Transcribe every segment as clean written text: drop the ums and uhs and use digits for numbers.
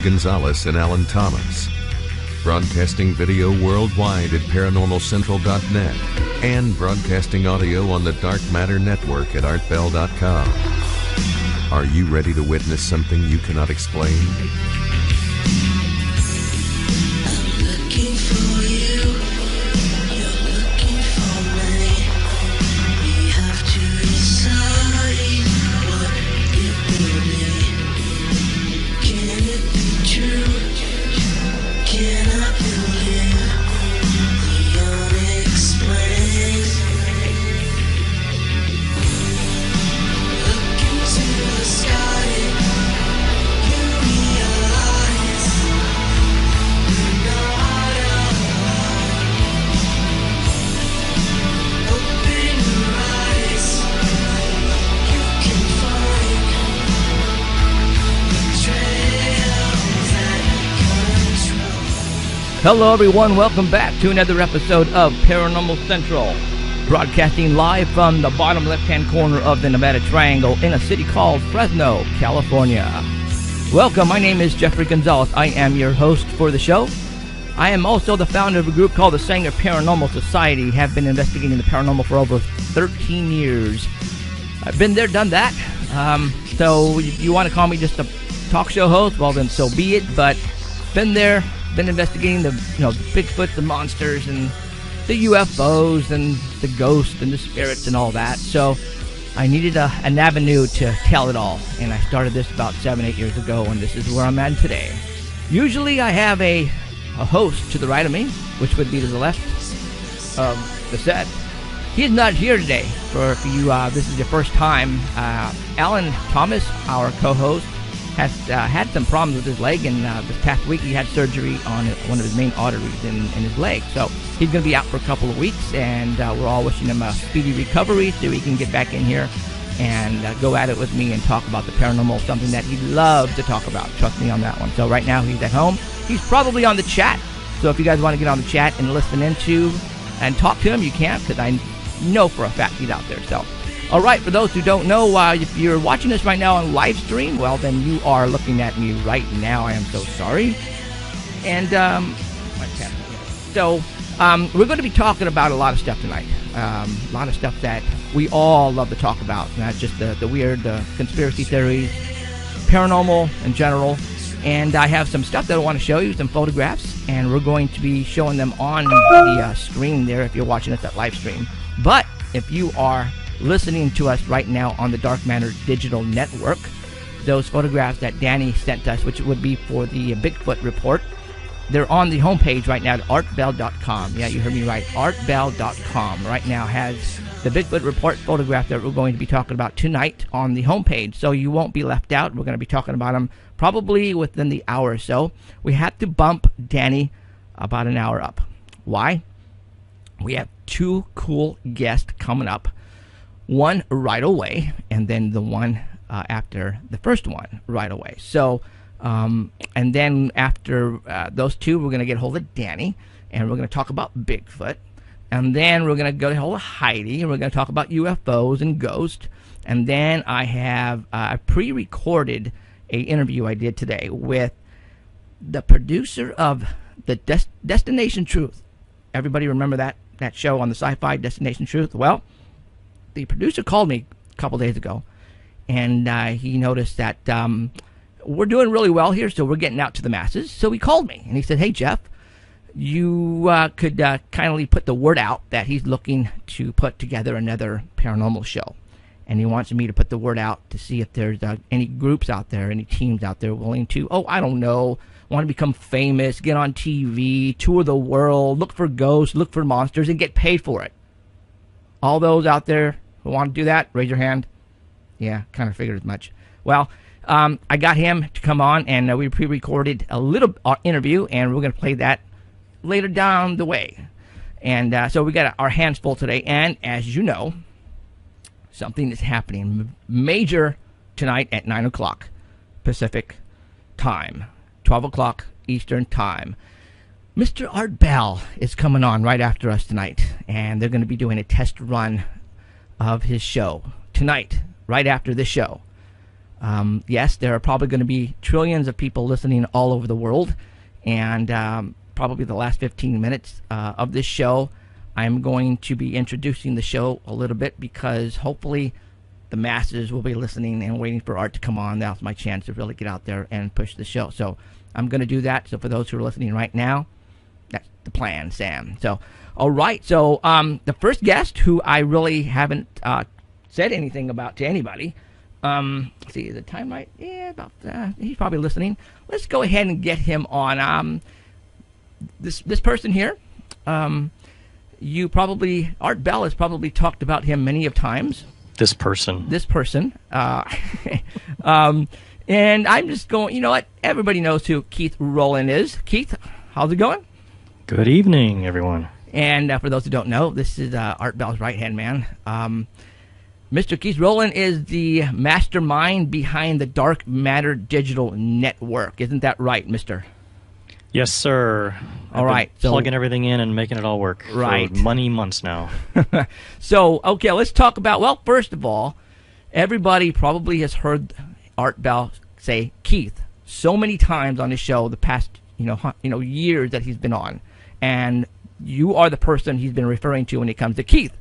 Gonzalez and Alan Thomas. Broadcasting video worldwide at ParanormalCentral.net and broadcasting audio on the Dark Matter Network at ArtBell.com. Are you ready to witness something you cannot explain? I'm looking for you. You're looking for me. We have to decide what it will be. Can it be true? Can I believe the unexplained? Look into the sky, you realize you're not alone. Open your eyes, you can find the trails that control. Hello everyone, welcome back to another episode of Paranormal Central, broadcasting live from the bottom left-hand corner of the Nevada Triangle in a city called Fresno, California. Welcome, my name is Jeffrey Gonzalez. I am your host for the show. I am also the founder of a group called the Sanger Paranormal Society. Have been investigating the paranormal for over 13 years. I've been there, done that. So if you want to call me just a talk show host, well then so be it, but been there. Been investigating the Bigfoot, the monsters, and the UFOs, and the ghosts, and the spirits, and all that. So I needed an avenue to tell it all, and I started this about 7-8 years ago, and this is where I'm at today. Usually I have a host to the right of me, which would be to the left of the set. He's not here today. For you, this is your first time. Alan Thomas, our co-host, has had some problems with his leg, and this past week he had surgery on one of his main arteries in his leg. So he's going to be out for a couple of weeks, and we're all wishing him a speedy recovery so he can get back in here and go at it with me and talk about the paranormal, something that he loves to talk about. Trust me on that one. So right now he's at home. He's probably on the chat. So if you guys want to get on the chat and listen into and talk to him, you can, because I know for a fact he's out there. So all right, for those who don't know, if you're watching this right now on live stream, well, then you are looking at me right now. I am so sorry. And, so, we're going to be talking about a lot of stuff tonight. A lot of stuff that we all love to talk about. Not just the weird, conspiracy theories, paranormal in general. And I have some stuff that I want to show you, some photographs, and we're going to be showing them on the screen there if you're watching us at live stream. But if you are listening to us right now on the Dark Matter Digital Network, those photographs that Danny sent us, which would be for the Bigfoot report, they're on the homepage right now at artbell.com. Yeah, you heard me right. Artbell.com right now has the Bigfoot report photograph that we're going to be talking about tonight on the homepage, so you won't be left out. We're going to be talking about them probably within the hour or so. We had to bump Danny about an hour up. Why? We have two cool guests coming up. One right away, and then the one after the first one right away. So, and then after those two, we're going to get hold of Danny, and we're going to talk about Bigfoot. And then we're going to get hold of Heidi, and we're going to talk about UFOs and ghosts. And then I have pre-recorded a interview I did today with the producer of the Destination Truth. Everybody remember that show on the Sci-Fi, Destination Truth? Well, the producer called me a couple days ago, and he noticed that we're doing really well here, so we're getting out to the masses. So he called me, and he said, hey, Jeff, you could kindly put the word out that he's looking to put together another paranormal show. And he wants me to put the word out to see if there's any groups out there, any teams out there willing to, I don't know, want to become famous, get on TV, tour the world, look for ghosts, look for monsters, and get paid for it. All those out there who want to do that, raise your hand. Yeah, kind of figured as much. Well, I got him to come on, and we pre-recorded a little interview, and we're going to play that later down the way. And so we got our hands full today, and as you know, something is happening major tonight at 9 o'clock Pacific time, 12 o'clock Eastern time. Mr. Art Bell is coming on right after us tonight, and they're going to be doing a test run of his show tonight, right after this show. Yes, there are probably going to be trillions of people listening all over the world, and probably the last 15 minutes of this show, I'm going to be introducing the show a little bit because hopefully the masses will be listening and waiting for Art to come on. That's my chance to really get out there and push the show. So I'm going to do that. So for those who are listening right now, that's the plan, Sam. So, all right. So the first guest who I really haven't said anything about to anybody. Let's see, is the time right? Yeah, about he's probably listening. Let's go ahead and get him on. This person here. You probably, Art Bell has probably talked about him many of times. This person. And I'm just going, you know what? Everybody knows who Keith Rowland is. Keith, how's it going? Good evening, everyone. And for those who don't know, this is Art Bell's right-hand man. Mr. Keith Rowland is the mastermind behind the Dark Matter Digital Network. Isn't that right, mister? Yes, sir. All right. So plugging everything in and making it all work right. for many months now. So, okay, let's talk about, well, first of all, everybody probably has heard Art Bell say Keith so many times on his show the past, years that he's been on. And you are the person he's been referring to when it comes to Keith.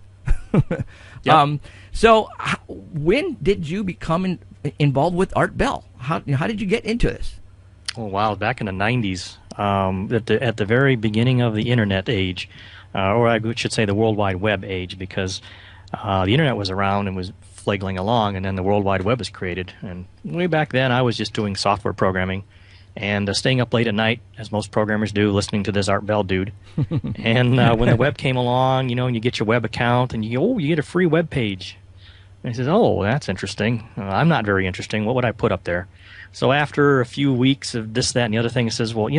Yep. So when did you become involved with Art Bell? How did you get into this? Oh, wow, back in the 90s, at the very beginning of the Internet age, or I should say the World Wide Web age, because the Internet was around and was flagging along, and then the World Wide Web was created. And way back then, I was just doing software programming and staying up late at night, as most programmers do, listening to this Art Bell dude. And when the web came along, and you get your web account, and you get a free web page. And he says, oh, that's interesting. I'm not very interesting. What would I put up there? So after a few weeks of this, that, and the other thing, he says, well,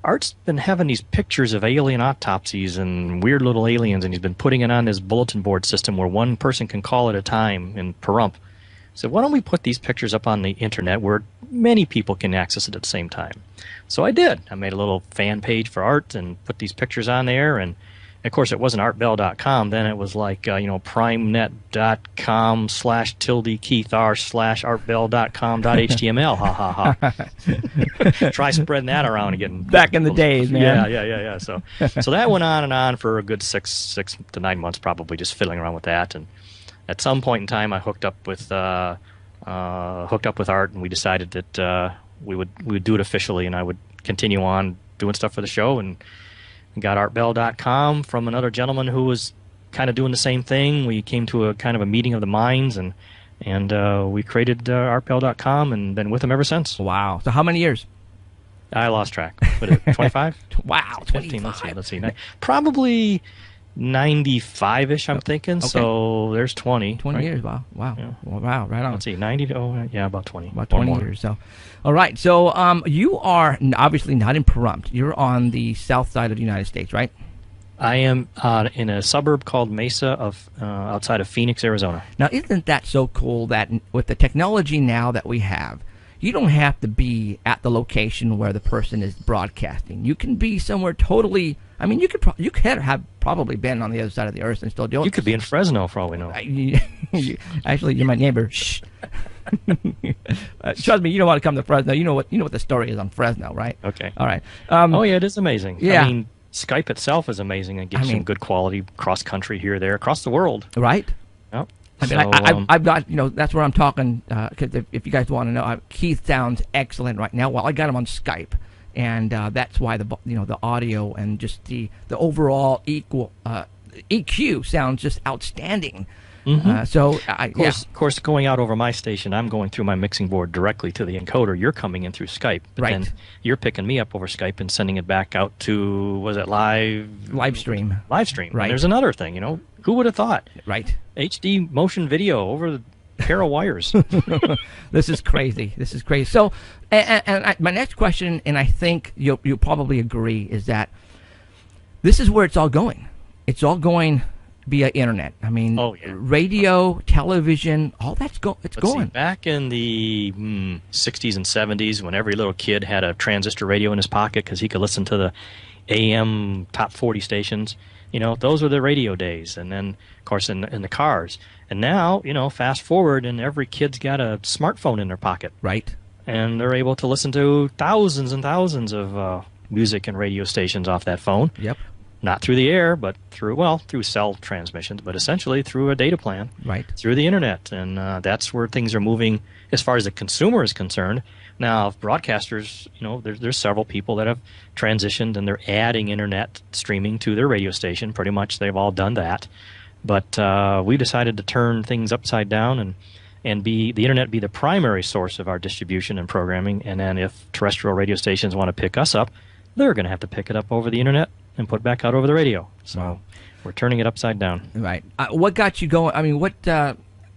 Art's been having these pictures of alien autopsies and weird little aliens, and he's been putting it on this bulletin board system where one person can call at a time in Pahrump. So why don't we put these pictures up on the Internet where many people can access it at the same time? So I did. I made a little fan page for Art and put these pictures on there, and of course, it wasn't artbell.com. Then it was like, primenet.com/TildyKeithR/artbell.com.html. Ha, ha, ha. Try spreading that around again. Back in the days, man. Yeah. So that went on and on for a good 6 to 9 months, probably, just fiddling around with that. And at some point in time, I hooked up with Art, and we decided that we would do it officially, and I would continue on doing stuff for the show, and got artbell.com from another gentleman who was kind of doing the same thing. We came to a kind of a meeting of the minds, and we created artbell.com, and been with him ever since. Wow. So how many years? I lost track. What is it, 25? Wow, 15. Let's see. Probably 95-ish, I'm thinking. Okay. So there's 20. 20 years. Wow. Yeah. Wow. Right on. Let's see. 90. Oh, yeah, about 20. About 20 years. So, all right. So you are obviously not in Pahrump. You're on the south side of the United States, right? I am in a suburb called Mesa outside of Phoenix, Arizona. Now, isn't that so cool that with the technology now that we have, you don't have to be at the location where the person is broadcasting. You can be somewhere totally. I mean, you could have probably been on the other side of the earth and still doing. You could be in Fresno for all we know. Actually, you're my neighbor. Shh. Trust me, you don't want to come to Fresno. You know what the story is on Fresno, right? Okay. All right. Oh yeah, it is amazing. Yeah. I mean, Skype itself is amazing and gives some good quality cross country here, there, across the world. Right. Yep. I mean, I've got, that's where I'm talking, because if you guys want to know, Keith sounds excellent right now. Well, I got him on Skype, and that's why the audio and just the overall EQ sounds just outstanding. Mm-hmm. Of course, going out over my station, I'm going through my mixing board directly to the encoder. You're coming in through Skype. But right. Then you're picking me up over Skype and sending it back out to, was it live stream? Live stream. Right. And there's another thing, who would have thought? Right. HD motion video over the pair of wires. This is crazy. So, my next question, and I think you'll probably agree, is that this is where it's all going. It's all going via internet. I mean, radio, television, all that's going. See, back in the 60s and 70s, when every little kid had a transistor radio in his pocket because he could listen to the AM top 40 stations, those were the radio days. And then, of course, in the cars. And now, fast forward, and every kid's got a smartphone in their pocket. Right. And they're able to listen to thousands and thousands of music and radio stations off that phone. Yep. Not through the air, but through cell transmissions, but essentially through a data plan. Right. Through the internet. And that's where things are moving as far as the consumer is concerned. Now, broadcasters, there's several people that have transitioned and they're adding internet streaming to their radio station. Pretty much they've all done that. But we decided to turn things upside down and the internet be the primary source of our distribution and programming. And then if terrestrial radio stations want to pick us up, they're going to have to pick it up over the internet and put back out over the radio. So we're turning it upside down. Right. What got you going? I mean,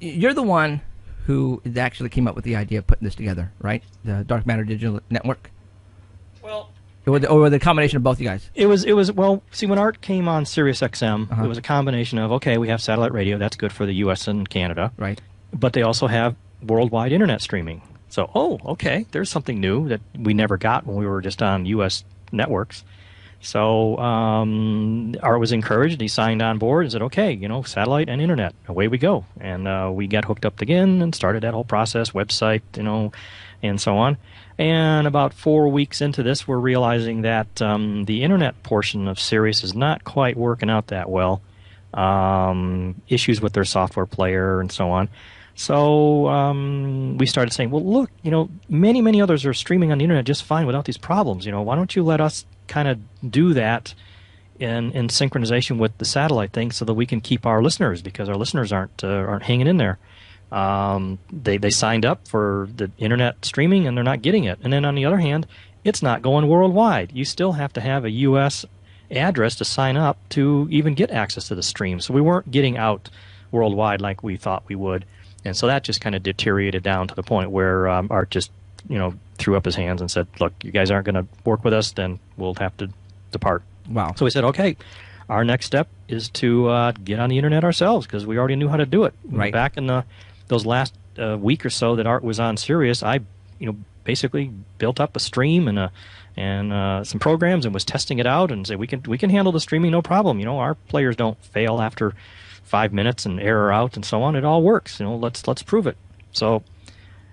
you're the one who actually came up with the idea of putting this together, right? The Dark Matter Digital Network? Well, or the combination of both you guys? It was see, when Art came on Sirius XM, it was a combination of, okay, we have satellite radio, that's good for the U.S. and Canada. Right. But they also have worldwide internet streaming. So, okay, there's something new that we never got when we were just on U.S. networks. So Art was encouraged. He signed on board and said, okay, satellite and internet, away we go. And we got hooked up again and started that whole process, website, and so on. And about 4 weeks into this, we're realizing that the internet portion of Sirius is not quite working out that well. Issues with their software player and so on. So we started saying, well, look, many, many others are streaming on the internet just fine without these problems. Why don't you let us kind of do that in synchronization with the satellite thing so that we can keep our listeners, because our listeners aren't hanging in there. They signed up for the internet streaming and they're not getting it. And then on the other hand, it's not going worldwide. You still have to have a U.S. address to sign up to even get access to the stream. So we weren't getting out worldwide like we thought we would. And so that just kind of deteriorated down to the point where Art just, threw up his hands and said, look, you guys aren't going to work with us, then we'll have to depart. Wow. So we said, okay, our next step is to get on the internet ourselves, because we already knew how to do it. Right. Back in those last week or so that Art was on Sirius, I basically built up a stream and some programs and was testing it out and said, we can handle the streaming, no problem. Our players don't fail after 5 minutes and error out and so on. It all works. Let's prove it. So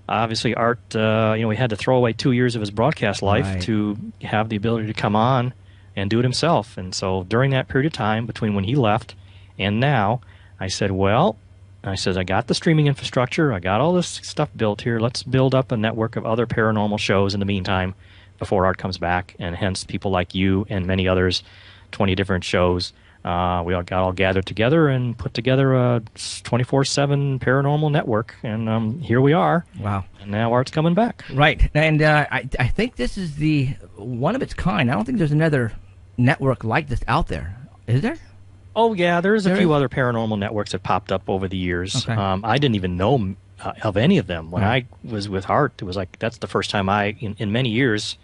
obviously Art, we had to throw away 2 years of his broadcast life to have the ability to come on and do it himself. And so during that period of time between when he left and now, I said, I got the streaming infrastructure. I got all this stuff built here. Let's build up a network of other paranormal shows in the meantime before Art comes back. And hence people like you and many others, 20 different shows. We all got all gathered together and put together a 24/7 paranormal network, and here we are. Wow! And now Art's coming back. Right, and I think this is the one of its kind. I don't think there's another network like this out there. Is there? Oh yeah, there's a few other paranormal networks that popped up over the years. Okay. I didn't even know of any of them when I was with Art. It was like that's the first time in many years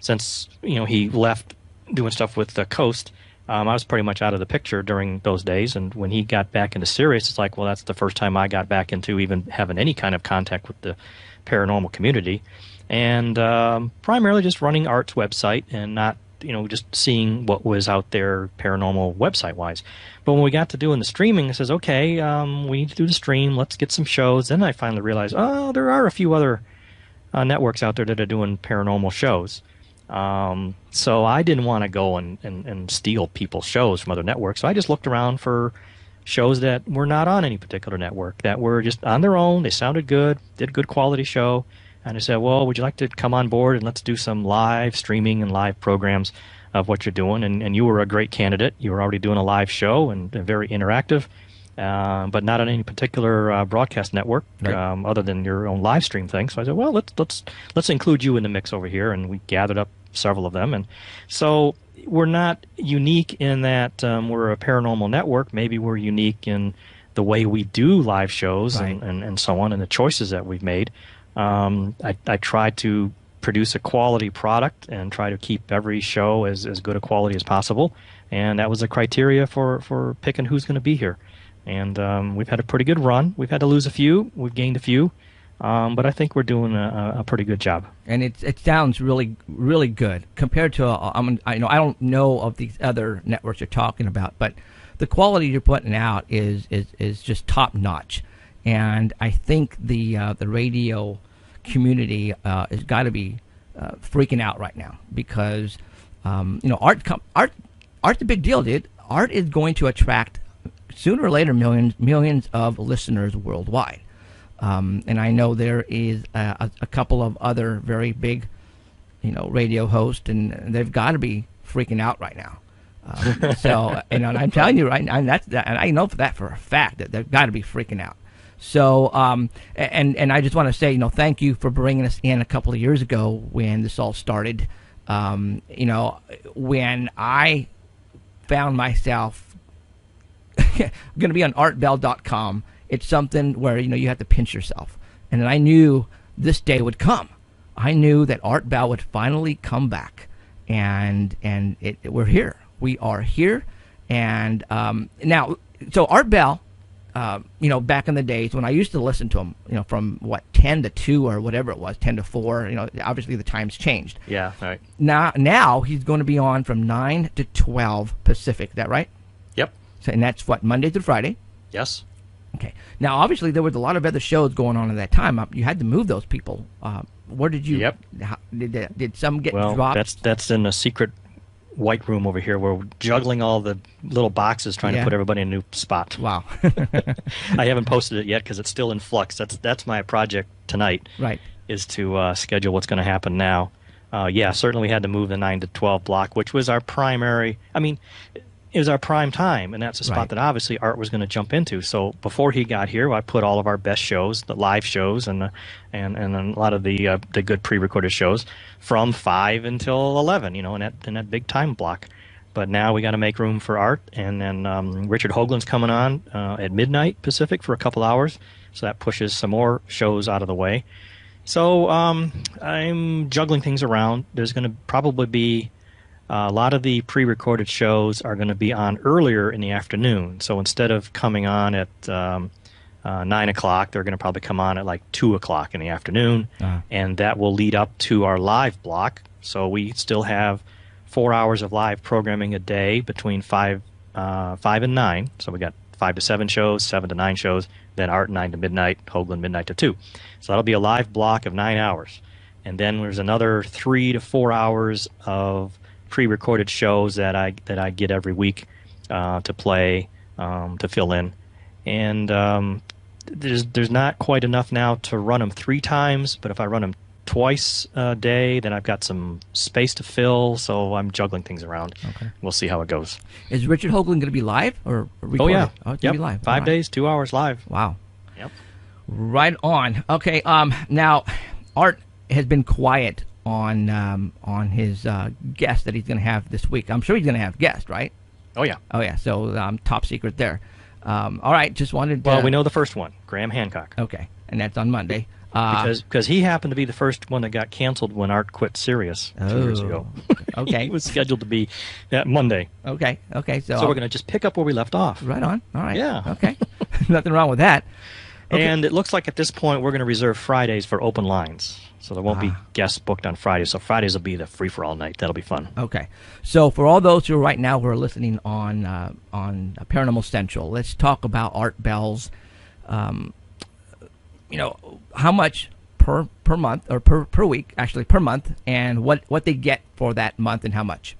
since he left doing stuff with the Coast. I was pretty much out of the picture during those days, and when he got back into Sirius, it's like, well, that's the first time I got back into even having any kind of contact with the paranormal community, and primarily just running Art's website and not, just seeing what was out there paranormal website-wise. But when we got to doing the streaming, it says, okay, we need to do the stream, let's get some shows. Then I finally realized, there are a few other networks out there that are doing paranormal shows. So I didn't want to go and steal people's shows from other networks. So I just looked around for shows that were not on any particular network, that were just on their own. They sounded good, did a good quality show. And I said, well, would you like to come on board and let's do some live streaming and live programs of what you're doing? And you were a great candidate. You were already doing a live show and very interactive, but not on any particular broadcast network, other than your own live stream thing. So I said, well, let's include you in the mix over here, and we gathered up several of them. And so we're not unique in that we're a paranormal network. Maybe we're unique in the way we do live shows and so on, and the choices that we've made. I try to produce a quality product and try to keep every show as good a quality as possible, and that was the criteria for picking who's going to be here. And we've had a pretty good run. We've had to lose a few. We've gained a few. But I think we're doing a pretty good job. And it sounds really, really good compared to I don't know of these other networks you're talking about, but the quality you're putting out is just top notch. And I think the radio community has got to be freaking out right now because art's a big deal, dude. Art is going to attract sooner or later millions of listeners worldwide. And I know there is a couple of other very big, radio hosts, and they've got to be freaking out right now. So, and I'm telling you right now, and I know for a fact that they've got to be freaking out. So, and I just want to say, thank you for bringing us in a couple of years ago when this all started. When I found myself going to be on artbell.com, it's something where, you have to pinch yourself. And then I knew this day would come. I knew that Art Bell would finally come back. And we're here. We are here. And now, so Art Bell, back in the days when I used to listen to him, from 10 to 2 or whatever it was, 10 to 4, obviously the times changed. Yeah, right. Now he's going to be on from 9 to 12 Pacific. Is that right? Yep. So, and that's Monday through Friday? Yes. Okay. Now, obviously, there was a lot of other shows going on at that time. You had to move those people. Where did you? Yep. Did some get dropped? Well, that's in a secret white room over here. We're juggling all the little boxes, trying to put everybody in a new spot. Wow. I haven't posted it yet because it's still in flux. That's my project tonight. Right. Is to schedule what's going to happen now. Certainly we had to move the 9 to 12 block, which was our primary. It was our prime time, and that's a spot that obviously Art was going to jump into. So before he got here, I put all of our best shows, the live shows, and a lot of the good pre-recorded shows from 5 until 11, in that big time block. But now we got to make room for Art, and then Richard Hoagland's coming on at midnight Pacific for a couple hours, so that pushes some more shows out of the way. So I'm juggling things around. There's going to probably be a lot of the pre-recorded shows are going to be on earlier in the afternoon. So instead of coming on at 9 o'clock, they're going to probably come on at like 2 o'clock in the afternoon. And that will lead up to our live block. So we still have 4 hours of live programming a day between 5 and 9. So we got 5 to 7 shows, 7 to 9 shows, then Art 9 to midnight, Hoagland midnight to 2. So that'll be a live block of 9 hours. And then there's another 3 to 4 hours of pre-recorded shows that I get every week to play, to fill in, and there's not quite enough now to run them 3 times. But if I run them twice a day, then I've got some space to fill. So I'm juggling things around. Okay. We'll see how it goes. Is Richard Hoagland going to be live or recorded? Oh yeah, it's going to be live. 5 days, 2 hours live. Wow. Yep. Right on. Okay. Now, Art has been quiet on his guest that he's going to have this week. I'm sure he's going to have guests, right? Oh yeah. Oh yeah. So top secret there. All right. Just wanted to... Well, we know the first one, Graham Hancock. Okay, and that's on Monday. Because he happened to be the first one that got canceled when Art quit Sirius 2 years ago. Okay. He was scheduled to be that Monday. Okay. So we're going to just pick up where we left off. Right on. All right. Yeah. Okay. Nothing wrong with that. Okay. And it looks like at this point we're going to reserve Fridays for open lines. So there won't be guests booked on Fridays. So Fridays will be the free-for-all night. That'll be fun. Okay. So for all those who right now who are listening on Paranormal Central, let's talk about Art Bell's, how much per month or per week, actually per month, and what they get for that month and how much.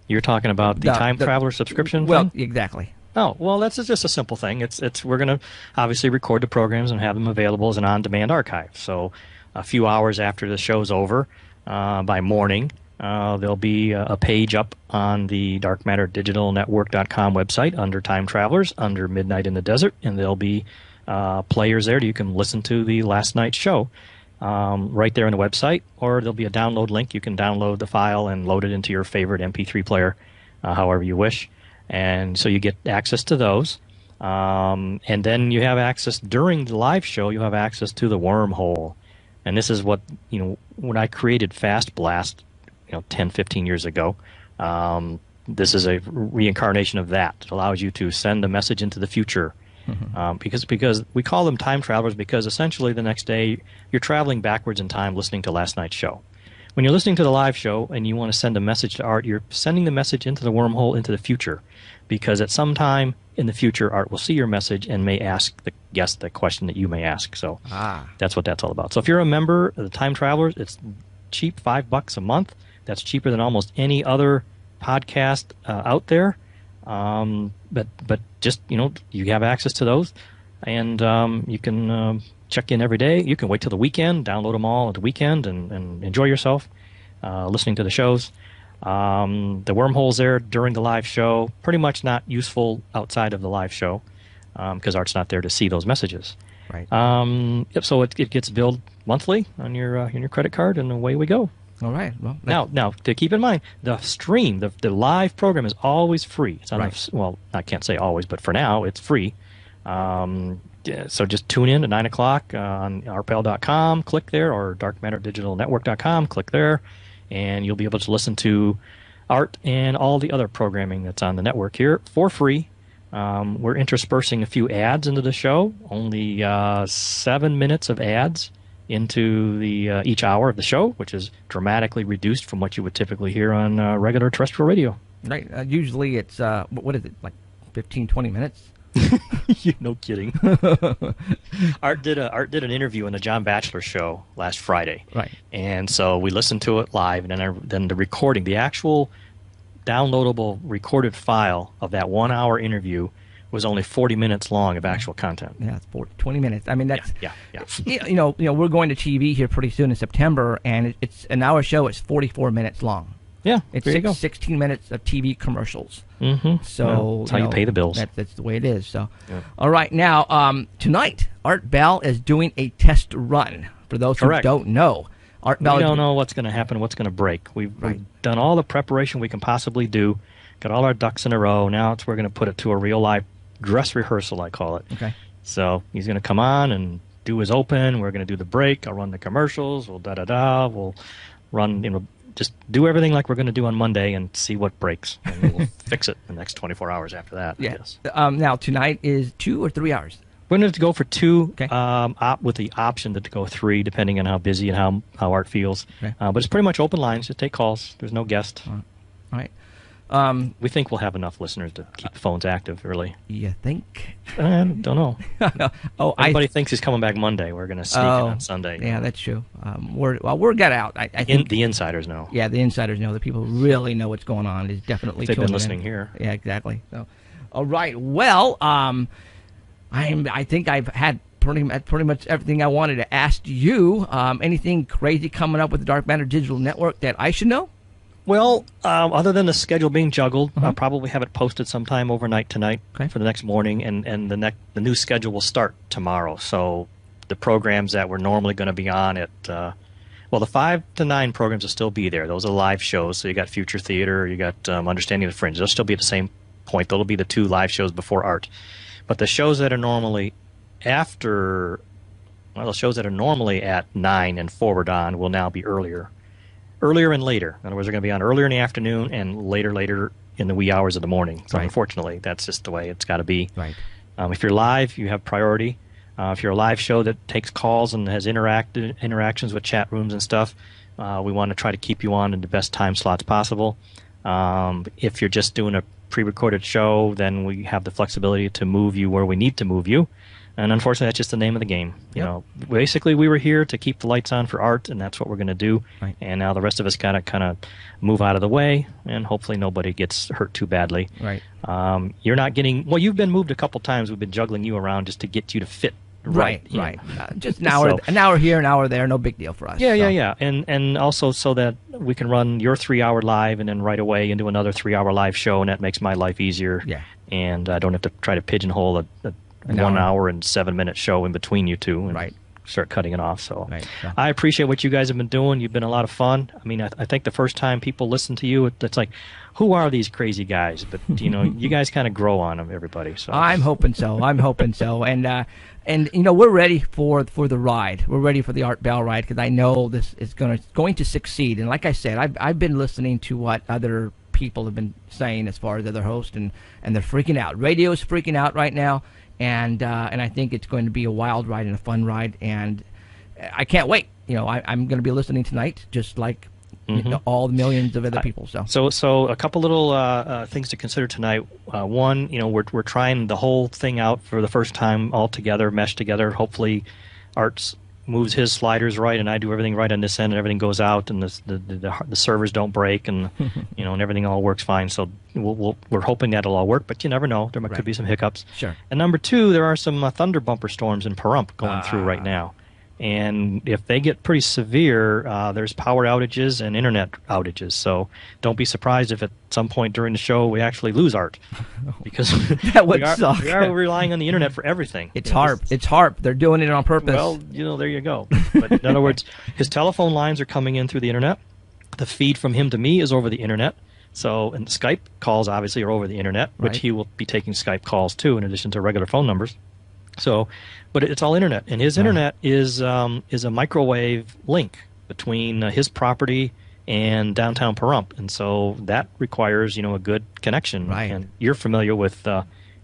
You're talking about the Time Traveler subscription Well, thing? exactly. Oh, well, that's just a simple thing. We're going to obviously record the programs and have them available as an on-demand archive. So a few hours after the show's over, by morning, there'll be a page up on the darkmatterdigitalnetwork.com website under Time Travelers, under Midnight in the Desert, and there'll be players there that you can listen to the last night's show right there on the website, or there'll be a download link. You can download the file and load it into your favorite MP3 player, however you wish. And so you get access to those. And then you have access during the live show, you have access to the wormhole. And this is what, when I created Fast Blast, 10, 15 years ago, this is a reincarnation of that. It allows you to send a message into the future Because we call them time travelers because essentially the next day you're traveling backwards in time listening to last night's show. When you're listening to the live show and you want to send a message to Art, you're sending the message into the wormhole into the future, because at some time in the future, Art will see your message and may ask the guest the question that you may ask. So that's what that's all about. So if you're a member of the Time Travelers, it's cheap, $5 a month. That's cheaper than almost any other podcast out there. But just, you have access to those, and you can check in every day. You can wait till the weekend, download them all at the weekend, and enjoy yourself listening to the shows. The wormhole's there during the live show. Pretty much not useful outside of the live show because Art's not there to see those messages. Right. So it gets billed monthly on your credit card, and away we go. All right. Well, now to keep in mind, the stream, the live program is always free. It's on right. Well, I can't say always, but for now it's free. So just tune in at 9 o'clock on rpl.com, click there, or darkmatterdigitalnetwork.com, click there, and you'll be able to listen to Art and all the other programming that's on the network here for free. We're interspersing a few ads into the show, only 7 minutes of ads into the each hour of the show, which is dramatically reduced from what you would typically hear on regular terrestrial radio. Right. Usually it's, what is it, like 15, 20 minutes? No kidding. Art did an interview on the John Batchelor show last Friday. Right. And so we listened to it live, and then the recording, the actual downloadable recorded file of that 1 hour interview was only 40 minutes long of actual content. Yeah, it's 20 minutes. I mean, that's yeah. We're going to TV here pretty soon in September, and it's an hour show. It's 44 minutes long. Yeah, it's there you go. 16 minutes of TV commercials. Mm-hmm. So that's how you pay the bills. That's the way it is. So, yeah. All right, now tonight, Art Bell is doing a test run. For those who don't know, Art Bell. We don't know what's going to happen, what's going to break. We've done all the preparation we can possibly do, got all our ducks in a row. Now we're going to put it to a real live dress rehearsal, I call it. Okay. So he's going to come on and do his open. We're going to do the break. I'll run the commercials. We'll da-da-da. We'll run, just do everything like we're going to do on Monday and see what breaks. And we'll fix it the next 24 hours after that. Yes. Now, tonight is 2 or 3 hours? We're going to have to go for 2, okay. With the option to go 3, depending on how busy and how Art feels. Okay. But it's pretty much open lines. Just take calls. There's no guest. All right. We think we'll have enough listeners to keep the phones active early. You think? I don't know. Everybody thinks he's coming back Monday. We're going to sneak in on Sunday. Yeah, that's true. Word got out. I think the insiders know. Yeah, the insiders know. The people who really know what's going on is definitely. They've been listening here. Yeah, exactly. So, all right. Well, I think I've had pretty much everything I wanted to ask you. Anything crazy coming up with the Dark Matter Digital Network that I should know? Well, other than the schedule being juggled, I'll probably have it posted sometime overnight tonight for the next morning, and the new schedule will start tomorrow. So the programs that we're normally going to be on at, the 5 to 9 programs will still be there. Those are live shows. So you got Future Theater, you got Understanding the Fringe. They'll still be at the same point. They'll be the 2 live shows before Art. But the shows that are normally the shows that are normally at 9 and forward on will now be earlier and later. In other words, they're going to be on earlier in the afternoon and later in the wee hours of the morning. So unfortunately, that's just the way it's got to be. Right. If you're live, you have priority. If you're a live show that takes calls and has interactions with chat rooms and stuff, we want to try to keep you on in the best time slots possible. If you're just doing a pre-recorded show, then we have the flexibility to move you where we need to move you. And unfortunately, that's just the name of the game. You know, basically, we were here to keep the lights on for Art, and that's what we're going to do. Right. And now the rest of us got to kind of move out of the way, and hopefully nobody gets hurt too badly. Right. You're not getting. Well, you've been moved a couple times. We've been juggling you around just to get you to fit. Right. Just an hour here, an hour there, no big deal for us. Yeah. And also so that we can run your 3-hour live and then right away into another 3-hour live show, and that makes my life easier. Yeah. And I don't have to try to pigeonhole a 1 hour and 7-minute show in between you two and start cutting it off. So I appreciate what you guys have been doing. You've been a lot of fun. I mean, I think the first time people listen to you, it's like, who are these crazy guys? But you guys kind of grow on them, everybody. So I'm hoping so. And we're ready for the ride. We're ready for the Art Bell ride because I know this is going to succeed. And like I said, I've been listening to what other people have been saying as far as other hosts, and they're freaking out. Radio is freaking out right now. and I think it's going to be a wild ride and a fun ride, and I can't wait. I'm going to be listening tonight, just like all the millions of other people. So a couple little things to consider tonight. One, we're trying the whole thing out for the first time all together, meshed together. Hopefully, Art's moves his sliders right, and I do everything right on this end, and everything goes out, and the servers don't break, and and everything all works fine. So we're hoping that'll all work, but you never know. There could be some hiccups. Sure. And number two, there are some thunder bumper storms in Pahrump going through right now. And if they get pretty severe, there's power outages and internet outages. So don't be surprised if at some point during the show we actually lose Art, because that would suck. We are relying on the internet for everything. It's HARP. It's HARP. They're doing it on purpose. Well, there you go. But in other words, his telephone lines are coming in through the internet. The feed from him to me is over the internet. So, and Skype calls obviously are over the internet, which he will be taking Skype calls too, in addition to regular phone numbers. So, but it's all internet, and his internet is a microwave link between his property and downtown Pahrump, and so that requires a good connection. Right. And you're familiar with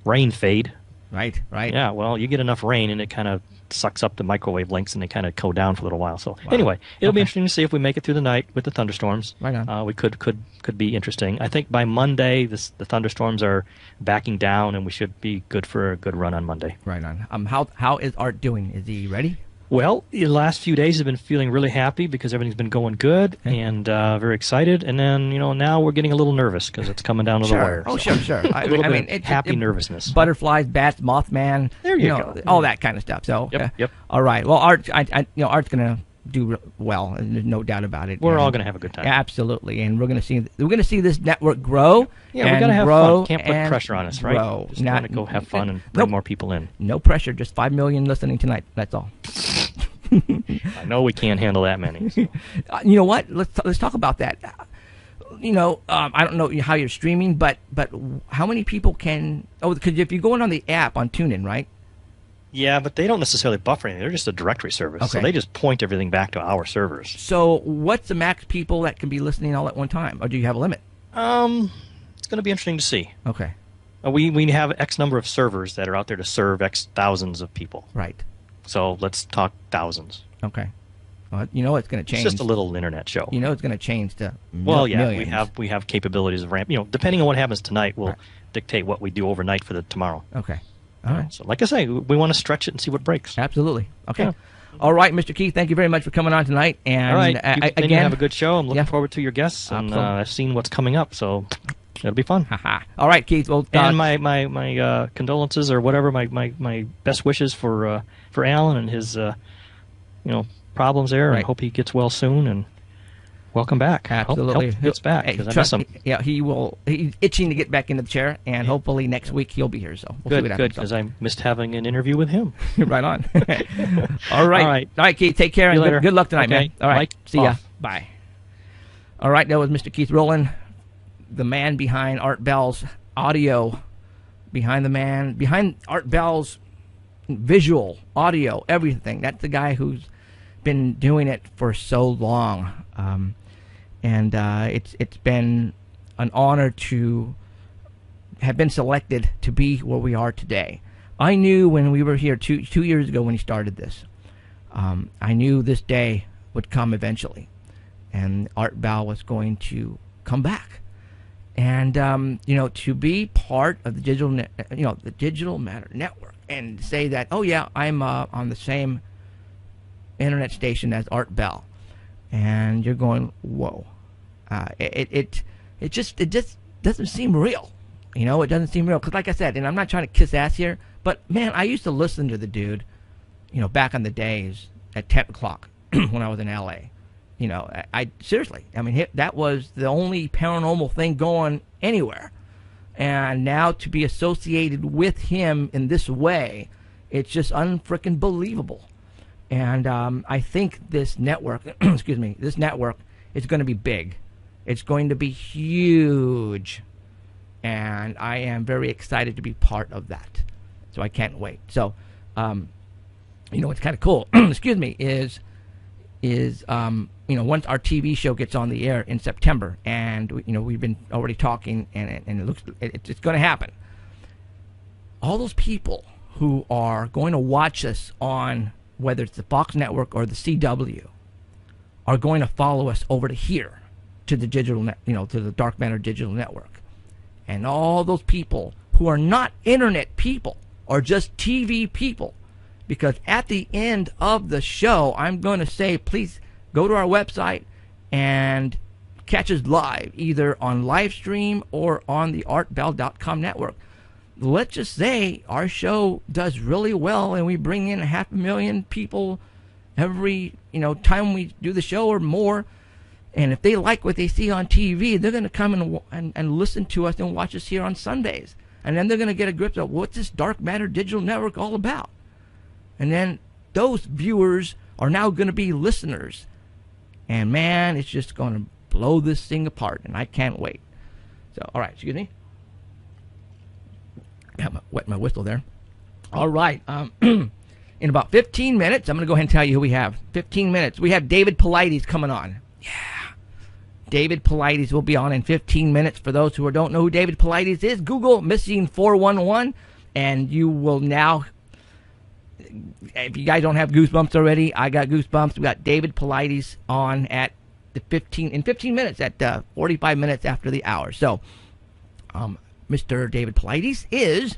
rain fade. Right. Yeah. Well, you get enough rain, and it kind of sucks up the microwave links, and they kind of go down for a little while. So anyway, it'll be interesting to see if we make it through the night with the thunderstorms. Right on. We could be interesting. I think by Monday, the thunderstorms are backing down, and we should be good for a good run on Monday. Right on. How is Art doing? Is he ready? Well, the last few days have been feeling really happy because everything's been going good and very excited. And then, now we're getting a little nervous because it's coming down to the wire. Oh, sure. I mean, happy nervousness. Butterflies, bats, Mothman. There you go. All that kind of stuff. So, Yep. All right. Well, Art, Art's gonna do well, and there's no doubt about it. We're all gonna have a good time. Absolutely, and we're gonna see this network grow. Yeah, we gotta have fun. Can't put pressure on us, right? Grow. Just want to go have fun and bring more people in. No pressure. Just 5 million listening tonight. That's all. I know we can't handle that many. So. You know what? Let's talk about that. I don't know how you're streaming, but how many people can? Oh, because if you're going on the app on TuneIn, right? Yeah, but they don't necessarily buffer anything. They're just a directory service, so they just point everything back to our servers. So, what's the max people that can be listening all at one time, or do you have a limit? It's going to be interesting to see. Okay. We have X number of servers that are out there to serve X thousands of people. Right. So let's talk thousands. Okay. Well, it's going to change. It's just a little internet show. It's going to change to millions. we have capabilities of ramp. Depending on what happens tonight, will dictate what we do overnight for the tomorrow. Okay. All right. So, like I say, we want to stretch it and see what breaks. Absolutely. Okay. Yeah. All right, Mr. Keith, thank you very much for coming on tonight. And all right. again, you have a good show. I'm looking forward to your guests, and I've seen what's coming up, so it'll be fun. All right, Keith. Well, and my condolences or whatever, my best wishes for Alan and his problems there. I hope he gets well soon, and welcome back. Absolutely. Hope he gets back, because I miss him. Yeah, he will. He's itching to get back into the chair, and hopefully next week he'll be here. So we'll see what happens. Good, because I missed having an interview with him. Right on. All right, Keith. Take care, and good luck tonight, man. All right, Mike, see ya. Bye. All right, that was Mr. Keith Rowland, the man behind Art Bell's audio, behind Art Bell's visual, audio, everything. That's the guy who's been doing it for so long. And it's been an honor to have been selected to be where we are today. I knew when we were here two years ago when he started this, I knew this day would come eventually, and Art Bell was going to come back, and to be part of the Digital Matter Network, and say that, oh yeah, I'm on the same internet station as Art Bell. And you're going, whoa! It just doesn't seem real, it doesn't seem real. Because like I said, and I'm not trying to kiss ass here, but man, I used to listen to the dude, back in the days at 10 o'clock when I was in LA. I seriously, that was the only paranormal thing going anywhere, and now to be associated with him in this way, it's just unfreaking believable. And I think this network, this network is going to be big. It's going to be huge. And I am very excited to be part of that. So I can't wait. So, what's kind of cool, is once our TV show gets on the air in September, and, we've been already talking, and it looks, it's going to happen. All those people who are going to watch us on whether it's the Fox Network or the CW are going to follow us over to here to the digital to the Dark Matter Digital Network. And all those people who are not internet people are just TV people, because at the end of the show I'm going to say, please go to our website and catch us live, either on live stream or on the artbell.com network. Let's just say our show does really well and we bring in 500,000 people every time we do the show or more. And if they like what they see on TV, they're going to come and listen to us and watch us here on Sundays. And then they're going to get a grip of what's this Dark Matter Digital Network all about. And then those viewers are now going to be listeners. And man, it's just going to blow this thing apart. And I can't wait. So, all right, excuse me. Wet my whistle there. All right. In about 15 minutes, I'm going to go ahead and tell you who we have. 15 minutes. We have David Paulides coming on. Yeah. David Paulides will be on in 15 minutes. For those who don't know who David Paulides is, Google Missing 411, and you will now, if you guys don't have goosebumps already, I got goosebumps. We got David Paulides on at in 15 minutes, at 45 minutes after the hour. So, Mr. David Paulides is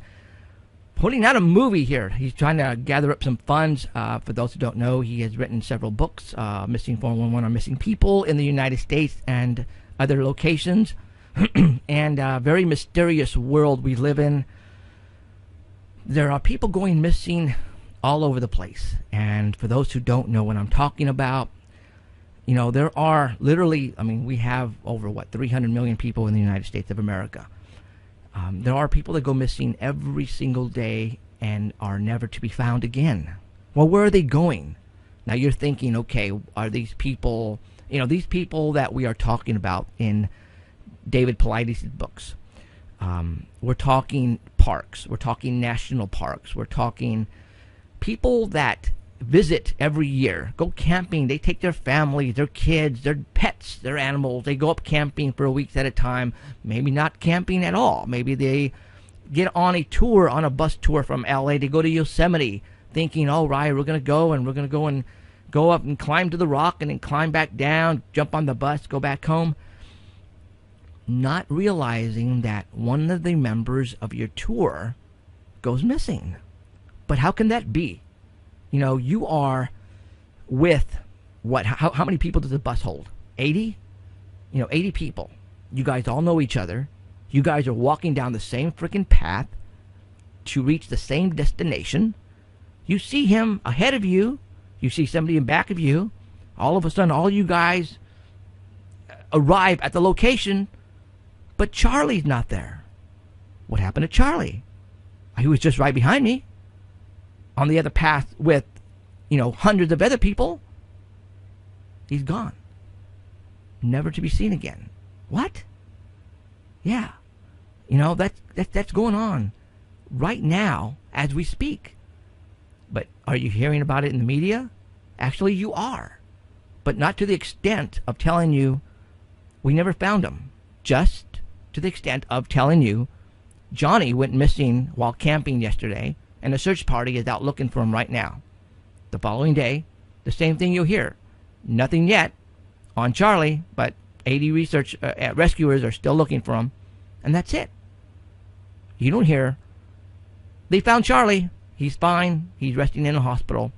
putting out a movie here. He's trying to gather up some funds. For those who don't know, he has written several books, Missing 411 on missing people in the United States and other locations. And a very mysterious world we live in. There are people going missing all over the place. And for those who don't know what I'm talking about, there are literally, we have over, 300 million people in the United States of America. There are people that go missing every single day and are never to be found again. Well, where are they going? Now you're thinking, okay, are these people, these people that we are talking about in David Paulides' books? We're talking parks. We're talking national parks. We're talking people that visit every year, go camping. They take their families, their kids, their pets, their animals. They go up camping for weeks at a time. Maybe not camping at all. Maybe they get on a tour, on a bus tour from LA. They go to Yosemite thinking, all right, we're going to go and go up and climb to the rock and then climb back down, jump on the bus, go back home. Not realizing that one of the members of your tour goes missing. But how can that be? You are with how many people does the bus hold? 80? 80 people. You guys all know each other. You guys are walking down the same freaking path to reach the same destination. You see him ahead of you. You see somebody in back of you. All of a sudden, all you guys arrive at the location, but Charlie's not there. What happened to Charlie? He was just right behind me on the other path with, hundreds of other people. He's gone. Never to be seen again. What? Yeah. That's going on right now as we speak. But are you hearing about it in the media? Actually, you are. But not to the extent of telling you we never found him. Just to the extent of telling you Johnny went missing while camping yesterday, and a search party is out looking for him right now. The following day, the same thing you'll hear. Nothing yet on Charlie, but 80 rescuers are still looking for him, and that's it. You don't hear, they found Charlie. He's fine. He's resting in a hospital.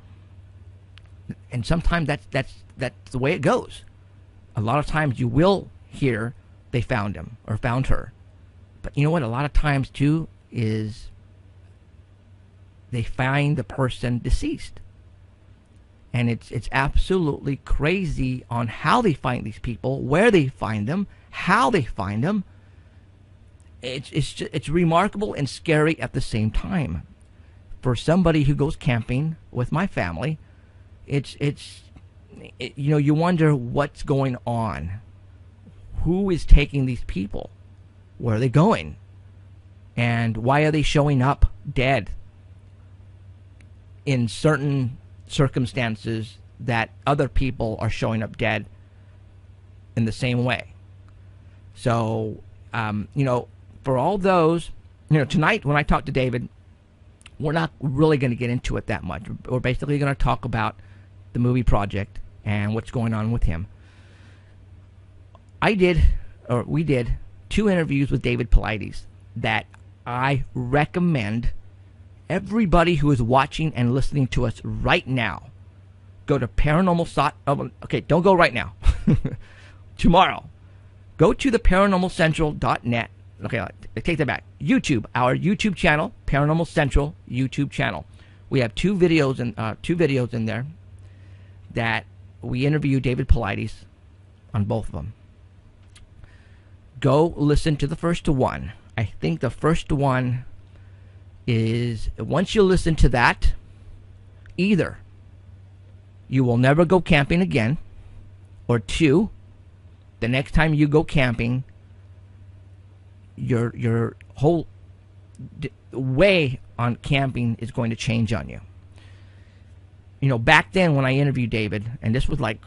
And sometimes that's the way it goes. A lot of times you will hear they found him or found her. But you know what? A lot of times, too, is they find the person deceased. And it's absolutely crazy on how they find these people, where they find them, how they find them. It's remarkable and scary at the same time. For somebody who goes camping with my family, you wonder what's going on. Who is taking these people? Where are they going? And why are they showing up dead in certain circumstances that other people are showing up dead in the same way? So, for all those, tonight when I talked to David, we're not really going to get into it that much. We're basically going to talk about the movie project and what's going on with him. We did 2 interviews with David Paulides that I recommend everybody who is watching and listening to us right now go to okay, don't go right now. Tomorrow, go to the paranormalcentral.net. Okay, I take that back. YouTube, our YouTube channel, Paranormal Central YouTube channel. We have 2 videos in there that we interview David Paulides on both of them. Go listen to the first one. I think the first one is, once you listen to that, either you will never go camping again, or 2, the next time you go camping, your whole way on camping is going to change on you. You know, back then when I interviewed David, and this was like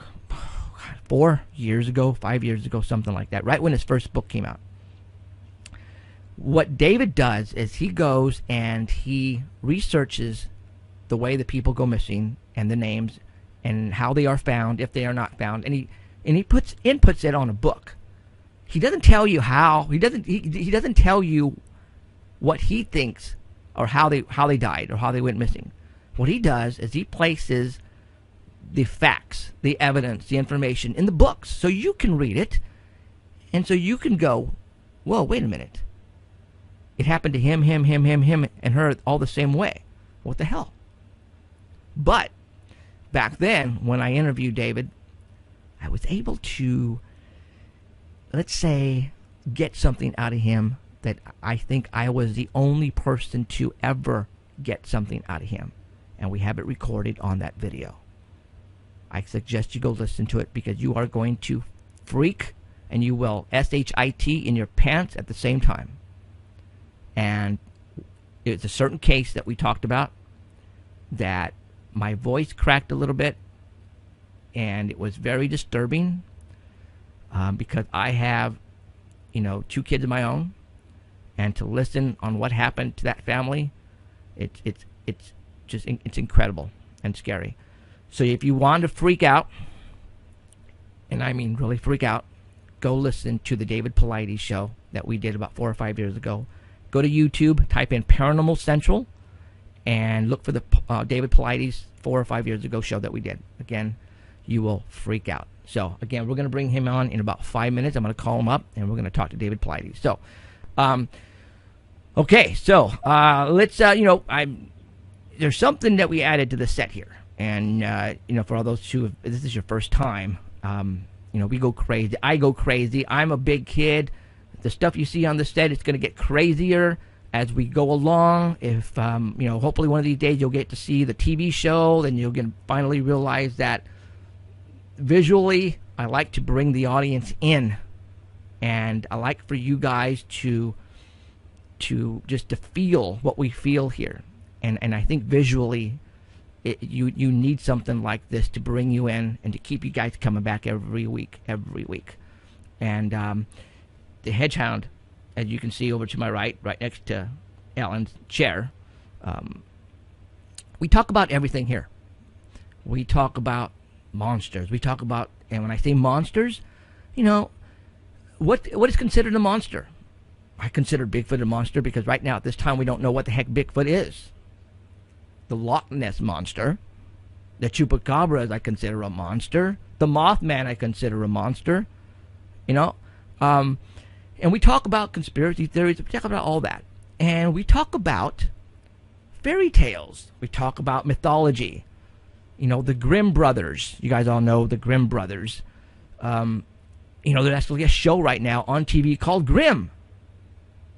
4 years ago, 5 years ago, something like that, right when his first book came out. What David does is he goes and he researches the way the people go missing and the names and how they are found, if they are not found, and he inputs it on a book. He doesn't tell you how. He doesn't tell you what he thinks or how they died or how they went missing. What he does is he places the facts, the evidence, the information in the books, so you can read it, and so you can go, whoa, wait a minute. It happened to him, and her all the same way. What the hell? But back then, when I interviewed David, I was able to, let's say, get something out of him that I think I was the only person to ever get something out of him. And we have it recorded on that video. I suggest you go listen to it because you are going to freak, and you will SHIT in your pants at the same time. And it's a certain case that we talked about that my voice cracked a little bit, and it was very disturbing because I have, 2 kids of my own, and to listen on what happened to that family, it's incredible and scary. So if you want to freak out, and I mean really freak out, go listen to the David Paulides show that we did about 4 or 5 years ago. Go to YouTube, type in Paranormal Central, and look for the David Paulides 4 or 5 years ago show that we did. Again, you will freak out. So again, we're going to bring him on in about 5 minutes. I'm going to call him up, and we're going to talk to David Paulides. So, okay, so let's, there's something that we added to the set here. And, for all those who, if this is your first time, we go crazy. I go crazy. I'm a big kid. The stuff you see on the set, it's going to get crazier as we go along. If, hopefully one of these days you'll get to see the TV show, then you'll finally realize that visually, I like to bring the audience in. And I like for you guys to just to feel what we feel here. And I think visually, you need something like this to bring you in and to keep you guys coming back every week. And the Hedgehound, as you can see over to my right next to Alan's chair, we talk about everything here. We talk about monsters. We talk about, and when I say monsters, what is considered a monster? I consider Bigfoot a monster because right now at this time we don't know what the heck Bigfoot is. The Loch Ness Monster, the Chupacabras I consider a monster, the Mothman I consider a monster, and we talk about conspiracy theories, we talk about all that, and we talk about fairy tales, we talk about mythology, the Grimm brothers. You guys all know the Grimm brothers. There's actually a show right now on TV called Grimm,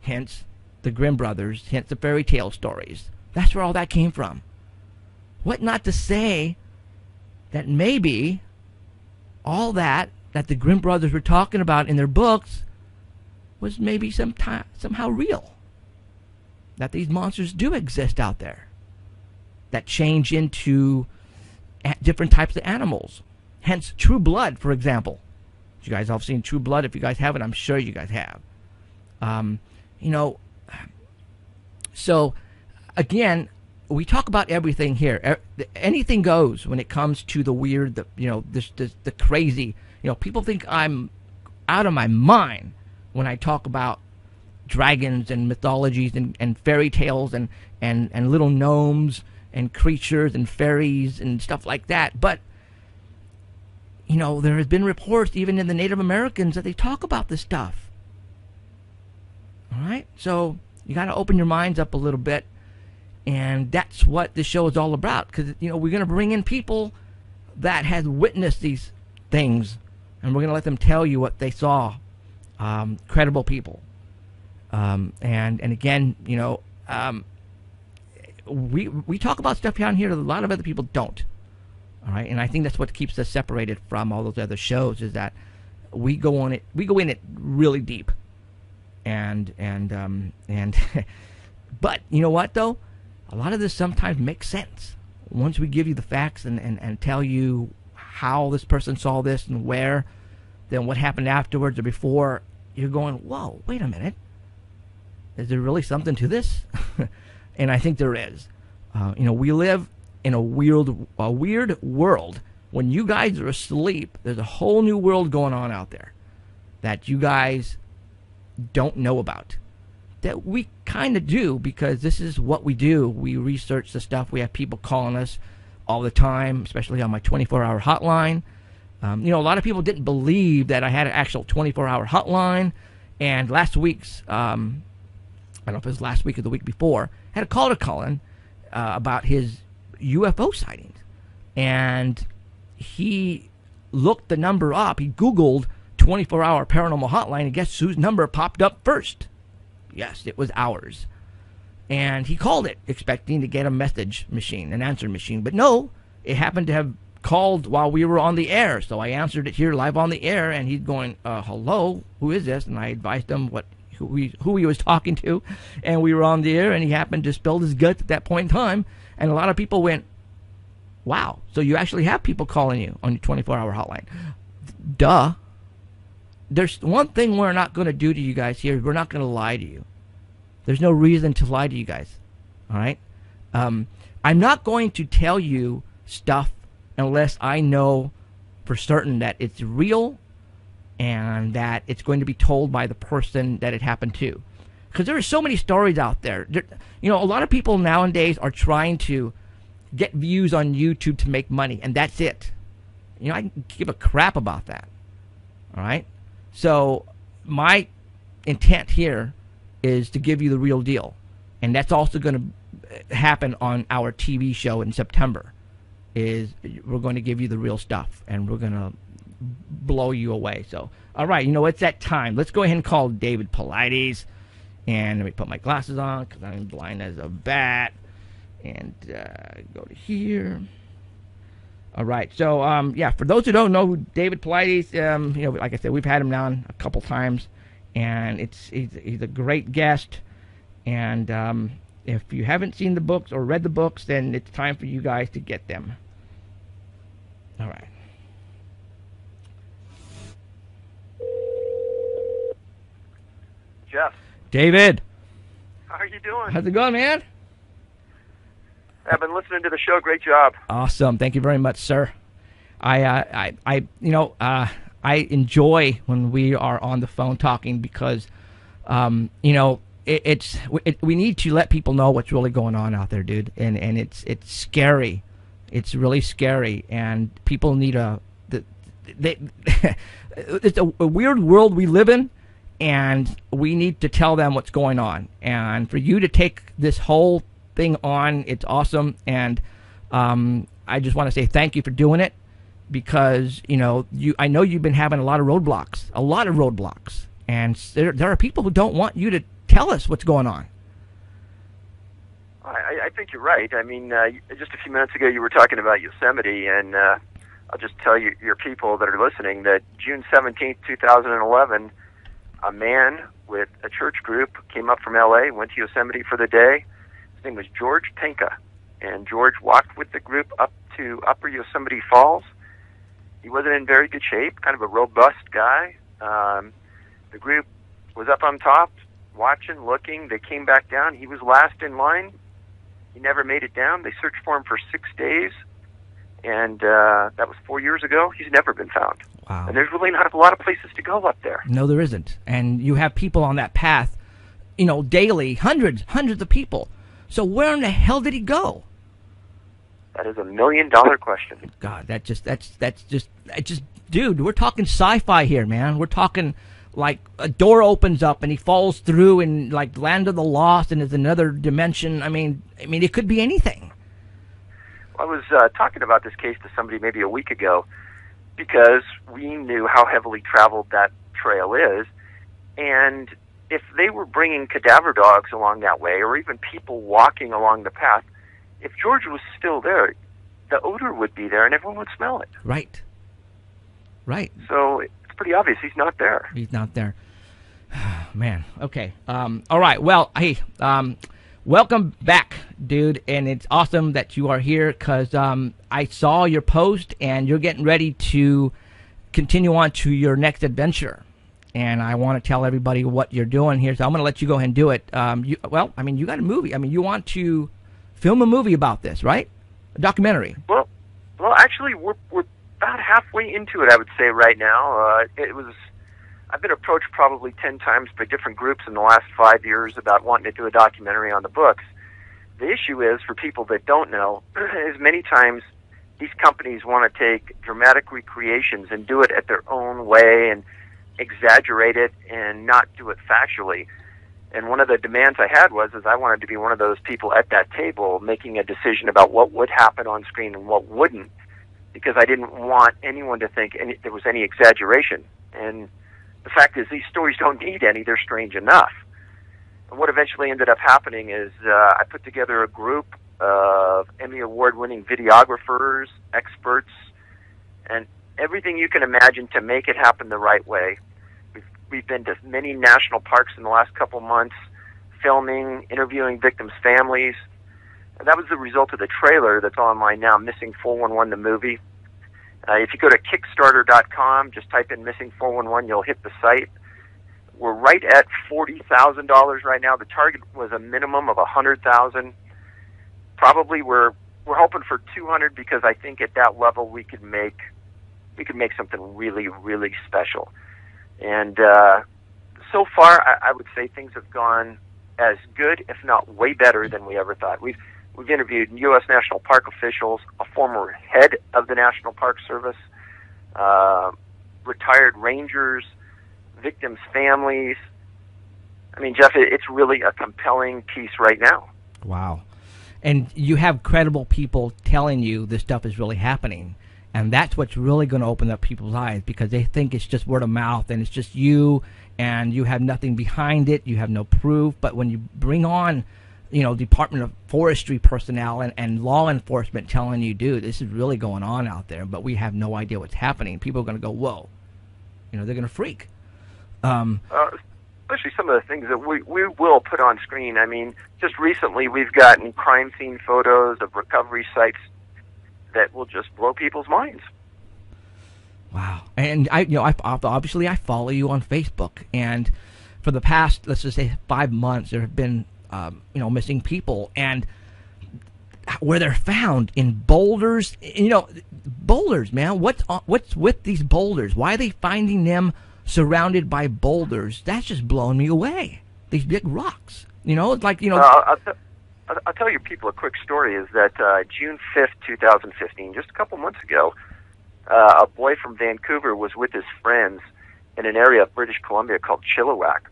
hence the Grimm brothers, hence the fairy tale stories. That's where all that came from. What not to say that maybe all that the Grimm brothers were talking about in their books was maybe somehow real. That these monsters do exist out there that change into different types of animals. Hence True Blood, for example. You guys all have seen True Blood. If you guys haven't, I'm sure you guys have. So again, we talk about everything here. Anything goes when it comes to the weird, the crazy. People think I'm out of my mind when I talk about dragons and mythologies and fairy tales and little gnomes and creatures and fairies and stuff like that. But there has been reports even in the Native Americans that they talk about this stuff. All right, so you got to open your minds up a little bit, and that's what this show is all about. Because we're going to bring in people that has witnessed these things, and we're going to let them tell you what they saw. Credible people, and again, we talk about stuff down here that a lot of other people don't. All right, and I think that's what keeps us separated from all those other shows, is that we go in it really deep, and but you know what though, a lot of this sometimes makes sense once we give you the facts and tell you how this person saw this and where, then what happened afterwards or before. You're going, whoa, wait a minute, is there really something to this? And I think there is. We live in a weird world. When you guys are asleep, there's a whole new world going on out there that you guys don't know about, that we kind of do, because this is what we do. We research the stuff. We have people calling us all the time, especially on my 24-hour hotline. A lot of people didn't believe that I had an actual 24-hour hotline. And last week's, I don't know if it was last week or the week before, had a caller calling about his UFO sightings. And he looked the number up. He Googled 24-hour paranormal hotline, and guess whose number popped up first? Yes, it was ours. And he called it, expecting to get a message machine, an answer machine. But no, it happened to have called while we were on the air. So I answered it here live on the air, and he's going, hello, who is this? And I advised him who he was talking to, and we were on the air, and he happened to spill his guts at that point in time. And a lot of people went, wow, so you actually have people calling you on your 24-hour hotline. Duh. There's one thing we're not going to do to you guys here. We're not going to lie to you. There's no reason to lie to you guys. All right? I'm not going to tell you stuff unless I know for certain that it's real and that it's going to be told by the person that it happened to. Because there are so many stories out there. A lot of people nowadays are trying to get views on YouTube to make money, and that's it. I can give a crap about that. All right? So my intent here is to give you the real deal. And that's also going to happen on our TV show in September. Is we're going to give you the real stuff, and we're going to blow you away. So, all right, it's that time. Let's go ahead and call David Paulides. And let me put my glasses on because I'm blind as a bat. And go to here. All right. So, for those who don't know who David Paulides, like I said, we've had him down a couple times, and he's a great guest. And if you haven't seen the books or read the books, then it's time for you guys to get them. All right. Jeff, David. how are you doing? How's it going, man? I've been listening to the show. Great job. Awesome. Thank you very much, sir. I enjoy when we are on the phone talking because, we need to let people know what's really going on out there, dude. And it's scary. It's really scary, and people need it's a weird world we live in, and we need to tell them what's going on. And for you to take this whole thing on, it's awesome. And I just want to say thank you for doing it, because I know you've been having a lot of roadblocks, and there are people who don't want you to tell us what's going on. I think you're right. I mean, just a few minutes ago you were talking about Yosemite, and I'll just tell your people that are listening that June 17th, 2011, a man with a church group came up from L.A., went to Yosemite for the day. His name was George Pinka, and George walked with the group up to Upper Yosemite Falls. He wasn't in very good shape, kind of a robust guy. The group was up on top, watching, looking. They came back down. He was last in line, He never made it down. They searched for him for 6 days, and that was 4 years ago. He's never been found. Wow. And there's really not a lot of places to go up there. No, there isn't. And you have people on that path, daily, hundreds of people. So where in the hell did he go? That is $1 million question. God, that's just, dude, we're talking sci-fi here, man. We're talking like a door opens up and he falls through and like Land of the Lost and there's another dimension. I mean, it could be anything. I was talking about this case to somebody maybe a week ago because we knew how heavily traveled that trail is, and if they were bringing cadaver dogs along that way, or even people walking along the path, if George was still there, the odor would be there and everyone would smell it. Right. So it's pretty obvious he's not there. He's not there. Man, okay. All right, well, hey, welcome back, dude, and it's awesome that you are here because I saw your post and you're getting ready to continue on to your next adventure. And I want to tell everybody what you're doing here, so I'm going to let you go ahead and do it. You got a movie. I mean, you want to film a movie about this, right? A documentary. Well, actually, we're about halfway into it, I would say, right now. I've been approached probably 10 times by different groups in the last 5 years about wanting to do a documentary on the books. The issue is, for people that don't know, is many times these companies want to take dramatic recreations and do it at their own way and exaggerate it and not do it factually. And one of the demands I had was I wanted to be one of those people at that table making a decision about what would happen on screen and what wouldn't, because I didn't want anyone to think there was any exaggeration. And the fact is, these stories don't need any. They're strange enough. And what eventually ended up happening is I put together a group of Emmy Award-winning videographers, experts, and everything you can imagine to make it happen the right way. We've been to many national parks in the last couple months, filming, interviewing victims' families. And that was the result of the trailer that's online now, Missing 411, the movie. If you go to Kickstarter.com, just type in Missing 411, you'll hit the site. We're right at $40,000 right now. The target was a minimum of $100,000. Probably we're hoping for $200 because I think at that level we could make something really, really special. And so far, I would say things have gone as good, if not way better, than we ever thought. We've interviewed U.S. National Park officials, a former head of the National Park Service, retired rangers, victims' families. I mean, Jeff, it's really a compelling piece right now. Wow. And you have credible people telling you this stuff is really happening. And that's what's really going to open up people's eyes, because they think it's just word of mouth and it's just you and you have nothing behind it. You have no proof. But when you bring on, Department of Forestry personnel and law enforcement telling you, dude, this is really going on out there, but we have no idea what's happening, people are going to go, whoa. They're going to freak. Especially some of the things that we will put on screen. I mean, just recently we've gotten crime scene photos of recovery sites that will just blow people's minds. Wow. And I obviously I follow you on Facebook, and for the past, let's just say 5 months, there have been missing people, and where they're found in boulders. Boulders, man. What's with these boulders? Why are they finding them surrounded by boulders? That's just blowing me away. These big rocks. It's like I'll tell you people a quick story, is that June 5th, 2015, just a couple months ago, a boy from Vancouver was with his friends in an area of British Columbia called Chilliwack.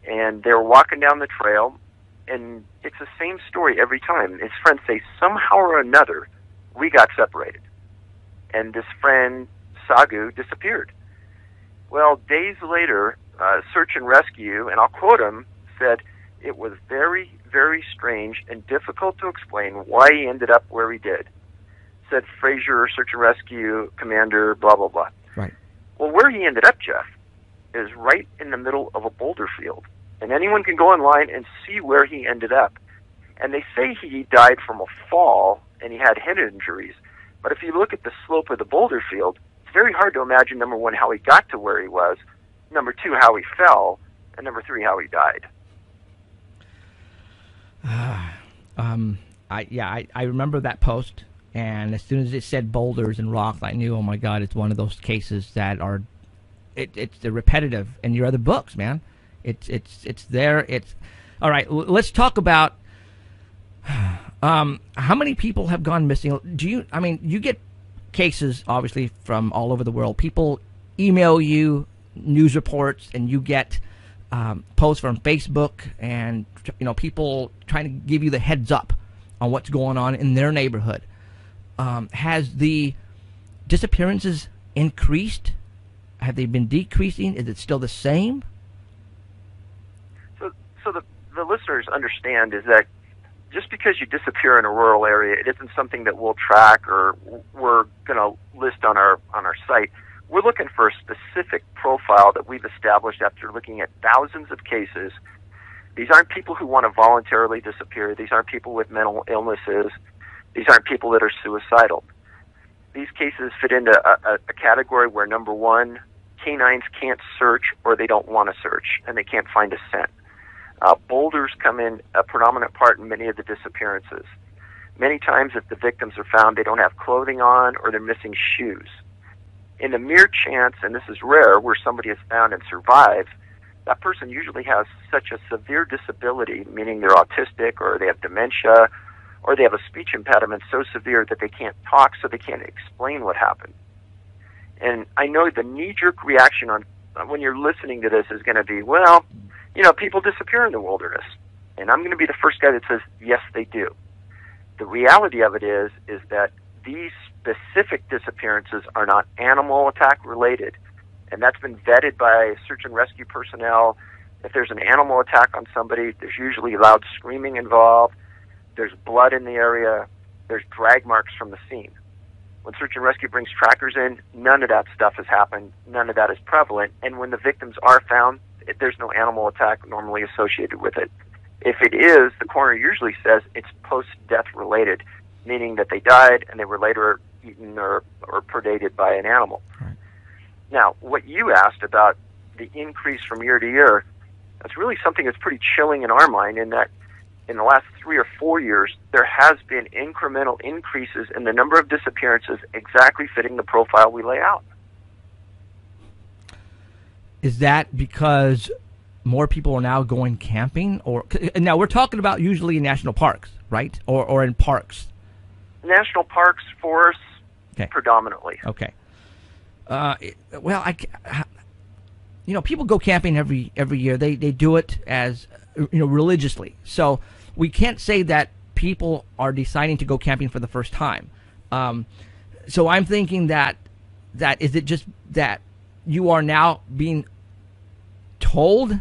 And they were walking down the trail, and it's the same story every time. His friends say, somehow or another, we got separated. And this friend, Sagu, disappeared. Well, days later, Search and Rescue, and I'll quote him, said, it was very, very strange and difficult to explain why he ended up where he did. Said Fraser, Search and Rescue Commander, blah, blah, blah. Right. Well, where he ended up, Jeff, is right in the middle of a boulder field. And anyone can go online and see where he ended up. And they say he died from a fall and he had head injuries. But if you look at the slope of the boulder field, it's very hard to imagine, number one, how he got to where he was, number two, how he fell, and number three, how he died. I remember that post, and as soon as it said boulders and rocks, I knew, oh my God, it's one of those cases that are, it's the repetitive in your other books, man. It's there. It's all right. Let's talk about how many people have gone missing. You get cases obviously from all over the world. People email you news reports, and you get posts from Facebook, and people trying to give you the heads up on what's going on in their neighborhood. Has the disappearances increased? Have they been decreasing? Is it still the same? So the listeners understand is that just because you disappear in a rural area, it isn't something that we'll track or we're going to list on our site. We're looking for a specific profile that we've established after looking at thousands of cases. These aren't people who want to voluntarily disappear. These aren't people with mental illnesses. These aren't people that are suicidal. These cases fit into a category where, number one, canines can't search or they don't want to search, and they can't find a scent. Boulders come in a predominant part in many of the disappearances. Many times if the victims are found, they don't have clothing on or they're missing shoes. In the mere chance, and this is rare, where somebody is found and survives, that person usually has such a severe disability, meaning they're autistic or they have dementia or they have a speech impediment so severe that they can't talk, so they can't explain what happened. And I know the knee-jerk reaction when you're listening to this is going to be, well, people disappear in the wilderness. And I'm going to be the first guy that says, yes, they do. The reality of it is that these specific disappearances are not animal attack related. And that's been vetted by search and rescue personnel. If there's an animal attack on somebody, there's usually loud screaming involved. There's blood in the area. There's drag marks from the scene. When search and rescue brings trackers in, none of that stuff has happened. None of that is prevalent. And when the victims are found, there's no animal attack normally associated with it. If it is, the coroner usually says it's post-death related, meaning that they died and they were later eaten or predated by an animal. Right. Now, what you asked about the increase from year to year, that's really something that's pretty chilling in our mind, in that in the last 3 or 4 years, there has been incremental increases in the number of disappearances exactly fitting the profile we lay out. Is that because more people are now going camping? Or now we're talking about usually in national parks, right? Or in parks? National parks, forests, okay. Predominantly. Okay. People go camping every year. They do it as religiously. So we can't say that people are deciding to go camping for the first time. So I'm thinking that is it just that you are now being told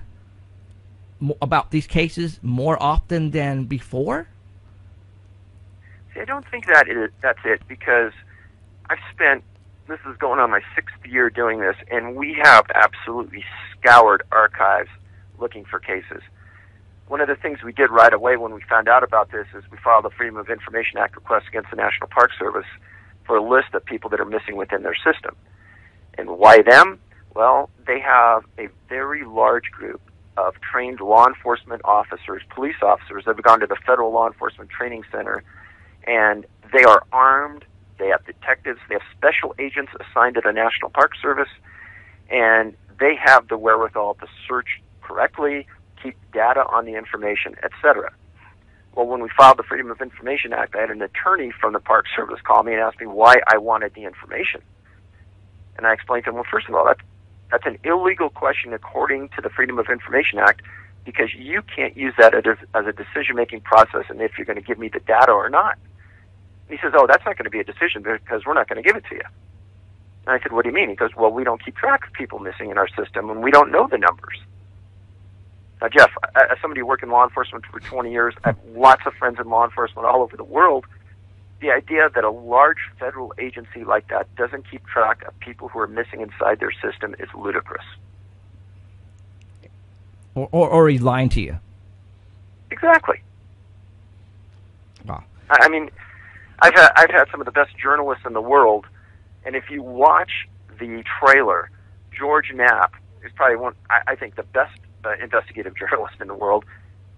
about these cases more often than before? See, I don't think that's it, because this is going on my 6th year doing this, and we have absolutely scoured archives looking for cases. One of the things we did right away when we found out about this is we filed a Freedom of Information Act request against the National Park Service for a list of people that are missing within their system. And why them? Well, they have a very large group of trained law enforcement officers, police officers, that have gone to the Federal Law Enforcement Training Center, and they are armed. They have detectives. They have special agents assigned to the National Park Service, and they have the wherewithal to search correctly, keep data on the information, etc. Well, when we filed the Freedom of Information Act, I had an attorney from the Park Service call me and ask me why I wanted the information. And I explained to him, well, first of all, that's an illegal question according to the Freedom of Information Act, because you can't use that as a decision-making process and if you're going to give me the data or not. He says, oh, that's not going to be a decision because we're not going to give it to you. And I said, what do you mean? He goes, well, we don't keep track of people missing in our system, and we don't know the numbers. Now, Jeff, as somebody who worked in law enforcement for 20 years, I have lots of friends in law enforcement all over the world. The idea that a large federal agency like that doesn't keep track of people who are missing inside their system is ludicrous. Or he's lying to you. Exactly. Wow. I mean, I've had some of the best journalists in the world, and if you watch the trailer, George Knapp is probably I think the best investigative journalist in the world.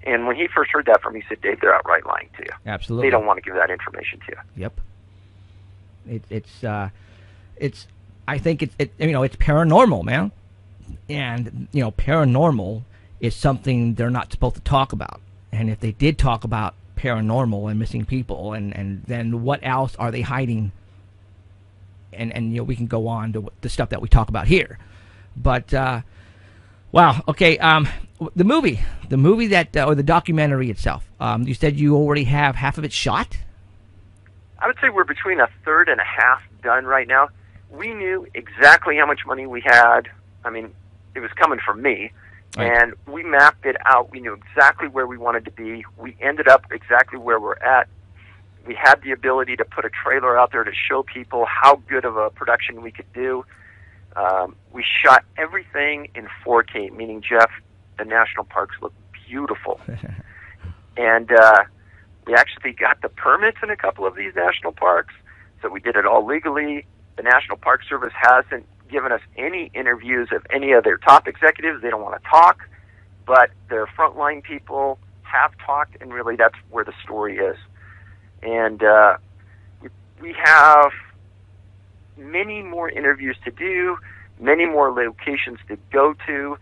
And when he first heard that from me, he said, Dave, they're outright lying to you. Absolutely. They don't want to give that information to you. Yep. It's. I think it's paranormal, man, and paranormal is something they're not supposed to talk about. And if they did talk about paranormal and missing people, and then what else are they hiding? And we can go on to the stuff that we talk about here, but wow. Okay. The movie that or the documentary itself. You said you already have half of it shot. I would say we're between a third and a half done right now. We knew exactly how much money we had. I mean, it was coming from me. Right. And we mapped it out. We knew exactly where we wanted to be. We ended up exactly where we're at. We had the ability to put a trailer out there to show people how good of a production we could do. We shot everything in 4K, meaning, Jeff, the national parks look beautiful. And we actually got the permits in a couple of these national parks, so we did it all legally. The National Park Service hasn't given us any interviews of any of their top executives. They don't want to talk, but their frontline people have talked, and really that's where the story is. And we have many more interviews to do, many more locations to go to,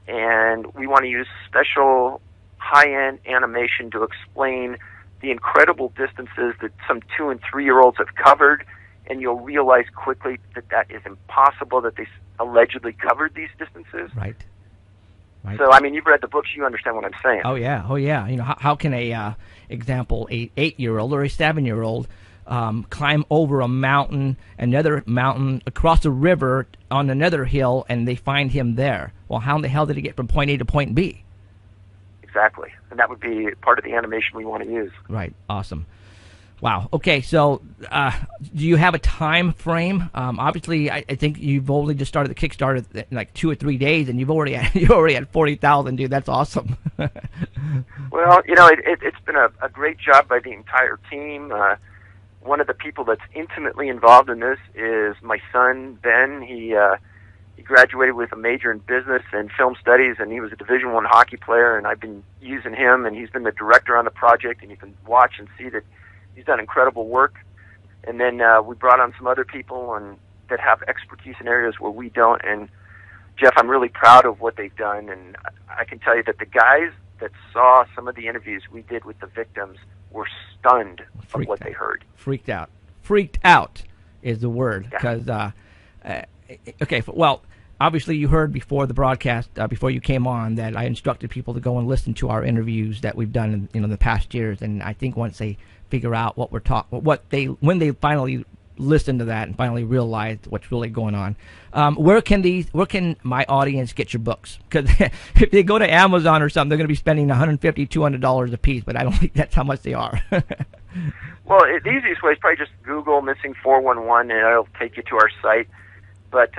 and we want to use special high-end animation to explain the incredible distances that some 2- and 3-year-olds have covered, and you'll realize quickly that that is impossible, that they allegedly covered these distances. Right. So, I mean, you've read the books, you understand what I'm saying. Oh yeah. How can a example, a 8-year-old or a 7-year-old climb over a mountain, another mountain, across a river on another hill, and they find him there? Well, how in the hell did he get from point A to point B? Exactly. And that would be part of the animation we want to use. Right. Awesome. Wow. Okay. So, do you have a time frame? Obviously, I think you've only just started the Kickstarter in like 2 or 3 days, and you already had 40,000, dude. That's awesome. Well, it's been a great job by the entire team. One of the people that's intimately involved in this is my son, Ben. He graduated with a major in business and film studies, and he was a Division I hockey player, and I've been using him, and he's been the director on the project, and you can watch and see that he's done incredible work. And then we brought on some other people that have expertise in areas where we don't. And, Jeff, I'm really proud of what they've done, and I can tell you that the guys that saw some of the interviews we did with the victims were stunned of what they heard. Freaked out. Freaked out is the word. Because, okay, well, obviously you heard before the broadcast, before you came on, that I instructed people to go and listen to our interviews that we've done in the past years. And I think once they figure out what we're talking, when they finally listen to that and finally realize what's really going on, where can my audience get your books? Because if they go to Amazon or something, they're going to be spending $150, $200 a piece, but I don't think that's how much they are. Well, the easiest way is probably just Google Missing 411, and it'll take you to our site. But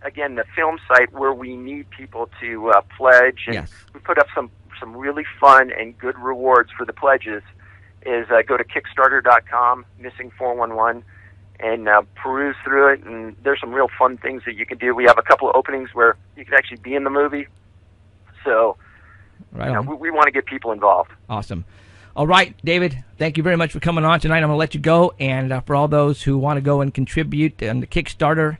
again, the film site where we need people to pledge, and yes, we put up some really fun and good rewards for the pledges, is go to Kickstarter.com, Missing 411, and peruse through it. And there's some real fun things that you can do. We have a couple of openings where you can actually be in the movie. So we want to get people involved. Awesome. All right, David, thank you very much for coming on tonight. I'm going to let you go. And for all those who want to go and contribute on the Kickstarter,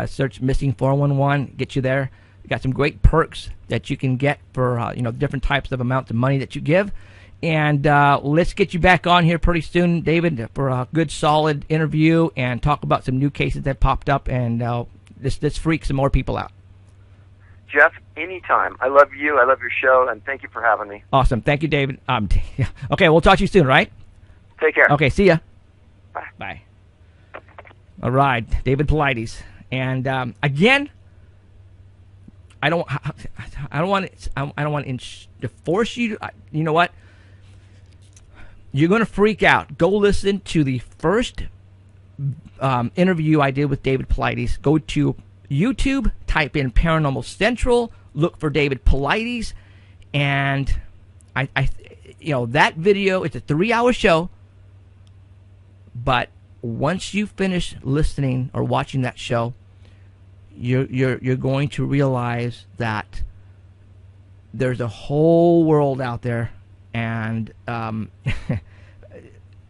search Missing 411, get you there. We got some great perks that you can get for different types of amounts of money that you give. And let's get you back on here pretty soon, David, for a good, solid interview and talk about some new cases that popped up, and let's freak some more people out. Jeff, anytime. I love you. I love your show, and thank you for having me. Awesome. Thank you, David. Okay, we'll talk to you soon, right? Take care. Okay, see ya. Bye. Bye. All right, David Paulides. And again, I don't want to force you to. You know what? You're going to freak out. Go listen to the first interview I did with David Paulides. Go to YouTube, type in Paranormal Central, look for David Paulides, and I that video. It's a 3-hour show, but once you finish listening or watching that show, you're going to realize that there's a whole world out there and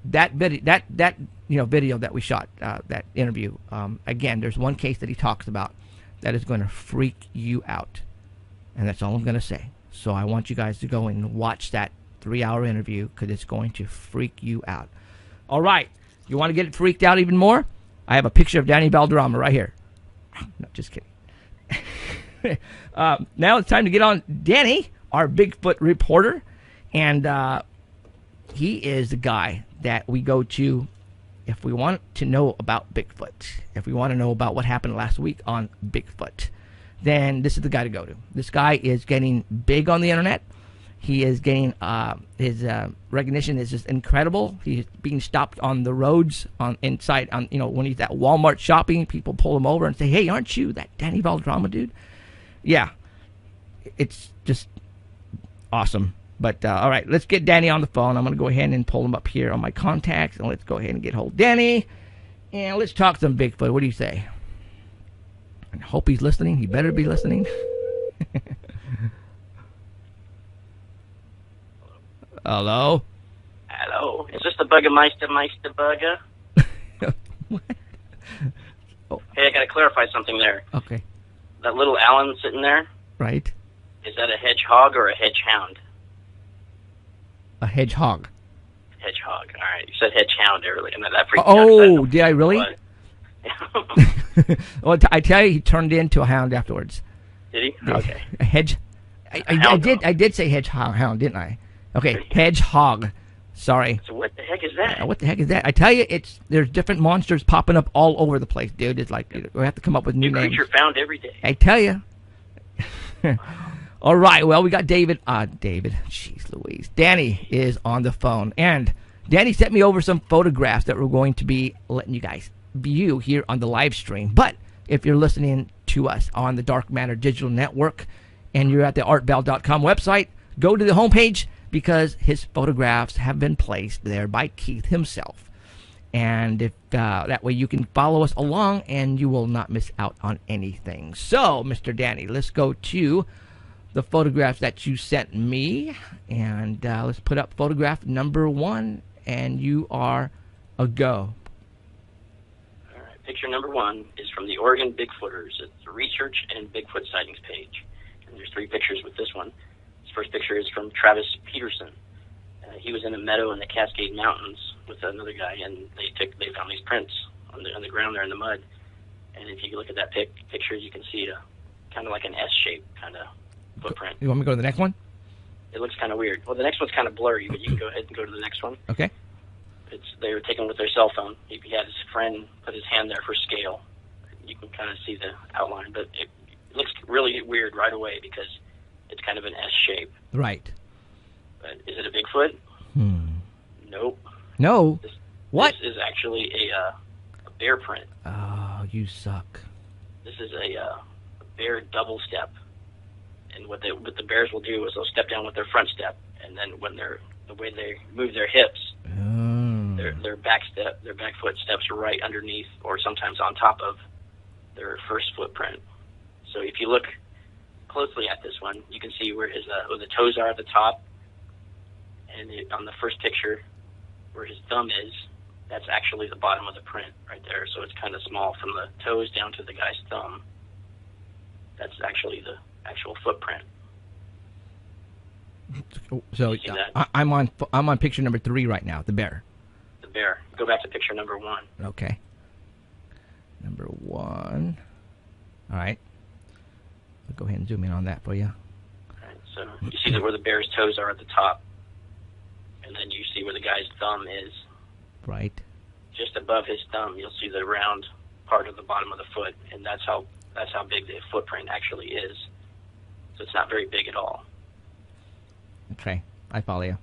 that video that we shot, that interview. Again, there's one case that he talks about that is going to freak you out, and that's all I'm going to say. So I want you guys to go and watch that 3-hour interview because it's going to freak you out. All right, you want to get it freaked out even more? I have a picture of Danny Valderrama right here. No, just kidding. Now it's time to get on Danny, our Bigfoot reporter, and he is the guy that we go to if we want to know about Bigfoot, if we want to know about what happened last week on Bigfoot, then this is the guy to go to. This guy is getting big on the internet. He is getting his recognition is just incredible. He's being stopped on the roads when he's at Walmart shopping. People pull him over and say, "Hey, aren't you that Danny Valderrama dude?" Yeah, it's just awesome. But all right, let's get Danny on the phone. I'm going to go ahead and pull him up here on my contacts, and let's go ahead and get hold of Danny, and let's talk some Bigfoot. What do you say? I hope he's listening. He better be listening. Hello? Hello. Is this the Buggermeister Bugger? What? Oh, Hey, I got to clarify something there. okay. That little Allen sitting there, Right. is that a hedgehog or a hedgehound? A hedgehog. Hedgehog. All right. You said hedgehound earlier, and that freaked me out. 'cause I Oh, don't did I really? know what- Well, I tell you, he turned into a hound afterwards. Did he? Okay. A hedge. I hound did. dog. I did say hedgehog, didn't I? Okay, hedgehog. Sorry. So what the heck is that? What the heck is that? I tell you, there's different monsters popping up all over the place, dude. It's like we have to come up with new New names. creature found every day. I tell you. All right. Well, we got David. David. Jeez Louise. Danny is on the phone, and Danny sent me over some photographs that we're going to be letting you guys view here on the live stream. But if you're listening to us on the Dark Matter Digital Network and you're at the artbell.com website, go to the homepage because his photographs have been placed there by Keith himself. And if that way you can follow us along and you will not miss out on anything. So, Mr. Danny, let's go to the photographs that you sent me. And let's put up photograph number 1. And you are a go. All right. Picture number 1 is from the Oregon Bigfooters. It's the Research and Bigfoot Sightings page. And there's 3 pictures with this one. This first picture is from Travis Peterson. He was in a meadow in the Cascade Mountains with another guy, and they found these prints on the ground there in the mud. And if you look at that picture, you can see a kind of like an S-shaped kind of footprint. You want me to go to the next one? It looks kind of weird. Well, the next one's kind of blurry, but you can go ahead and go to the next one. Okay. They were taken with their cell phone. He had his friend put his hand there for scale. You can kind of see the outline, but it looks really weird right away because it's kind of an S shape. Right. But is it a Bigfoot? Nope. No. What? This is actually a bear print. Oh, you suck. This is a bear double step. And what the bears will do is they'll step down with their front step, and then the way they move their hips, their back foot steps right underneath or sometimes on top of their first footprint. So if you look closely at this one, you can see where the toes are at the top, and on the first picture where his thumb is, that's actually the bottom of the print right there. So it's kind of small from the toes down to the guy's thumb. That's actually the actual footprint. So You see that? I'm on picture number 3 right now. The bear. The bear. Go back to picture number 1. Okay. Number 1. All right. I'll go ahead and zoom in on that for you. All right, so you see where the bear's toes are at the top, and then you see where the guy's thumb is. Right. Just above his thumb, you'll see the round part of the bottom of the foot, and that's how big the footprint actually is. So it's not very big at all. Okay. I follow you.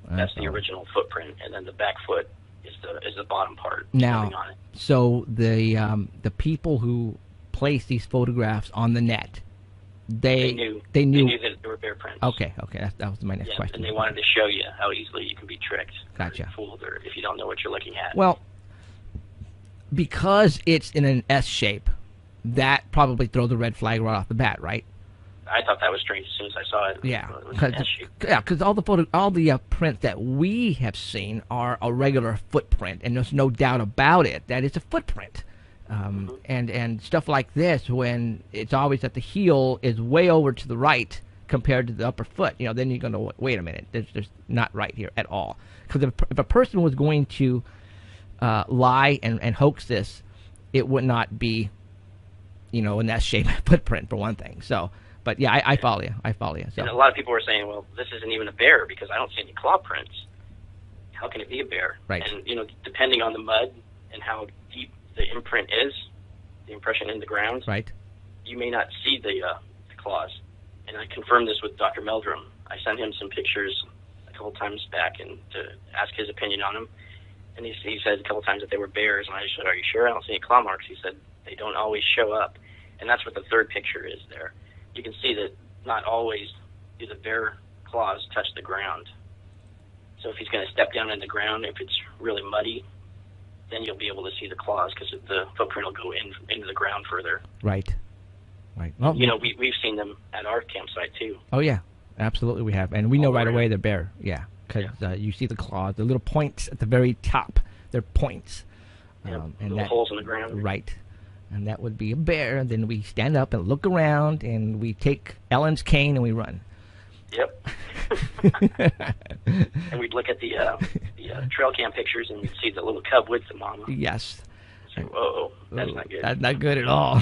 That's the original footprint, and then the back foot is the bottom part. Now, stepping on it. so the people who place these photographs on the net, they knew They knew that they were bear prints. Okay, that was my next Yeah, question. and they wanted to show you how easily you can be tricked, Gotcha. or fooled, or if you don't know what you're looking at. Well, because it's in an S shape, that probably throws the red flag right off the bat, right? I thought that was strange as soon as I saw it. Yeah, It was an S shape. because all the prints that we have seen are a regular footprint, and there's no doubt about it that it's a footprint. And stuff like this, when it's always that the heel is way over to the right compared to the upper foot, then you're going to wait a minute. There's not right here at all. Because if a person was going to lie and hoax this, it would not be, in that shape footprint for one thing. So, but yeah, I follow you. So. And a lot of people were saying, well, this isn't even a bear because I don't see any claw prints. How can it be a bear? Right. And, depending on the mud and how deep the imprint is, the impression in the ground, Right. you may not see the claws. And I confirmed this with Dr. Meldrum. I sent him some pictures a couple times back and to ask his opinion on them. And he said a couple times that they were bears. And I said, are you sure? I don't see any claw marks. He said, they don't always show up. And that's what the third picture is there. You can see that not always do the bear claws touch the ground. So if he's going to step down in the ground, if it's really muddy, then you'll be able to see the claws because the footprint will go into the ground further. Right. Well, We've seen them at our campsite too. Oh yeah, absolutely we have, and we know All right around. away they're bear. Yeah, because you see the claws, the little points at the very top. They're points. And that, holes in the ground. Right. And that would be a bear. And then we stand up and look around, and we take Ellen's cane and we run. Yep. And we'd look at the trail cam pictures and we'd see the little cub with the mama. Yes. So, whoa, that's not good. That's not good at all.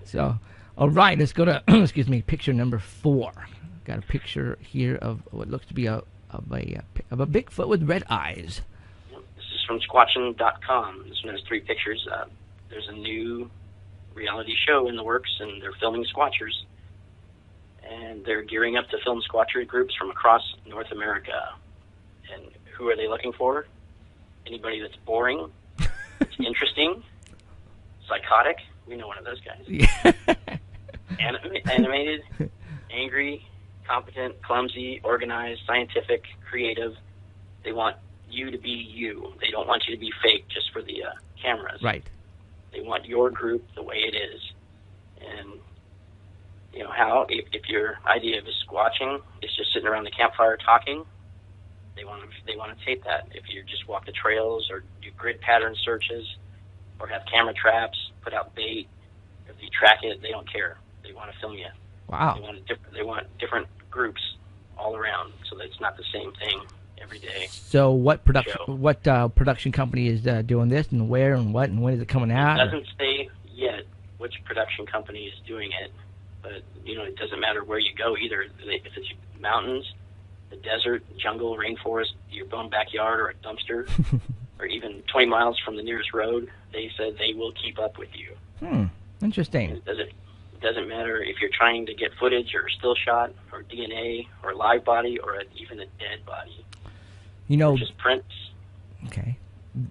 So, all right, let's go to picture number 4. Got a picture here of what looks to be a Bigfoot with red eyes. This is from Squatching.com. This one has 3 pictures. There's a new reality show in the works, and they're filming squatchers. And they're gearing up to film squatcher groups from across North America. And who are they looking for? Anybody that's boring, that's interesting, psychotic. We know one of those guys. Yeah. Animated, angry, competent, clumsy, organized, scientific, creative. They want you to be you. They don't want you to be fake just for the cameras. Right. They want your group the way it is. And, if your idea of squatching is just sitting around the campfire talking, they want to tape that. If you just walk the trails or do grid pattern searches or have camera traps, put out bait, if you track it, they don't care. They want to film you. Wow. They want different groups all around so that it's not the same thing every day. So what production company is doing this, and where and what, and when is it coming out? It doesn't say yet which production company is doing it, but it doesn't matter where you go either. If it's mountains, the desert, jungle, rainforest, your own backyard, or a dumpster, or even 20 miles from the nearest road, they said they will keep up with you. Interesting. It doesn't matter if you're trying to get footage or a still shot or DNA or a live body or even a dead body. Just prints. Okay.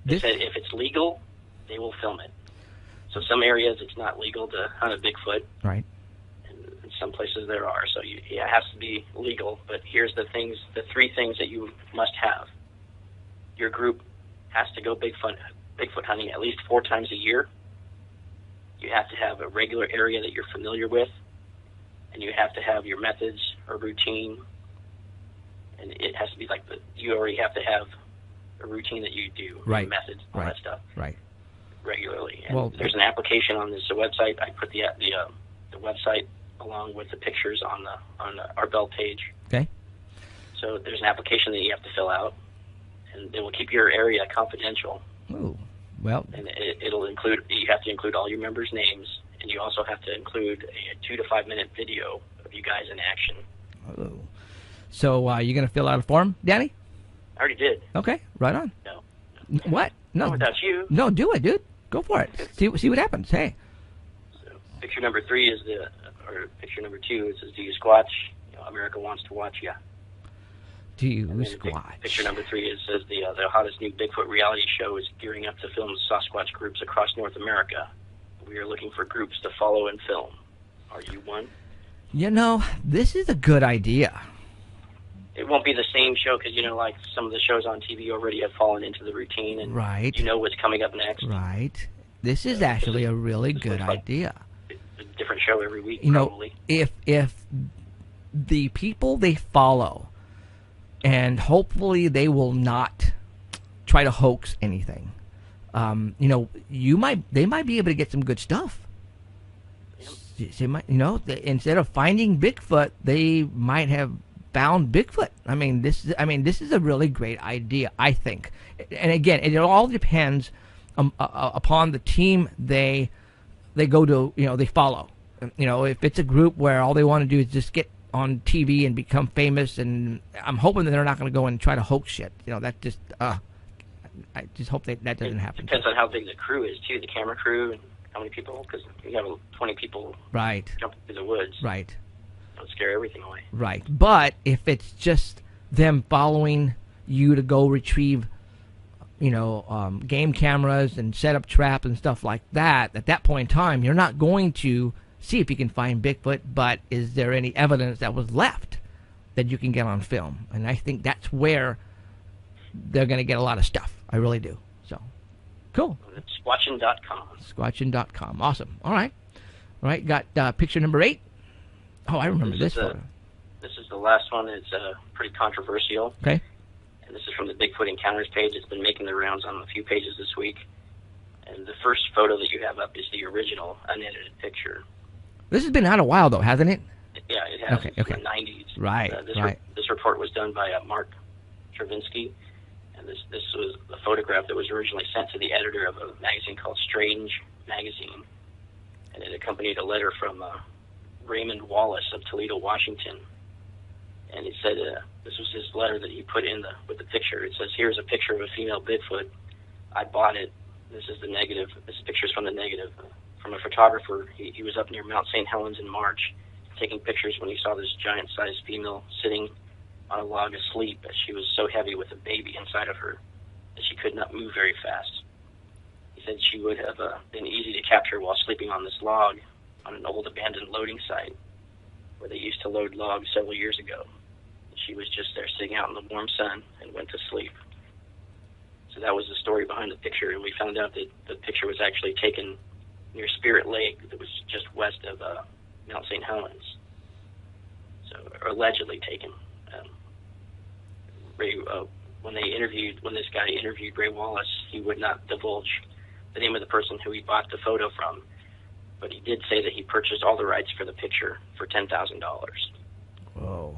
They said if it's legal, they will film it. So some areas it's not legal to hunt a Bigfoot. Right. And in some places there are. So it has to be legal. But here's the 3 things that you must have. Your group has to go Bigfoot hunting at least 4 times a year. You have to have a regular area that you're familiar with, and you have to have your methods or routine, and it has to be like you already have to have a routine that you do, right? Methods, all that stuff, right? Regularly. And there's an application on this website. I put the website along with the pictures on the Art Bell page. Okay. So there's an application that you have to fill out, and they will keep your area confidential. Ooh. Well, and it'll include, you have to include all your members' names, and you also have to include a 2 to 5 minute video of you guys in action. Oh. So you're going to fill out a form, Danny? I already did. Okay, right on. No. What? No. Not without you. No, do it, dude. Go for it. See what happens. Hey. So picture number 3 is picture number 2 is do you squatch? America wants to watch you. Do you squatch? Picture number 3 says the hottest new Bigfoot reality show is gearing up to film Sasquatch groups across North America. We are looking for groups to follow and film. Are you one? This is a good idea. It won't be the same show because, like some of the shows on TV already have fallen into the routine, and right. You know what's coming up next. Right. This is actually a really good idea. The different show every week. You know, probably. if the people they follow, and hopefully they will not try to hoax anything. You know, they might be able to get some good stuff. They might, you know, instead of finding Bigfoot, they might have found Bigfoot. I mean, this is a really great idea, I think. And again, it all depends upon the team they go to. You know, they follow. You know, if it's a group where all they want to do is just get on TV and become famous, and I'm hoping that they're not going to go and try to hoax shit. You know, that just I just hope that doesn't happen. Depends on how big the crew is too, the camera crew, and how many people. Because you have 20 people Right. jumping through the woods. Right. Don't scare everything away. Right. But if it's just them following you to go retrieve, you know, game cameras and set up traps and stuff like that, at that point in time, you're not going to see if you can find Bigfoot, but is there any evidence that was left that you can get on film? And I think that's where they're going to get a lot of stuff. I really do. So, cool. It's Squatchin.com. Squatchin.com. Awesome. All right. All right. Got picture number 8. Oh, I remember this photo. This is the last one. It's pretty controversial. Okay. And this is from the Bigfoot Encounters page. It's been making the rounds on a few pages this week. And the first photo that you have up is the original unedited picture. This has been out a while, though, hasn't it? Yeah, it has. Okay, It's okay. in the 90s. Right, right. This report was done by Mark Travinsky. And this was a photograph that was originally sent to the editor of a magazine called Strange Magazine. And it accompanied a letter from Raymond Wallace of Toledo, Washington. And he said this was his letter that he put in with the picture. It says, "Here's a picture of a female Bigfoot. I bought it. This is the negative. This picture's from the negative. From a photographer. He was up near Mount St. Helens in March taking pictures when he saw this giant-sized female sitting on a log asleep, as she was so heavy with a baby inside of her that she could not move very fast. He said she would have been easy to capture while sleeping on this log on an old abandoned loading site where they used to load logs several years ago. She was just there sitting out in the warm sun and went to sleep." So that was the story behind the picture, and we found out that the picture was actually taken near Spirit Lake, that was just west of Mount St. Helens. So, or allegedly taken. When this guy interviewed Ray Wallace, he would not divulge the name of the person who he bought the photo from, but he did say that he purchased all the rights for the picture for $10,000. Whoa.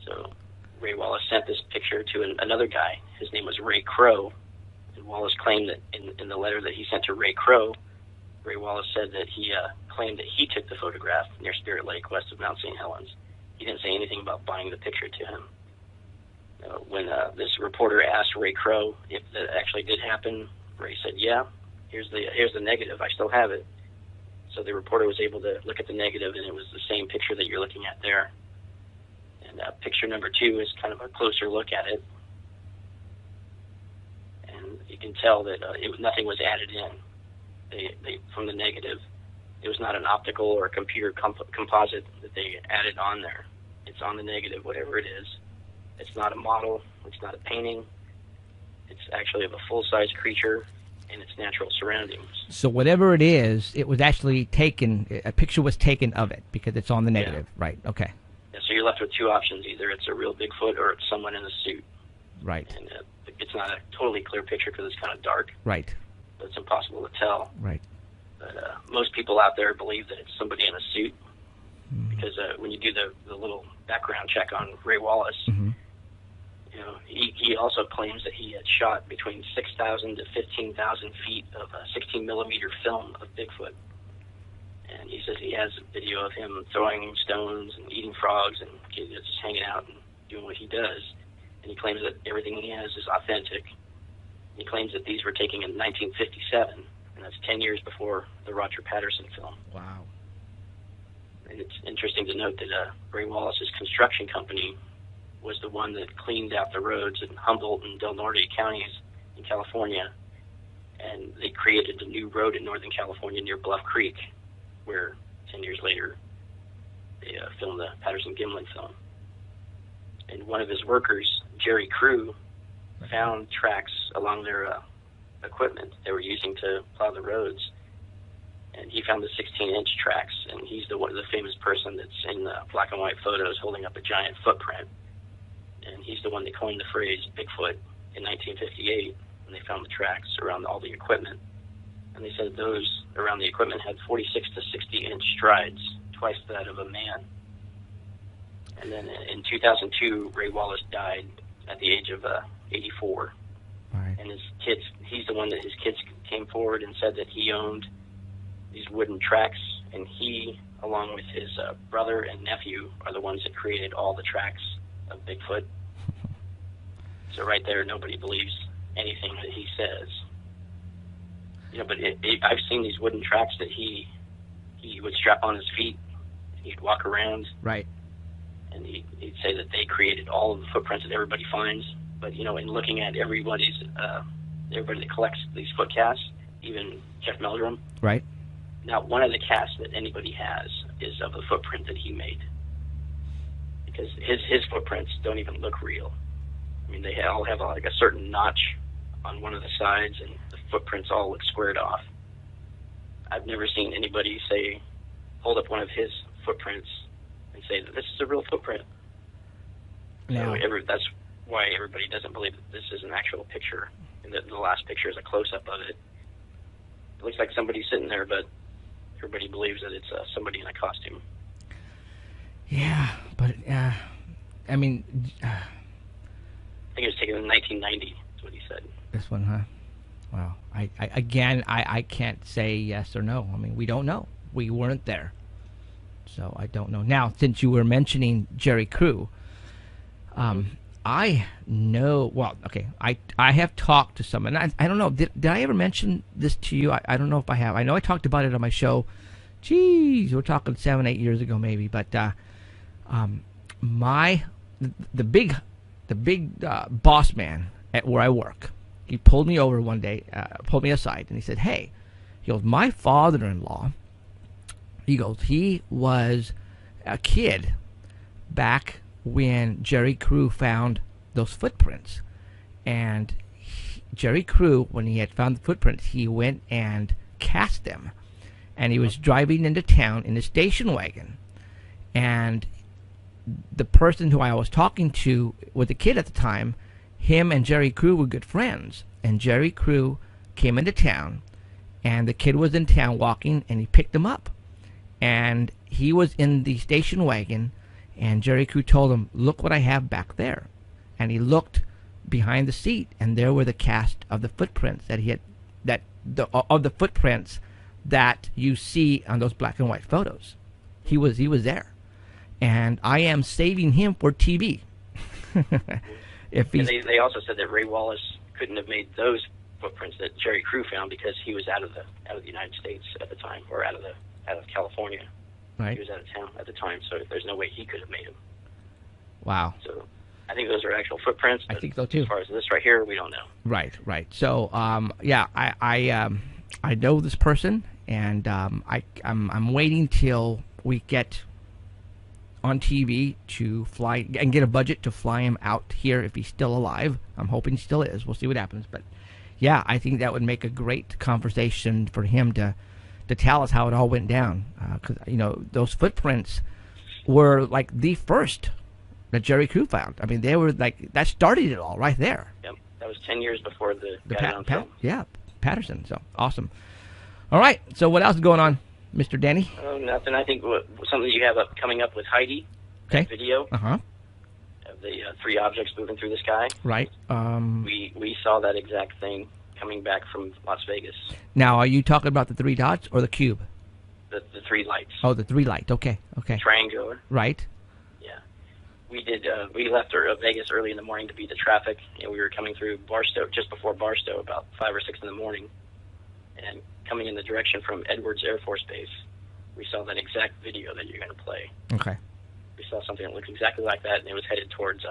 So Ray Wallace sent this picture to another guy. His name was Ray Crow, and Wallace claimed that in the letter that he sent to Ray Crow, Ray Wallace said that he claimed that he took the photograph near Spirit Lake, west of Mount St. Helens. He didn't say anything about buying the picture to him. When this reporter asked Ray Crow if that actually did happen, Ray said, "Yeah, here's the negative. I still have it." So the reporter was able to look at the negative, and it was the same picture that you're looking at there. And picture number 2 is kind of a closer look at it, and you can tell that nothing was added in. They from the negative. It was not an optical or a computer composite that they added on there. It's on the negative, whatever it is. It's not a model. It's not a painting. It's actually of a full-size creature in its natural surroundings. So whatever it is, it was actually taken. A picture was taken of it because it's on the negative, right? Okay. Yeah, so you're left with 2 options: either it's a real Bigfoot or it's someone in a suit. Right. And it's not a totally clear picture because it's kind of dark. Right. So it's impossible to tell. Right. But most people out there believe that it's somebody in a suit because when you do the little background check on Ray Wallace, Mm-hmm. you know, he also claims that he had shot between 6,000 to 15,000 feet of 16 millimeter film of Bigfoot. And he says he has a video of him throwing stones and eating frogs and just hanging out and doing what he does. And he claims that everything he has is authentic. He claims that these were taken in 1957, and that's 10 years before the Roger Patterson film. Wow. And it's interesting to note that Ray Wallace's construction company was the one that cleaned out the roads in Humboldt and Del Norte counties in California, and they created a new road in Northern California near Bluff Creek, where 10 years later they filmed the Patterson-Gimlin film. And one of his workers, Jerry Crew, found tracks along their equipment they were using to plow the roads. and he found the 16-inch tracks, and he's the famous person that's in the black and white photos holding up a giant footprint. And he's the one that coined the phrase Bigfoot in 1958 when they found the tracks around all the equipment. And they said those around the equipment had 46 to 60-inch strides, twice that of a man. And then in 2002, Ray Wallace died at the age of 84. Right. And his kids, he's the one that his kids came forward and said that he owned these wooden tracks, and he, along with his brother and nephew, are the ones that created all the tracks of Bigfoot. So right there, nobody believes anything that he says. You know, but I've seen these wooden tracks that he would strap on his feet, and he'd walk around. Right. And he'd say that they created all of the footprints that everybody finds. But, you know, in looking at everybody that collects these foot casts, even Jeff Meldrum, Right. not one of the casts that anybody has is of the footprint that he made. Because his footprints don't even look real. I mean, they all have like a certain notch on one of the sides, and the footprints all look squared off. I've never seen anybody hold up one of his footprints and say that this is a real footprint. Now, So that's why everybody doesn't believe that this is an actual picture, and that the last picture is a close-up of it. It looks like somebody's sitting there, but everybody believes that it's somebody in a costume. yeah, but I mean, I think it was taken in 1990, is what he said. this one, huh? Wow. I can't say yes or no. I mean, we don't know. We weren't there, so I don't know. Now, since you were mentioning Jerry Crew, I know. Well, okay. I have talked to someone. I don't know. Did I ever mention this to you? I don't know if I have. I know I talked about it on my show. Geez, we're talking 7-8 years ago, maybe. But the big boss man at where I work, he pulled me over one day, pulled me aside, and he said, "Hey," he goes, "my father-in-law," he goes, "he was a kid back when Jerry Crew found those footprints, and Jerry Crew, when he had found the footprints, he went and cast them, and he was driving into town in a station wagon, and the person who I was talking to was a kid at the time. Him and Jerry Crew were good friends, and Jerry Crew came into town, and the kid was in town walking, and he picked him up, and he was in the station wagon, and Jerry Crew told him, 'Look what I have back there,' and he looked behind the seat, and there were the cast of the footprints that he had, of the footprints that you see on those black and white photos. He was there, and I am saving him for TV. If And he's they also said that Ray Wallace couldn't have made those footprints that Jerry Crew found because he was out of the United States at the time, or out of California. right. He was out of town at the time, so there's no way he could have made them. Wow. So I think those are actual footprints. I but think so too. As far as this right here, we don't know. Right. So, yeah, I know this person, and I'm waiting till we get on TV to fly and get a budget to fly him out here if he's still alive. I'm hoping he still is. We'll see what happens. But yeah, I think that would make a great conversation for him to tell us how it all went down. Because those footprints were like the first that Jerry Crew found. I mean, they were like that started it all right there. Yep, that was 10 years before the guy on film. Patterson. So awesome. All right. So what else is going on, Mr. Danny? Oh, nothing. I think something you have coming up with Heidi. Okay. That video Uh-huh. of the 3 objects moving through the sky. Right. We saw that exact thing coming back from Las Vegas. Now, are you talking about the 3 dots or the cube? The 3 lights. Oh, the 3 light. Okay. Triangular. Right. Yeah. We did. We left Vegas early in the morning to beat the traffic, and we were coming through Barstow just before Barstow, about 5 or 6 in the morning, and coming in the direction from Edwards Air Force Base, we saw that exact video that you're going to play. Okay. We saw something that looked exactly like that, and it was headed towards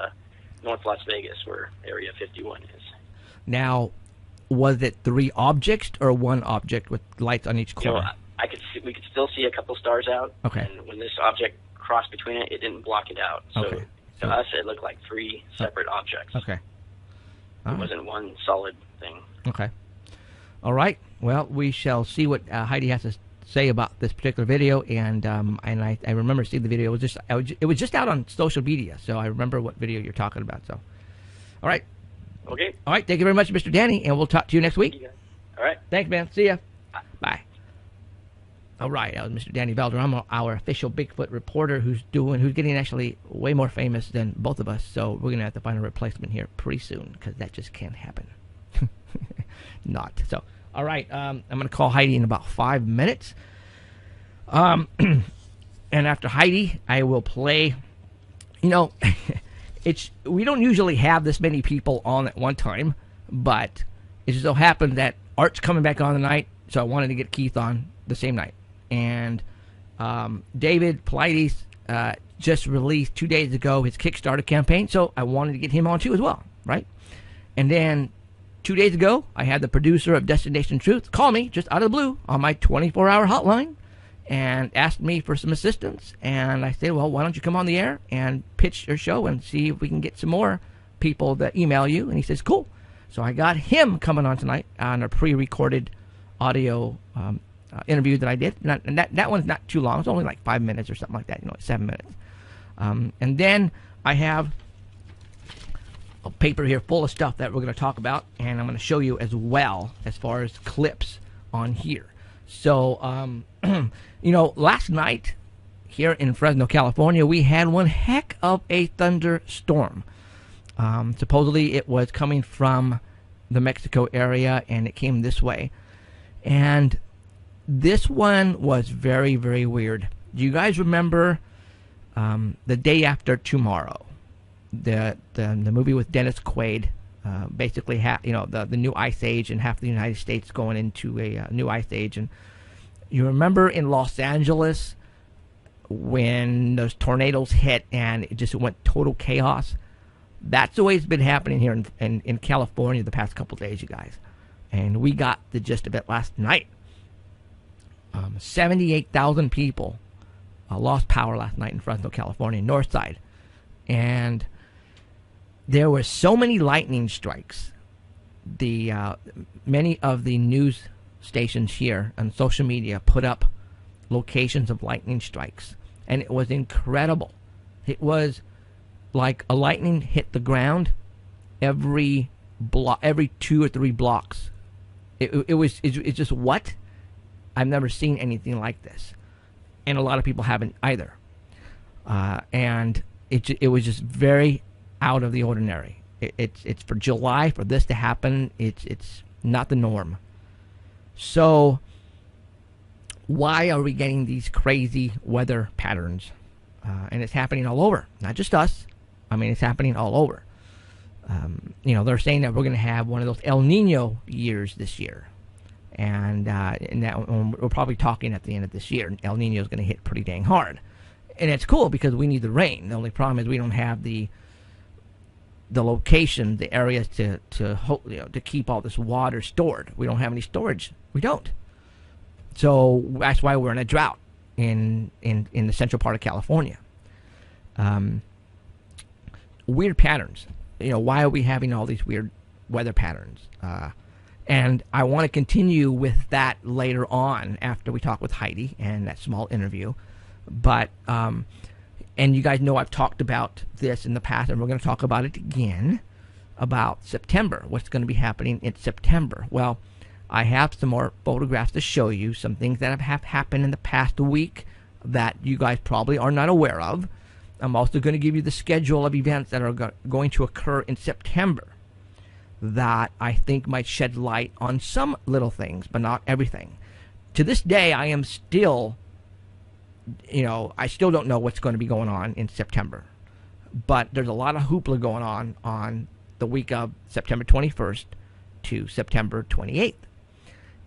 North Las Vegas, where Area 51 is. Now, was it 3 objects or 1 object with lights on each corner? We could still see a couple stars out. Okay. And when this object crossed between it, it didn't block it out. So Okay. to us, it looked like 3 separate objects. Okay. It wasn't one solid thing. Okay. All right. Well, we shall see what Heidi has to say about this particular video, and I remember seeing the video. It was just out on social media, so I remember what video you're talking about. So, all right, Okay. all right. Thank you very much, Mr. Danny, and we'll talk to you next You week. guys. All right. Thanks, man. See ya. Bye. All right, that was Mr. Danny Valderrama, our official Bigfoot reporter, who's getting actually way more famous than both of us. So we're gonna have to find a replacement here pretty soon, because that just can't happen. Not so. All right, I'm gonna call Heidi in about 5 minutes. And after Heidi, I will play. You know, we don't usually have this many people on at one time, but it just so happened that Art's coming back on tonight, so I wanted to get Keith on the same night. And David Paulides just released 2 days ago his Kickstarter campaign, so I wanted to get him on too as well, right? And then 2 days ago, I had the producer of Destination Truth call me just out of the blue on my 24-hour hotline and asked me for some assistance. And I said, well, why don't you come on the air and pitch your show and see if we can get some more people that email you? And he says, cool. So I got him coming on tonight on a pre-recorded audio interview that I did. And that one's not too long. It's only like 5 minutes or something like that, 7 minutes. And then I have a paper here full of stuff that we're going to talk about, and I'm going to show you as well as far as clips on here. So, last night here in Fresno, California, we had one heck of a thunderstorm. Supposedly it was coming from the Mexico area, and it came this way. And this one was very, very weird. Do you guys remember The Day After Tomorrow? The movie with Dennis Quaid, basically the new ice age, and half the United States going into a new ice age. And you remember in Los Angeles when those tornadoes hit and it just went total chaos? That's the way it's been happening here in California the past couple days, you guys. And we got the gist of it last night. 78,000 people lost power last night in Fresno, California, north side. And there were so many lightning strikes. Many of the news stations here on social media put up locations of lightning strikes, and it was incredible. It was like a lightning hit the ground every 2 or 3 blocks. It's just what? I've never seen anything like this, and a lot of people haven't either. And it was just very out of the ordinary. It's for July for this to happen. It's not the norm. So why are we getting these crazy weather patterns? And it's happening all over, not just us. I mean, it's happening all over. They're saying that we're going to have one of those El Nino years this year. And that we're probably talking at the end of this year. El Nino is going to hit pretty dang hard. And it's cool because we need the rain. The only problem is we don't have the location, the areas to keep all this water stored. We don't have any storage. We don't. So that's why we're in a drought in the central part of California. Weird patterns. Why are we having all these weird weather patterns? And I want to continue with that later on after we talk with Heidi and that small interview. But, and you guys know I've talked about this in the past, and we're going to talk about it again, about September, what's going to be happening in September. Well, I have some more photographs to show you, some things that have happened in the past week that you guys probably are not aware of. I'm also going to give you the schedule of events that are going to occur in September that I think might shed light on some little things, but not everything. To this day, I am still... I still don't know what's going to be going on in September. But there's a lot of hoopla going on the week of September 21st to September 28th.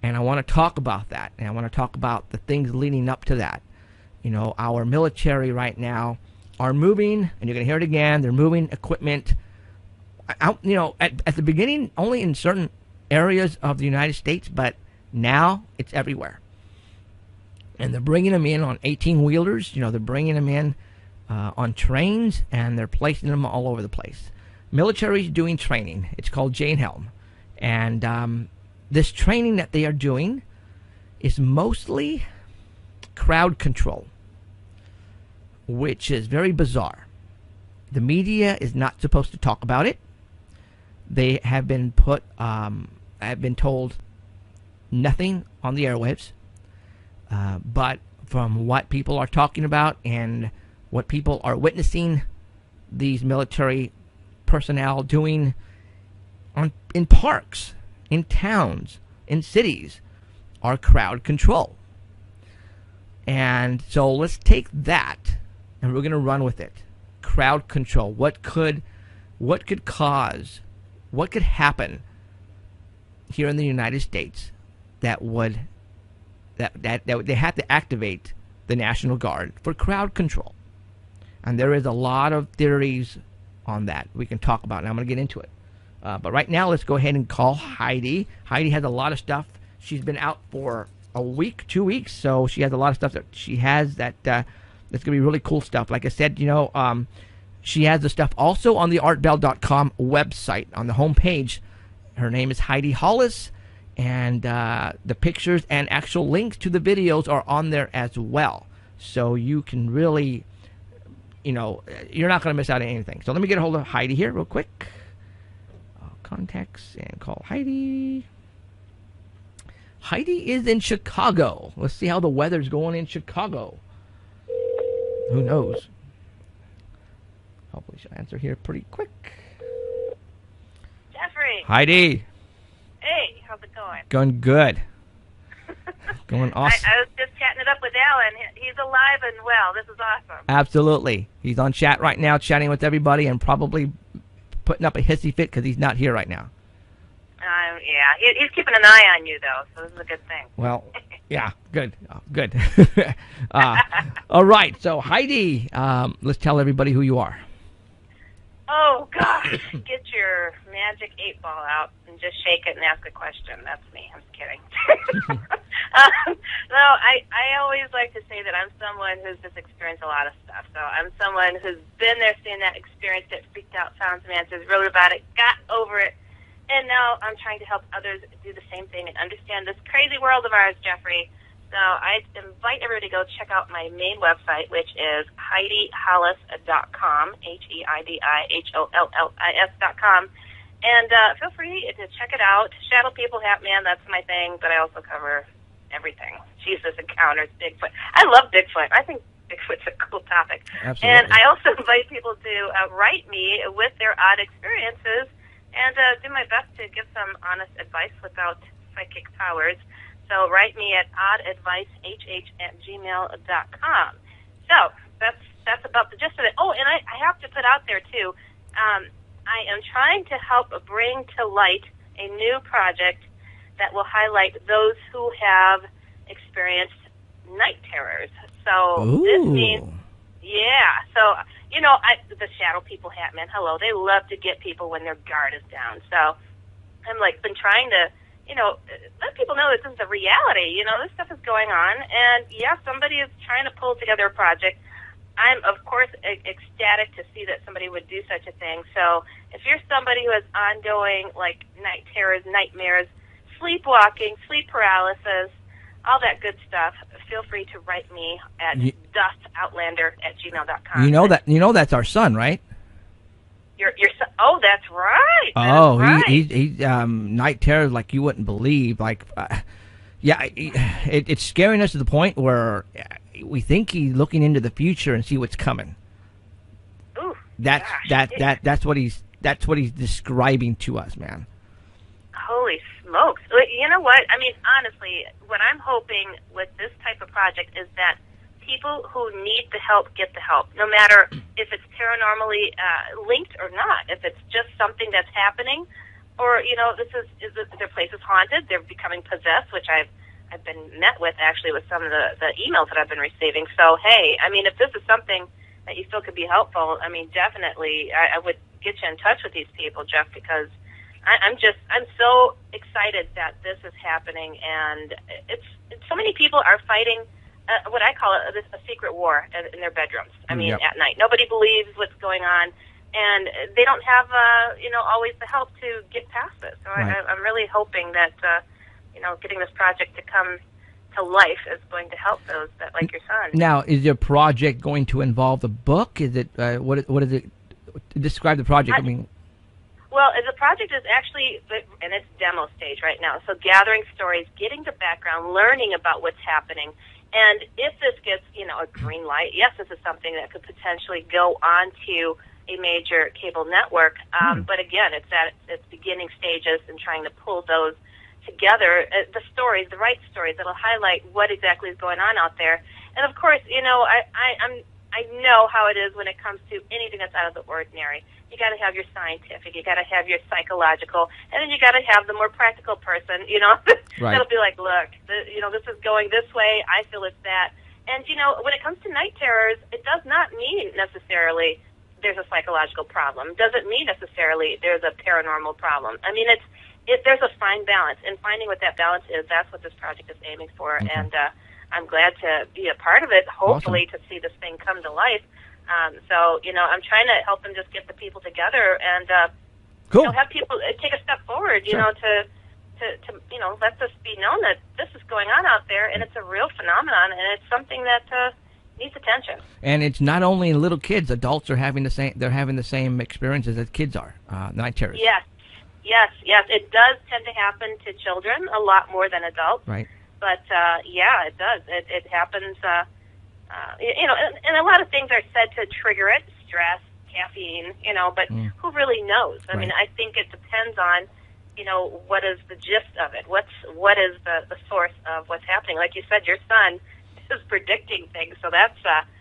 And I want to talk about that. And I want to talk about the things leading up to that. Our military right now are moving, and you're going to hear it again, they're moving equipment out, at the beginning, only in certain areas of the United States, but now it's everywhere. And they're bringing them in on 18-wheelers. They're bringing them in on trains, and they're placing them all over the place. Military's doing training. It's called Jane Helm. And this training that they are doing is mostly, crowd control, which is very bizarre. The media is not supposed to talk about it. They have been have been told nothing on the airwaves. But from what people are talking about and what people are witnessing these military personnel doing in parks, in towns, in cities, are crowd control. And so let's take that and we're going to run with it. Crowd control. What could cause, what could happen here in the United States that would that they have to activate the National Guard for crowd control? And there is a lot of theories on that we can talk about, and I'm going to get into it. But right now, let's go ahead and call Heidi. Heidi has a lot of stuff. She's been out for a week, 2 weeks, so she has a lot of stuff that she has that's going to be really cool stuff. Like I said, she has the stuff also on the artbell.com website on the homepage. Her name is Heidi Hollis, and the pictures and actual links to the videos are on there as well. So you can really, you're not going to miss out on anything. So let me get a hold of Heidi here real quick. Contacts and call Heidi. Heidi is in Chicago. Let's see how the weather's going in Chicago. Who knows? Hopefully she'll answer here pretty quick. Jeffrey. Heidi. Hey, how's it going? Going good. Going awesome. I was just chatting it up with Alan. He's alive and well. This is awesome. Absolutely. He's on chat right now, chatting with everybody, and probably putting up a hissy fit because he's not here right now. Yeah, he's keeping an eye on you, though, so this is a good thing. Well, yeah, good. Good. All right, so Heidi, let's tell everybody who you are. Oh, gosh. Get your magic 8-ball out and just shake it and ask a question. That's me. I'm just kidding. No, I always like to say that I'm someone who's just experienced a lot of stuff. So I'm someone who's been there, seen that, experienced it, freaked out, found some answers, wrote about it, got over it, and now I'm trying to help others do the same thing and understand this crazy world of ours, Jeffrey. So I invite everybody to go check out my main website, which is HeidiHollis.com, HeidiHollis.com. And feel free to check it out. Shadow People, Hat Man, that's my thing, but I also cover everything. Jesus encounters, Bigfoot. I love Bigfoot. I think Bigfoot's a cool topic. Absolutely. And I also invite people to write me with their odd experiences and do my best to give some honest advice without psychic powers. So write me at oddadvicehh@gmail.com. So that's about the gist of it. Oh, and I have to put out there, too, I am trying to help bring to light a new project that will highlight those who have experienced night terrors. So this means, yeah. So, the Shadow People, Hat Man, hello, they love to get people when their guard is down. So I'm been trying to, let people know that this is a reality. This stuff is going on. And, yeah, somebody is trying to pull together a project. I'm, of course, ecstatic to see that somebody would do such a thing. So if you're somebody who has ongoing, night terrors, nightmares, sleepwalking, sleep paralysis, all that good stuff, feel free to write me at dustoutlander@gmail.com. You know that's our son, right? Your son? Oh, that's right. He's night terrors like you wouldn't believe. It's scaring us to the point where we think he's looking into the future and see what's coming. Ooh, that's what he's describing to us, man. Holy smokes. You know what? I mean, honestly, what I'm hoping with this type of project is that people who need the help get the help, no matter if it's paranormally linked or not. If it's just something that's happening, or, their place is haunted, they're becoming possessed, which I've been met with, actually, with some of the emails that I've been receiving. So, hey, I mean, if this is something that you feel could be helpful, I mean, definitely, I would get you in touch with these people, Jeff, because I'm so excited that this is happening, and it's so many people are fighting what I call a secret war in their bedrooms. I mean, at night. Nobody believes what's going on, and they don't have, always the help to get past this. So right. I'm really hoping that, getting this project to come to life is going to help those that like your son. Now, is your project going to involve a book? Is it what is it? Describe the project. I mean, well, the project is actually in its demo stage right now. So gathering stories, getting the background, learning about what's happening. And if this gets, a green light, yes, this is something that could potentially go on to a major cable network. But again, it's at its beginning stages and trying to pull those together, the stories, the right stories that'll highlight what exactly is going on out there. And of course, I know how it is when it comes to anything that's out of the ordinary. You got to have your scientific, you got to have your psychological, and then you got to have the more practical person, Right. that'll be like, look, this is going this way, I feel it's that. And, when it comes to night terrors, it does not mean necessarily there's a psychological problem. It doesn't mean necessarily there's a paranormal problem. I mean, there's a fine balance, and finding what that balance is, that's what this project is aiming for. Okay. And I'm glad to be a part of it, hopefully to see this thing come to life. So, I'm trying to help them just get the people together and cool. Have people take a step forward, Sure. to let this be known that this is going on out there, and it's a real phenomenon, and it's something that needs attention. And it's not only in little kids; adults are having the same. They're having the same experiences as kids are. Night terrors. Yes. It does tend to happen to children a lot more than adults. Right. But yeah, it does. It happens. And a lot of things are said to trigger it: stress, caffeine. But who really knows? I mean, I think it depends on, what is the gist of it? What is the source of what's happening? Like you said, your son is predicting things, so that's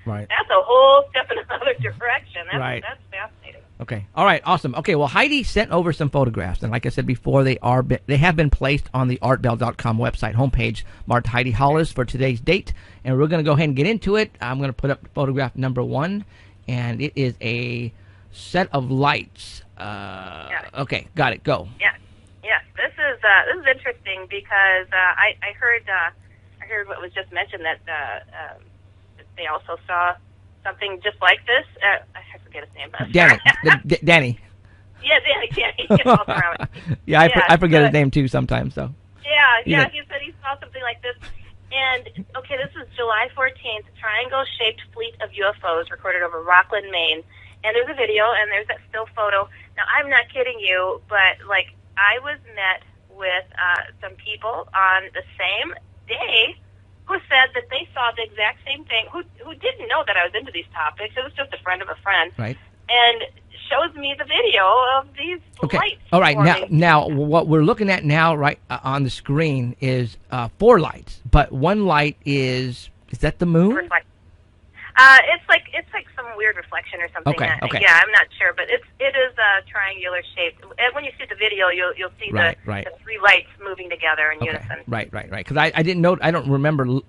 Right. that's a whole step in another direction. Right. That's fascinating. Okay. All right. Awesome. Okay. Well, Heidi sent over some photographs, and like I said before, they have been placed on the artbell.com website homepage, marked Heidi Hollis for today's date, and we're going to go ahead and get into it. I'm going to put up photograph number 1, and it is a set of lights. Okay. Got it. Go. Yeah. This is interesting because I heard what was just mentioned that they also saw something just like this. I forget his name. Danny. Yeah, Danny. Yeah, I forget his name too sometimes. So. Yeah. He said he saw something like this. And, okay, this is July 14th, triangle-shaped fleet of UFOs recorded over Rockland, Maine. And there's a video, and there's that still photo. Now, I'm not kidding you, but, I was met with some people on the same day who said that they saw the exact same thing, who didn't know that I was into these topics. It was just a friend of a friend. Right. And shows me the video of these lights. All right. forming. Now, what we're looking at now, right on the screen, is 4 lights. But one light is that the moon? It's like some weird reflection or something. Okay. Yeah, I'm not sure, but it is triangular shaped. And when you see the video, you'll see Right. the 3 lights moving together in unison. Right. Because I didn't know. I don't remember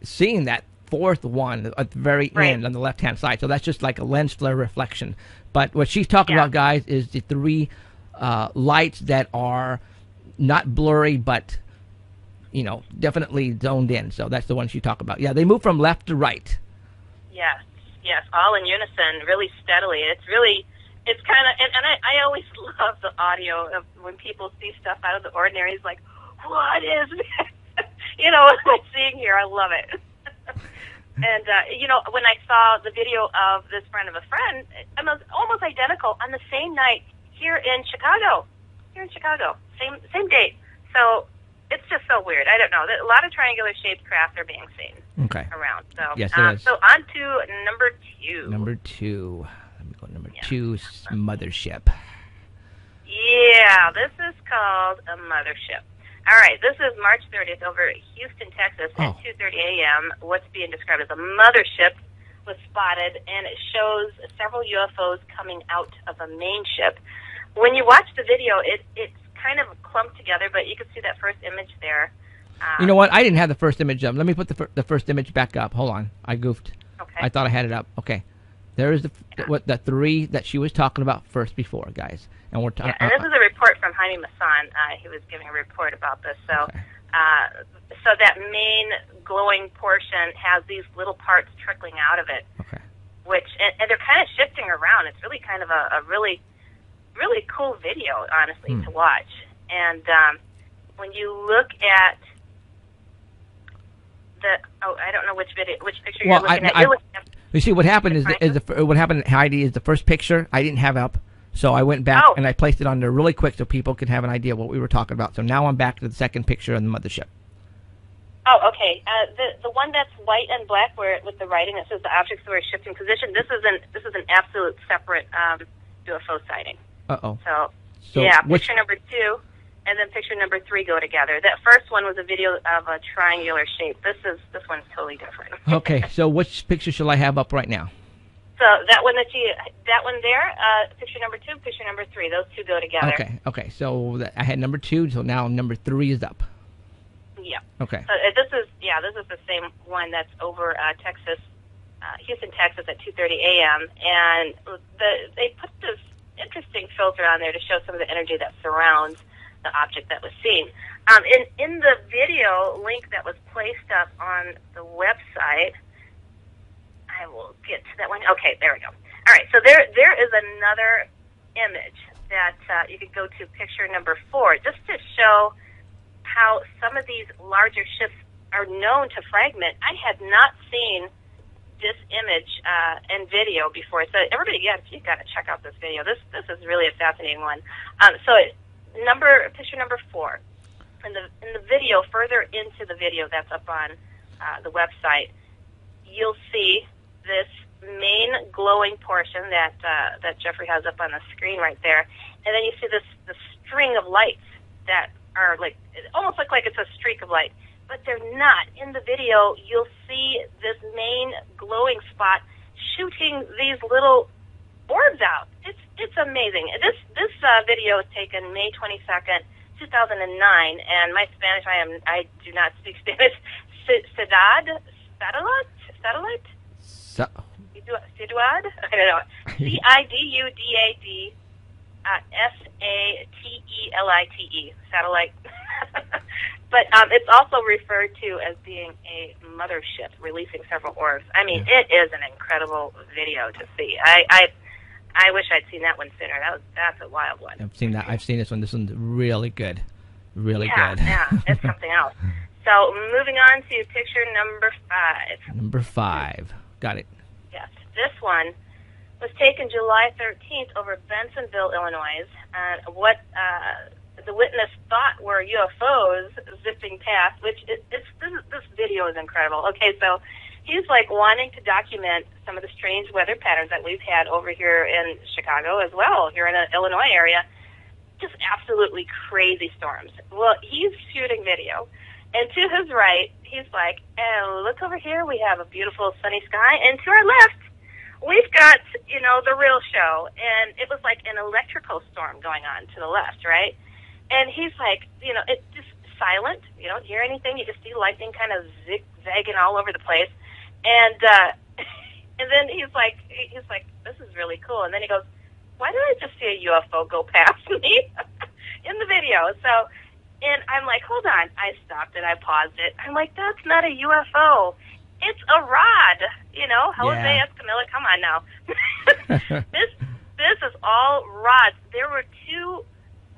seeing that 4th one at the very end on the left-hand side. So that's just like a lens flare reflection. But what she's talking about, guys, is the 3 lights that are not blurry, but definitely zoned in. So that's the one she talked about. Yeah, they move from left to right. Yes, all in unison, really steadily. It's kind of, and I always love the audio of when people see stuff out of the ordinary. It's like, what is this? What am I seeing here? I love it. And, when I saw the video of this friend of a friend, it was almost identical on the same night here in Chicago. Same date. So it's just so weird. I don't know. A lot of triangular-shaped craft are being seen around. So, yes, it is. So on to number 2. Number 2. Let me go to number 2, Mothership. Yeah, this is called a mothership. All right, this is March 30th over at Houston, Texas at 2:30 a.m. What's being described as a mothership was spotted, and it shows several UFOs coming out of a main ship. When you watch the video, it's kind of clumped together, but you can see that first image there. You know what? I didn't have the first image up. Let me put the first image back up. Hold on. I goofed. Okay. I thought I had it up. Okay. There is the 3 that she was talking about first before, guys. And we're talking. And this is a report from Jaime Masson. He was giving a report about this. So, so that main glowing portion has these little parts trickling out of it. Okay. Which and they're kind of shifting around. It's really kind of a really cool video, honestly, to watch. And when you look at I don't know which picture Well, you're looking at. You're looking at you see, what happened what happened, Heidi, is the first picture I didn't have up, so I went back and I placed it on there really quick so people could have an idea what we were talking about. So now I'm back to the second picture on the mothership. Oh, okay. The one that's white and black, where with the writing that says the objects were shifting position. This is an absolute separate UFO sighting. Uh-oh. So yeah, picture number 2 and then picture number 3 go together. That first one was a video of a triangular shape. This one's totally different. Okay, so which picture shall I have up right now? So that one there, picture number 2, picture number 3, those two go together. Okay. So I had number 2, so now number 3 is up. Yeah. Okay. So this is the same one that's over Texas, Houston, Texas at 2:30 a.m. And they put this interesting filter on there to show some of the energy that surrounds the object that was seen. In the video link that was placed up on the website, I will get to that one. Okay, there we go. All right, so there is another image that you could go to picture number 4, just to show how some of these larger ships are known to fragment. I had not seen this image and video before, so everybody, you got to check out this video. This is really a fascinating one. Picture number 4, in the video, further into the video that's up on the website, you'll see this main glowing portion that Jeffrey has up on the screen right there, and then you see this string of lights that are like, it almost look like it's a streak of light, but they're not. In the video, you'll see this main glowing spot shooting these little orbs out. It's amazing. This video was taken May 22nd, 2009, and my Spanish, I do not speak Spanish. Satellite? Ciudad? I don't know. CIDUDAD SATELITE, satellite. But it's also referred to as being a mothership releasing several orbs. I mean, it is an incredible video to see. I wish I'd seen that one sooner. That's a wild one. I've seen that. I've seen this one. This one's really good. Really good. Yeah, it's something else. So moving on to picture number 5. Number 5. Got it. Yes, this one was taken July 13th over Bensenville, Illinois. And what the witness thought were UFOs zipping past, this video is incredible. Okay, so he's like wanting to document some of the strange weather patterns that we've had over here in Chicago as well, here in the Illinois area. Just absolutely crazy storms. Well, he's shooting video, and to his right, he's like, oh, look over here, we have a beautiful sunny sky, and to our left, we've got, the real show, and it was like an electrical storm going on to the left, right? And he's like, it's just silent, you don't hear anything, you just see lightning kind of zigzagging all over the place, and then he's like, this is really cool, and then he goes, why did I just see a UFO go past me in the video? So, and I'm like, hold on. I stopped it. I paused it. I'm like, that's not a UFO. It's a rod. Jose Escamilla, come on now. This is all rods. There were 2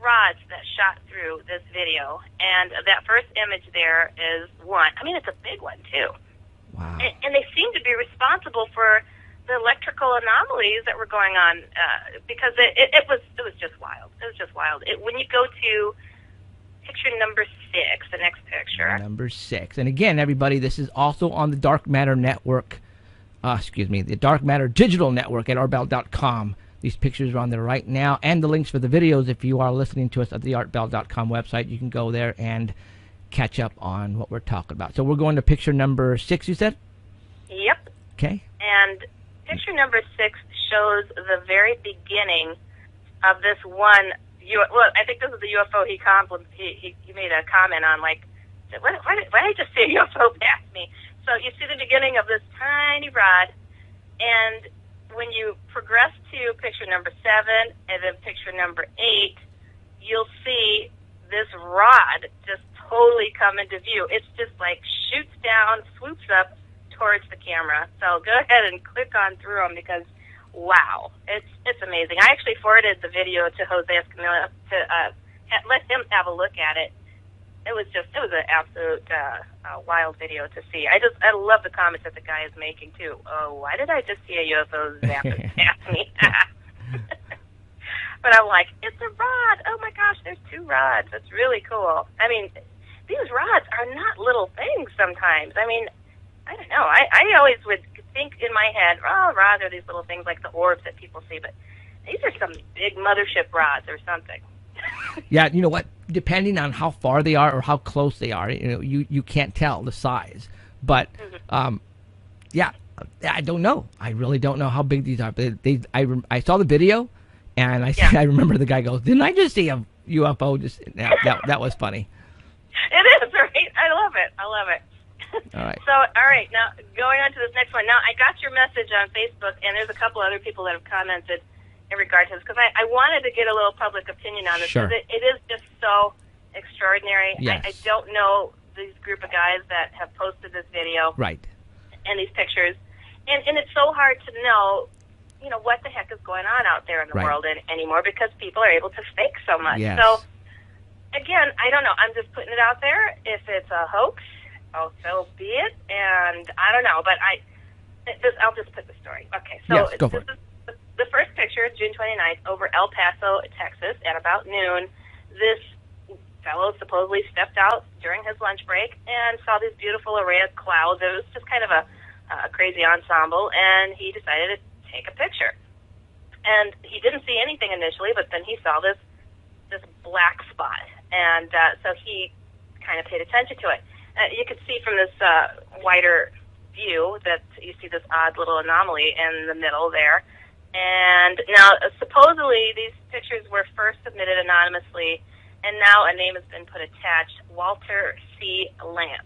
rods that shot through this video, and that first image there is one. I mean, it's a big one, too. Wow. And they seem to be responsible for the electrical anomalies that were going on, because it was just wild. It was just wild. When you go to picture number 6, the next picture. Number 6. And again, everybody, this is also on the Dark Matter Network. The Dark Matter Digital Network at artbell.com. These pictures are on there right now, and the links for the videos. If you are listening to us at the artbell.com website, you can go there and catch up on what we're talking about. So we're going to picture number 6, you said? Yep. Okay. And picture number 6 shows the very beginning of this one. Well, I think this is the UFO he made a comment on, like, why did I just see a UFO pass me? So you see the beginning of this tiny rod, and when you progress to picture number 7 and then picture number 8, you'll see this rod just totally come into view. It's just like shoots down, swoops up towards the camera. So go ahead and click on through them, because wow, it's amazing. I actually forwarded the video to Jose Escamilla to let him have a look at it. it was an absolute wild video to see. I love the comments that the guy is making too. Oh, why did I just see a UFO zapping past me? But I'm like, it's a rod. Oh my gosh, there's 2 rods. That's really cool. I mean, these rods are not little things sometimes. I mean, I don't know. I always would think in my head, oh, rods are these little things like the orbs that people see, but these are some big mothership rods or something. Yeah, you know what? Depending on how far they are or how close they are, you can't tell the size. But yeah, I don't know. I really don't know how big these are. But I saw the video, and I remember the guy goes, "Didn't I just see a UFO?" Just that was funny. It is, right? I love it. All right. So, all right, now going on to this next one. Now, I got your message on Facebook, and there's a couple other people that have commented in regard to this, because I wanted to get a little public opinion on this, Sure. because it is just so extraordinary. Yes. I don't know these group of guys that have posted this video Right. and these pictures, and it's so hard to know, what the heck is going on out there in the Right. world anymore, because people are able to fake so much. Yes. So, again, I don't know. I'm just putting it out there. If it's a hoax, oh, so be it. And I don't know, but I'll just put the story. Okay, so Yes, go for this is the first picture, June 29th, over El Paso, Texas, at about noon. This fellow supposedly stepped out during his lunch break and saw this beautiful array of clouds. It was just kind of a crazy ensemble, and he decided to take a picture. And he didn't see anything initially, but then he saw this black spot, and so he kind of paid attention to it. You could see from this wider view that you see this odd little anomaly in the middle there. And now, supposedly, these pictures were first submitted anonymously, and now a name has been put attached, Walter C. Lance.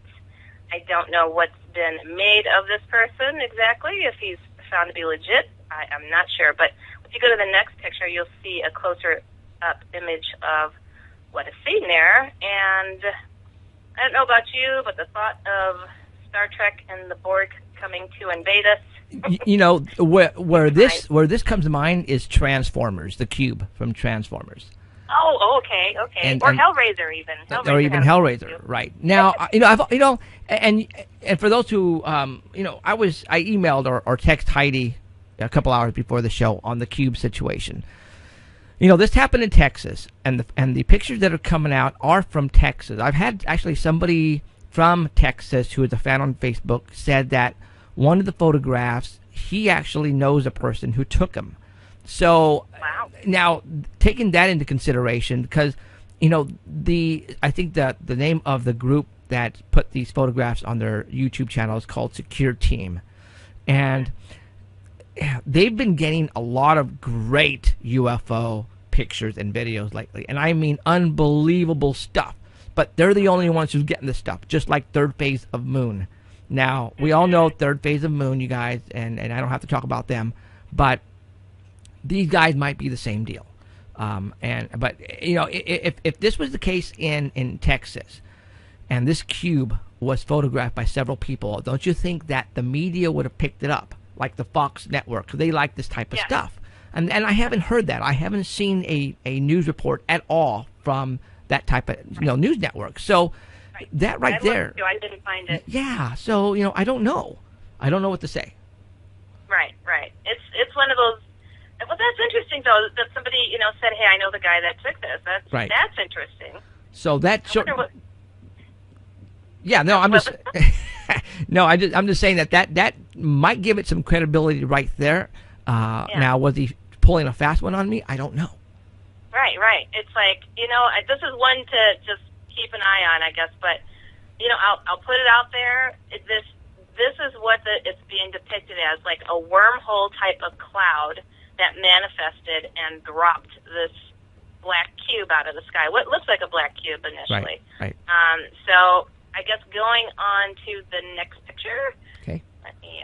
I don't know what's been made of this person exactly, if he's found to be legit. I'm not sure. But if you go to the next picture, you'll see a closer-up image of what is seen there. And I don't know about you, but the thought of Star Trek and the Borg coming to invade us. Where this comes to mind is Transformers, the cube from Transformers. Oh, okay. Or Hellraiser, even. Or even Hellraiser, right? Now, and for those who, I emailed or text Heidi a couple hours before the show on the cube situation. This happened in Texas, and the pictures that are coming out are from Texas. I've had actually somebody from Texas who is a fan on Facebook said that one of the photographs, he actually knows a person who took them. So now, taking that into consideration, because I think that the name of the group that put these photographs on their YouTube channel is called Secure Team, and they've been getting a lot of great UFO pictures and videos lately, and I mean unbelievable stuff. But they're the only ones who's getting this stuff, just like Third Phase of Moon. Now, we all know Third Phase of Moon, you guys, and I don't have to talk about them, but these guys might be the same deal. But if this was the case in Texas, and this cube was photographed by several people, don't you think that the media would have picked it up, like the Fox network? 'Cause they like this type of stuff. And I haven't heard that. I haven't seen a news report at all from that type of news network. So that right there. I didn't find it. Yeah. So I don't know. I don't know what to say. Right. It's one of those. Well, that's interesting though that somebody said, "Hey, I know the guy that took this." That's interesting. So that. I'm just saying that might give it some credibility right there. Now, was he pulling a fast one on me? I don't know. Right. It's like, this is one to just keep an eye on, I guess. But, I'll put it out there. This is what it's being depicted as, like a wormhole type of cloud that manifested and dropped this black cube out of the sky. What looks like a black cube initially. Right. So I guess going on to the next picture. Okay. Let me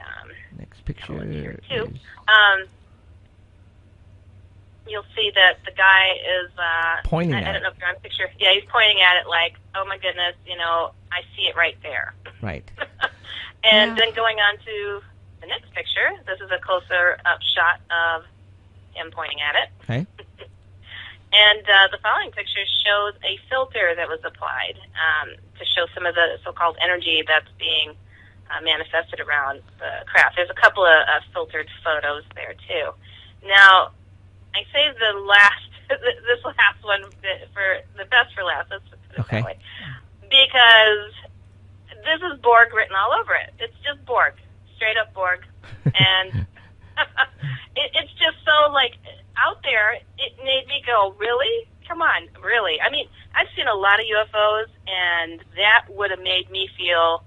next picture here too. is You'll see that the guy is pointing at I don't know if you're on the picture. Yeah, he's pointing at it like, oh my goodness, I see it right there. Right. And then going on to the next picture, this is a closer up shot of him pointing at it. Okay. And the following picture shows a filter that was applied to show some of the so-called energy that's being manifested around the craft. There's a couple of filtered photos there, too. Now, I saved the last, this last one for the best for last, let's put it that way, because this is Borg written all over it. It's just Borg, straight up Borg. And it's just so, like, out there, it made me go, really? Come on, really? I mean, I've seen a lot of UFOs, and that would have made me feel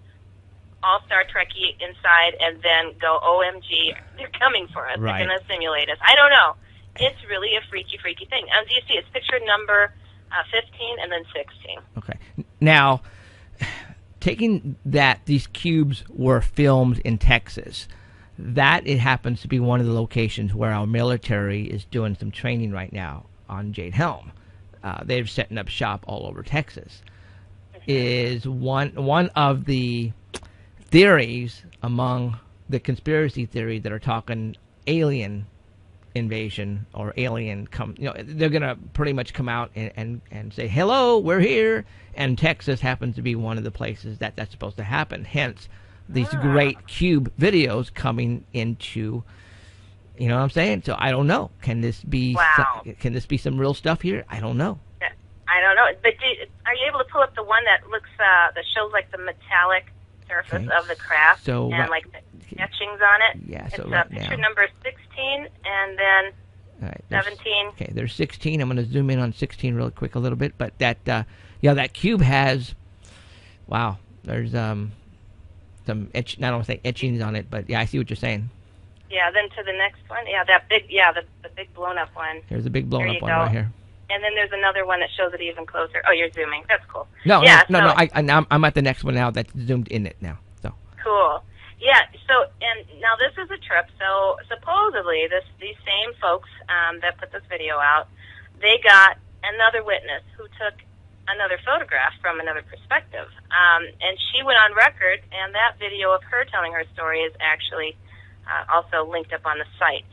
all Star Trek-y inside and then go, OMG, they're coming for us. Right. They're going to simulate us. I don't know. It's really a freaky, freaky thing. As you see, it's picture number 15 and then 16. Okay. Now, taking that these cubes were filmed in Texas, that it happens to be one of the locations where our military is doing some training right now on Jade Helm. They're setting up shop all over Texas. Is one of the theories among the conspiracy theories that are talking alien invasion or alien they're gonna pretty much come out and say, hello, we're here, and Texas happens to be one of the places that's supposed to happen, hence these great cube videos coming into, you know what I'm saying? So I don't know, can this be some real stuff here? I don't know. I don't know, but are you able to pull up the one that looks that shows like the metallic surface of the craft and like the etchings on it? Yeah, so it's right picture now, number 16 and then all right, 17. Okay, there's 16. I'm going to zoom in on 16 real quick a little bit, but that that cube has, wow, there's some I don't want to say etchings on it, but yeah, I see what you're saying. Yeah, then to the next one, that big, the big blown up one. There's a big blown up one right here. And then there's another one that shows it even closer. Oh, you're zooming. That's cool. No, I'm at the next one now that's zoomed in it now. So cool. Yeah. So, and now this is a trip. So supposedly, these same folks that put this video out, they got another witness who took another photograph from another perspective, and she went on record, and that video of her telling her story is actually also linked up on the site.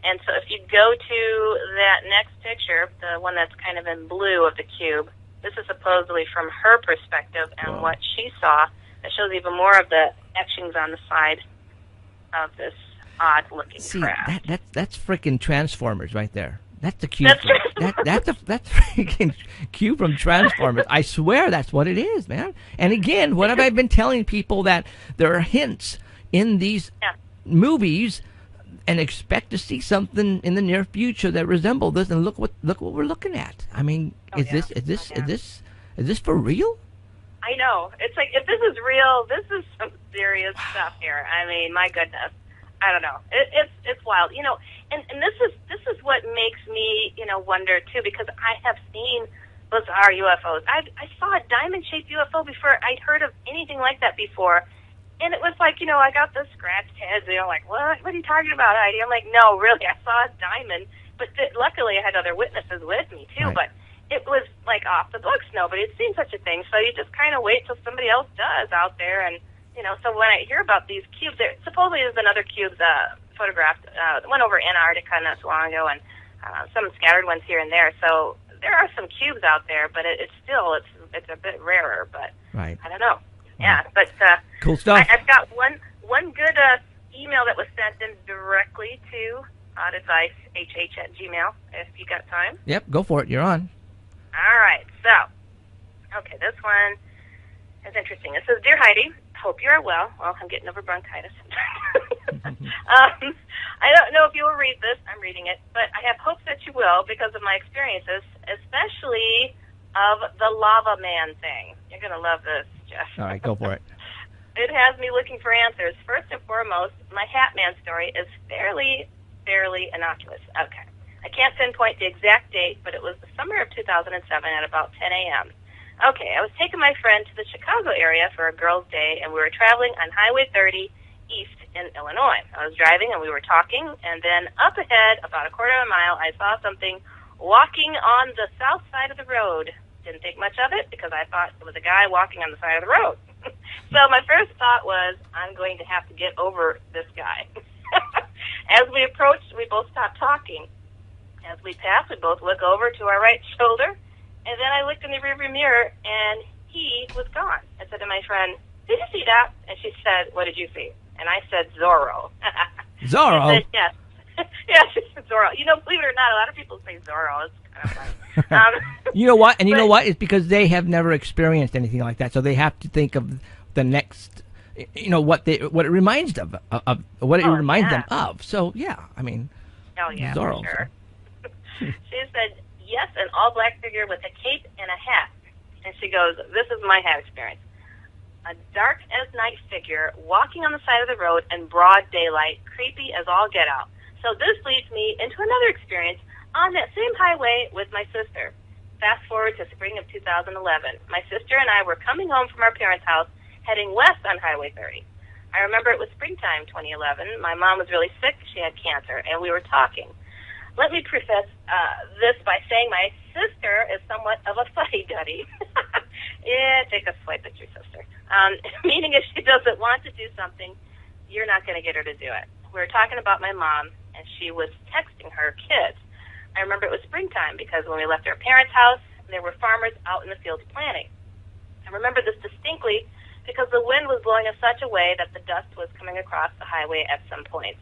And so if you go to that next picture, the one that's kind of in blue of the cube, this is supposedly from her perspective and what she saw. That shows even more of the etchings on the side of this odd-looking craft. That's freaking Transformers right there. That's the cube. That's freaking cube from Transformers. I swear that's what it is, man. And again, what have I been telling people, that there are hints in these movies, and expect to see something in the near future that resemble this. And look what we're looking at. I mean, is this for real? I know. It's like, if this is real, this is some serious stuff here. I mean, my goodness. I don't know. It's wild, you know. And this is what makes me, you know, wonder too, because I have seen bizarre UFOs. I saw a diamond-shaped UFO before I'd heard of anything like that before. And it was like, you know, I got the scratched heads, you know, like, what are you talking about, Heidi? I'm like, no, really, I saw a diamond. But luckily I had other witnesses with me, too. Right. But it was, like, off the books. Nobody had seen such a thing. So you just kind of wait till somebody else does out there. And, you know, so when I hear about these cubes, supposedly there's been other cubes photographed. One over Antarctica not so long ago, and some scattered ones here and there. So there are some cubes out there, but it's still a bit rarer. But I don't know. Yeah, but cool stuff. I've got one good email that was sent in directly to oddadvicehh@gmail. If you got time. Yep, go for it. You're on. All right. So, okay, this one is interesting. It says, "Dear Heidi, hope you are well." Well, I'm getting over bronchitis. I don't know if you will read this. I'm reading it, but I have hopes that you will because of my experiences, especially of the lava man thing. You're gonna love this, Jeff. All right, go for it. It has me looking for answers. First and foremost, my Hat Man story is fairly innocuous. Okay. I can't pinpoint the exact date, but it was the summer of 2007 at about 10 a.m. Okay, I was taking my friend to the Chicago area for a girls' day, and we were traveling on Highway 30 east in Illinois. I was driving, and we were talking, and then up ahead, about a quarter of a mile, I saw something walking on the south side of the road. Didn't think much of it because I thought it was a guy walking on the side of the road. So my first thought was, I'm going to have to get over this guy. As we approached, we both stopped talking. As we passed, we both look over to our right shoulder, and then I looked in the rearview mirror, and he was gone. I said to my friend, "Did you see that?" And she said, "What did you see?" And I said, "Zorro." Zorro? She said, yes. Yeah, she said Zorro. You know, believe it or not, a lot of people say Zorro. It's kind of funny. You know what? And you know what? It's because they have never experienced anything like that, so they have to think of the next, you know, what it reminds them of what it reminds them of. So yeah, I mean, oh yeah, Zorro. for sure. She said, "Yes, an all-black figure with a cape and a hat." And she goes, "This is my hat experience. A dark as night figure walking on the side of the road in broad daylight, creepy as all get out." So this leads me into another experience on that same highway with my sister. Fast forward to spring of 2011. My sister and I were coming home from our parents' house, heading west on Highway 30. I remember it was springtime 2011. My mom was really sick. She had cancer, and we were talking. Let me preface this by saying my sister is somewhat of a fuddy-duddy. Yeah, take a swipe at your sister. Meaning if she doesn't want to do something, you're not going to get her to do it. We were talking about my mom, and she was texting her kids. I remember it was springtime because when we left our parents' house, there were farmers out in the fields planting. I remember this distinctly because the wind was blowing in such a way that the dust was coming across the highway at some points.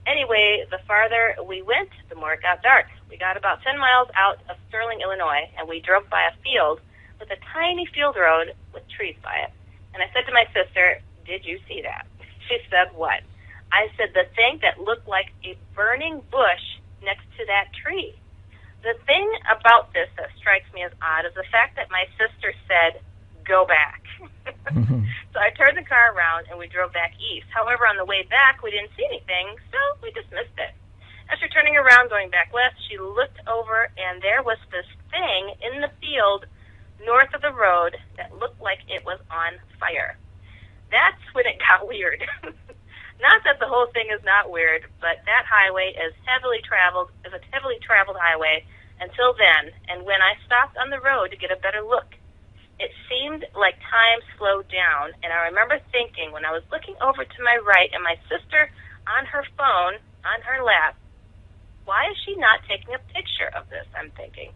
Anyway, the farther we went, the more it got dark. We got about 10 miles out of Sterling, Illinois, and we drove by a field with a tiny field road with trees by it. And I said to my sister, "Did you see that?" She said, "What?" I said, "The thing that looked like a burning bush next to that tree." The thing about this that strikes me as odd is the fact that my sister said, "Go back." So I turned the car around and we drove back east. However, on the way back, we didn't see anything, so we dismissed it. After turning around, going back west, she looked over and there was this thing in the field north of the road that looked like it was on fire. That's when it got weird. Not that the whole thing is not weird, but that highway is a heavily traveled highway until then, and when I stopped on the road to get a better look, it seemed like time slowed down, and I remember thinking when I was looking over to my right and my sister on her phone, on her lap, why is she not taking a picture of this, I'm thinking.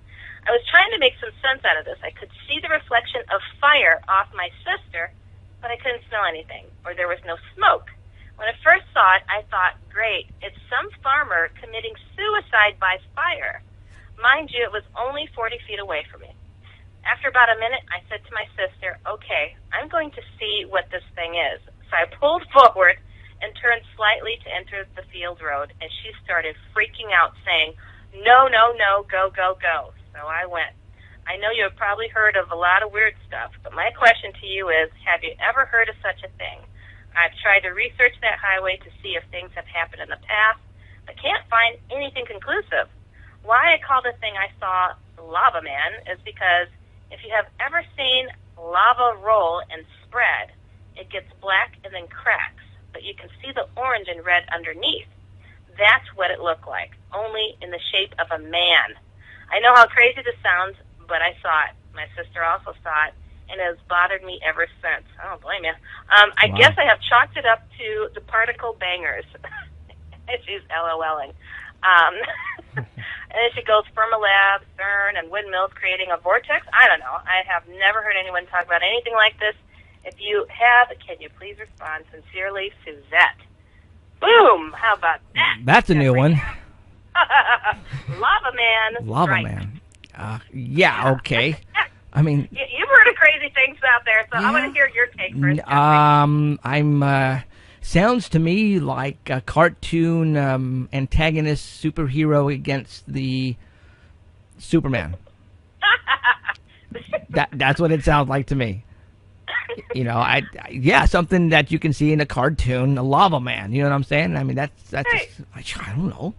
I was trying to make some sense out of this. I could see the reflection of fire off my sister, but I couldn't smell anything, or there was no smoke. When I first saw it, I thought, great, it's some farmer committing suicide by fire. Mind you, it was only 40 feet away from me. After about a minute, I said to my sister, "Okay, I'm going to see what this thing is." So I pulled forward and turned slightly to enter the field road, and she started freaking out, saying, "No, no, no, go, go, go." So I went. I know you have probably heard of a lot of weird stuff, but my question to you is, have you ever heard of such a thing? I've tried to research that highway to see if things have happened in the past, but can't find anything conclusive. Why I call the thing I saw Lava Man is because if you have ever seen lava roll and spread, it gets black and then cracks, but you can see the orange and red underneath. That's what it looked like, only in the shape of a man. I know how crazy this sounds, but I saw it. My sister also saw it, and it has bothered me ever since. I don't blame you. I guess I have chalked it up to the particle bangers. She's LOLing. And then she goes, Fermilab, CERN, and windmills creating a vortex. I don't know. I have never heard anyone talk about anything like this. If you have, can you please respond? Sincerely, Suzette. Boom! How about that? That's a new one. Lava Man. Lava right. Man. Yeah, okay. I mean, you've heard of crazy things out there, so I want to hear your take first. Sounds to me like a cartoon antagonist superhero against the Superman. That's what it sounds like to me. You know, something that you can see in a cartoon, a Lava Man. You know what I'm saying? I mean, that's right. I don't know.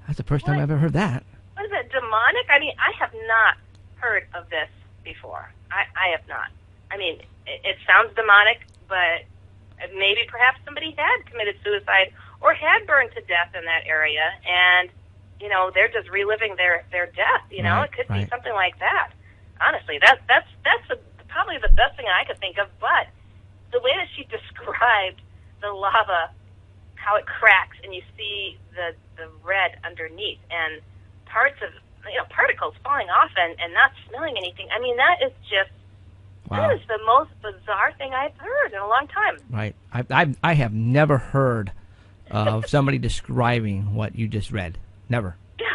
That's the first time I've ever heard that. What is it, demonic? I mean, I have not heard of this before. I have not. I mean, it sounds demonic, but maybe perhaps somebody had committed suicide or had burned to death in that area, and, you know, they're just reliving their death, you know? Right, it could right. be something like that. Honestly, that's probably the best thing I could think of, but the way that she described the lava, how it cracks and you see the red underneath, and parts of, particles falling off and not smelling anything. I mean, that is just, Wow. that is the most bizarre thing I've heard in a long time. Right. I have never heard of somebody describing what you just read. Never. Yeah.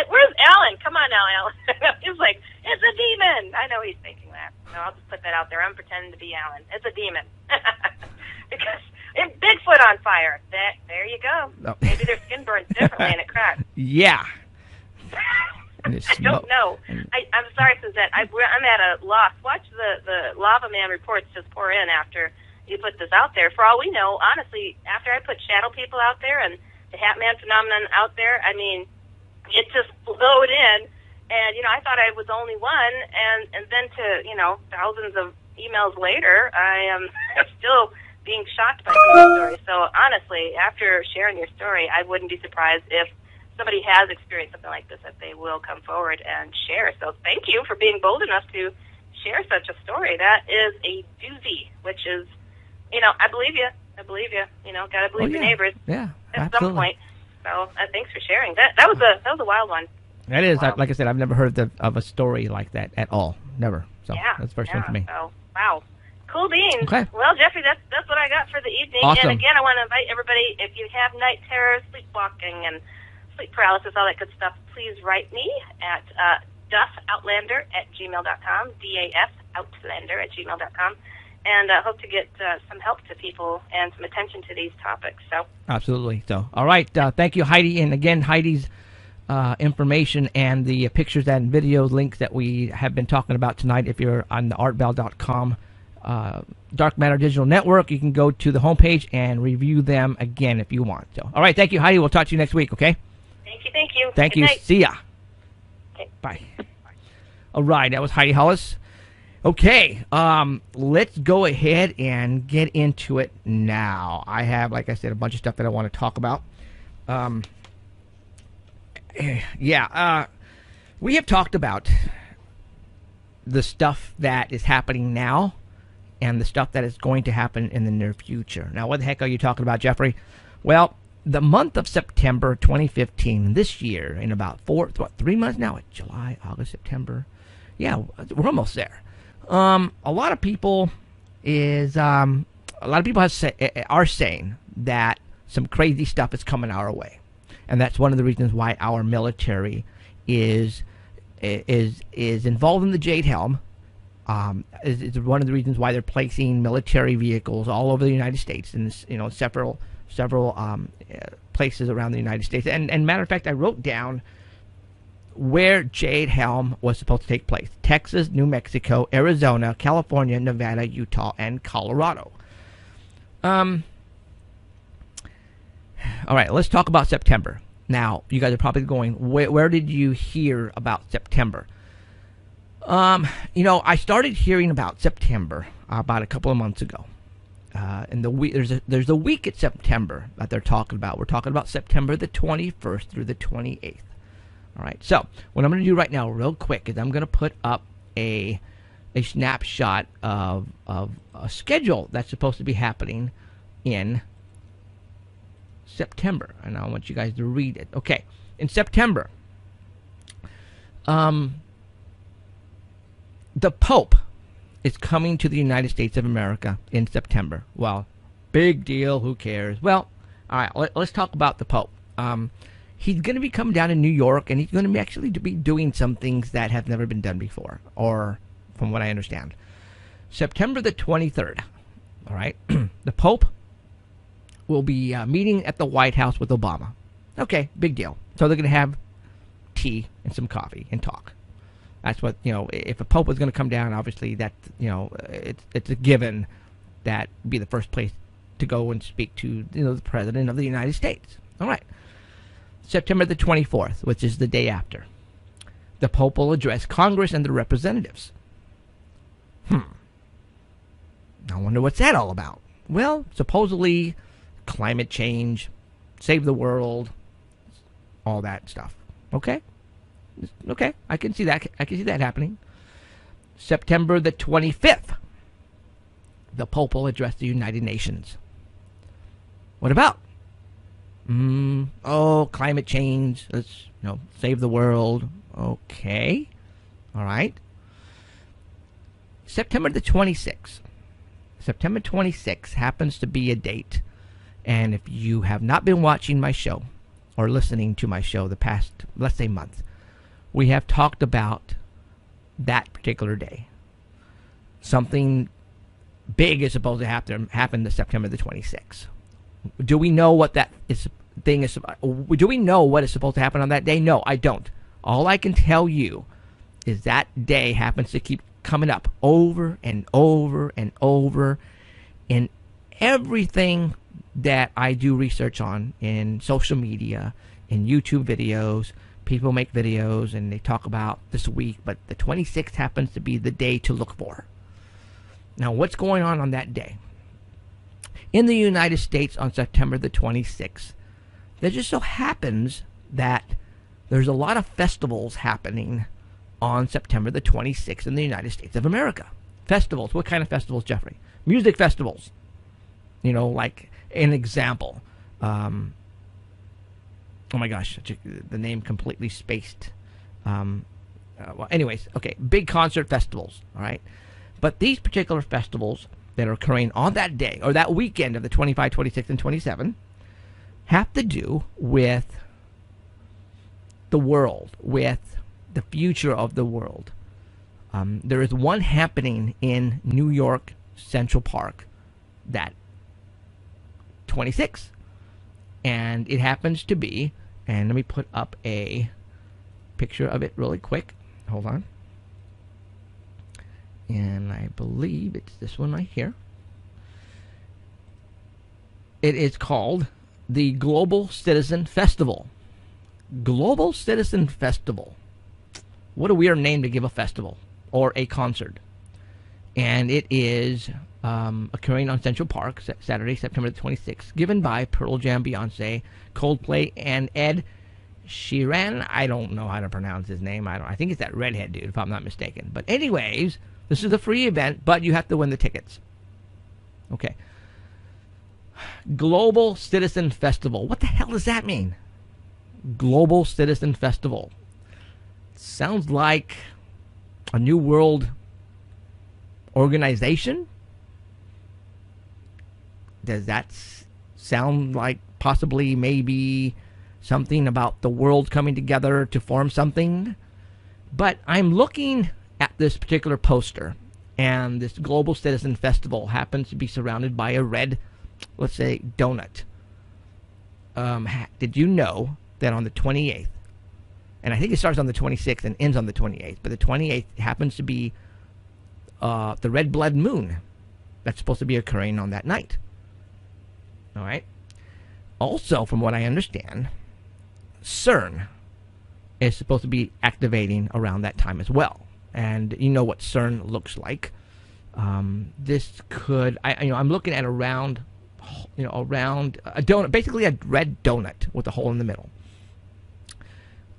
Where's Alan? Come on now, Alan. He's like, it's a demon. I know he's thinking that. No, I'll just put that out there. I'm pretending to be Alan. It's a demon. Because Bigfoot on fire. There you go. Oh. Maybe their skin burns differently and it cracks. Yeah. And I don't know. I'm sorry, Suzette. I'm at a loss. Watch the Lava Man reports just pour in after you put this out there. For all we know, honestly, after I put shadow people out there and the Hat Man phenomenon out there, I mean, it just flowed in. And, I thought I was only one. And then to, thousands of emails later, I am still being shocked by some of the stories. So, honestly, after sharing your story, I wouldn't be surprised if somebody has experienced something like this, that they will come forward and share. So thank you for being bold enough to share such a story. That is a doozy, which is, I believe you. Got to believe your neighbors Yeah, at absolutely. some point. So thanks for sharing. That was a wild one. That is, Wow. like I said, I've never heard of a story like that at all. Never. So Yeah. that's the first one for me. So, wow. Cool beans. Okay. Well, Jeffrey, that's what I got for the evening. Awesome. And again, I want to invite everybody, if you have night terrors, sleepwalking, and sleep paralysis, all that good stuff, please write me at dufoutlander@gmail.com, DAFoutlander@gmail.com, and hope to get some help to people and some attention to these topics. So, Absolutely. So, all right. Thank you, Heidi. And again, Heidi's information and the pictures and video links that we have been talking about tonight, if you're on the artbell.com Dark Matter Digital Network, you can go to the homepage and review them again if you want. So, all right. Thank you, Heidi. We'll talk to you next week, okay? thank you. Thank Good you. night. See ya. Okay. Bye. All right. That was Heidi Hollis. Okay. Let's go ahead and get into it now. I have, like I said, a bunch of stuff that I want to talk about. We have talked about the stuff that is happening now and the stuff that is going to happen in the near future. Now, what the heck are you talking about, Jeffrey? Well, the month of September 2015, this year, in about 3 months now, it's July, August, September. Yeah, we're almost there. A lot of people are saying that some crazy stuff is coming our way, and that's one of the reasons why our military is involved in the Jade Helm. Is one of the reasons why they're placing military vehicles all over the United States in several places around the United States. And matter of fact, I wrote down where Jade Helm was supposed to take place: Texas, New Mexico, Arizona, California, Nevada, Utah, and Colorado. All right, let's talk about September. Now, you guys are probably going, where did you hear about September? I started hearing about September about a couple of months ago. And there's a week at September that they're talking about. We're talking about September the 21st through the 28th. All right. So what I'm going to do right now, real quick, is I'm going to put up a snapshot of a schedule that's supposed to be happening in September, and I want you guys to read it. Okay. In September, the Pope is coming to the United States of America in September. Well, big deal. Who cares? Well, all right. Let's talk about the Pope. He's going to be coming down to New York, and he's going to be actually doing some things that have never been done before, or from what I understand. September the 23rd. All right. The Pope will be meeting at the White House with Obama. Okay, big deal. So they're going to have tea and some coffee and talk. That's what, if a Pope was going to come down, obviously that, it's a given that be the first place to go and speak to, the President of the United States. All right. September the 24th, which is the day after, the Pope will address Congress and the representatives. I wonder what's that all about. Well, supposedly climate change, save the world, all that stuff. Okay, I can see that. I can see that happening. September the 25th, the Pope will address the United Nations. What about? Oh, climate change. Let's, save the world. Okay. All right. September the 26th. September 26th happens to be a date. And if you have not been watching my show or listening to my show the past, let's say, month, we have talked about that particular day. Something big is supposed to happen to September the 26th. Do we know what that thing is? Do we know what is supposed to happen on that day? No, I don't. All I can tell you is that day happens to keep coming up over and over and over in everything that I do research on in social media, in YouTube videos. People make videos and they talk about this week, but the 26th happens to be the day to look for. Now, what's going on that day? In the United States on September the 26th, there just so happens that there's a lot of festivals happening on September the 26th in the United States of America. Festivals. What kind of festivals, Jeffrey? Music festivals. Like an example. Oh my gosh, the name completely spaced. Well, anyways, okay, big concert festivals, all right? But these particular festivals that are occurring on that day, or that weekend of the 25, 26, and 27, have to do with the world, with the future of the world. There is one happening in New York Central Park that 26, and it happens to be, and let me put up a picture of it really quick. Hold on. And I believe it's this one right here. It is called the Global Citizen Festival. Global Citizen Festival. What a weird name to give a festival or a concert. And it is occurring on Central Park, Saturday, September the 26th, given by Pearl Jam, Beyonce, Coldplay, and Ed Sheeran. I don't know how to pronounce his name. I think it's that redhead dude, if I'm not mistaken. But anyways, this is a free event, but you have to win the tickets. Okay. Global Citizen Festival. What the hell does that mean? Global Citizen Festival. Sounds like a New World organization. Does that sound like possibly maybe something about the world coming together to form something? But I'm looking at this particular poster, and this Global Citizen Festival happens to be surrounded by a red, let's say, donut. Did you know that on the 28th, and I think it starts on the 26th and ends on the 28th, but the 28th happens to be the red blood moon that's supposed to be occurring on that night. All right. Also, from what I understand, CERN is supposed to be activating around that time as well. And you know what CERN looks like. This could, I'm looking at around a donut, basically a red donut with a hole in the middle.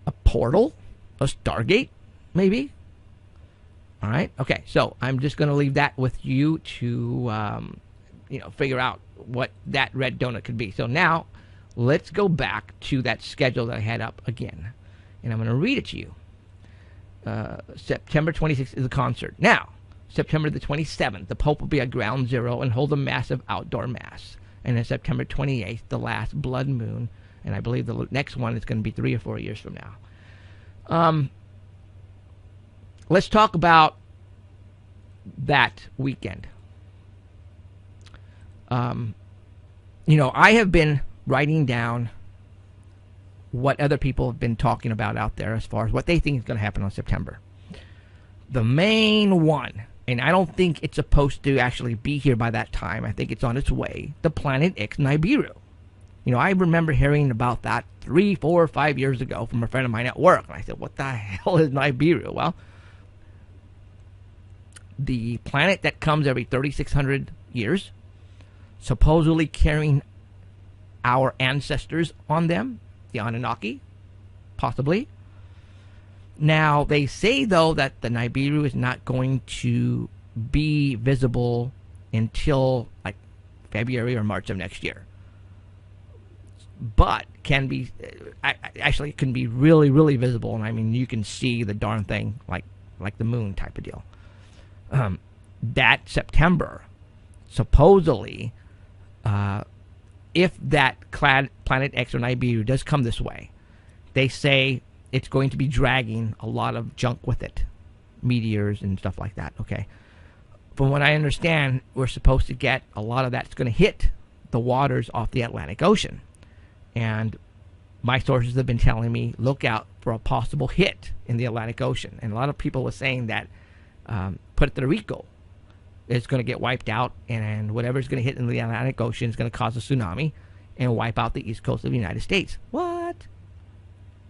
A portal, a Stargate, maybe. All right. Okay. So I'm just going to leave that with you to, figure out what that red donut could be. So now let's go back to that schedule that I had up again, and I'm going to read it to you. September 26th is a concert. Now, September the 27th, the Pope will be at Ground Zero and hold a massive outdoor mass. And then September 28th, the last blood moon, and I believe the next one is going to be 3 or 4 years from now. Let's talk about that weekend. I have been writing down what other people have been talking about out there as far as what they think is going to happen on September. The main one, and I don't think it's supposed to actually be here by that time. I think it's on its way. The Planet X Nibiru. I remember hearing about that 3, 4, 5 years ago from a friend of mine at work. And I said, what the hell is Nibiru? Well, the planet that comes every 3,600 years, supposedly carrying our ancestors on them, the Anunnaki, possibly. Now, they say, though, that the Nibiru is not going to be visible until, like, February or March of next year. but can be actually it can be really, really visible. And I mean, you can see the darn thing like the moon type of deal. That September, supposedly, if that Planet X or Nibiru does come this way, they say it's going to be dragging a lot of junk with it, meteors and stuff like that. Okay, from what I understand, we're supposed to get a lot of that's going to hit the waters off the Atlantic Ocean, and my sources have been telling me look out for a possible hit in the Atlantic Ocean. And a lot of people were saying that Puerto Rico is going to get wiped out, and whatever's going to hit in the Atlantic Ocean is going to cause a tsunami and wipe out the east coast of the United States. What?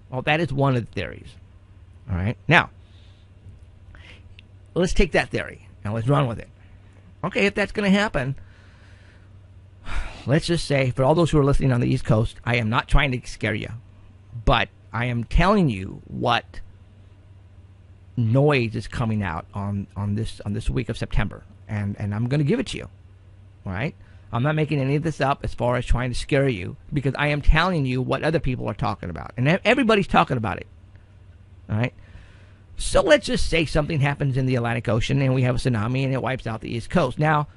Well, that is one of the theories. All right. Now, let's take that theory and let's run with it. Okay, if that's going to happen, let's just say, for all those who are listening on the East Coast, I am not trying to scare you, but I am telling you what noise is coming out on this week of September, and I'm going to give it to you. All right? I'm not making any of this up as far as trying to scare you, because I am telling you what other people are talking about, and everybody's talking about it. All right? So let's just say something happens in the Atlantic Ocean and we have a tsunami and it wipes out the East Coast. Now,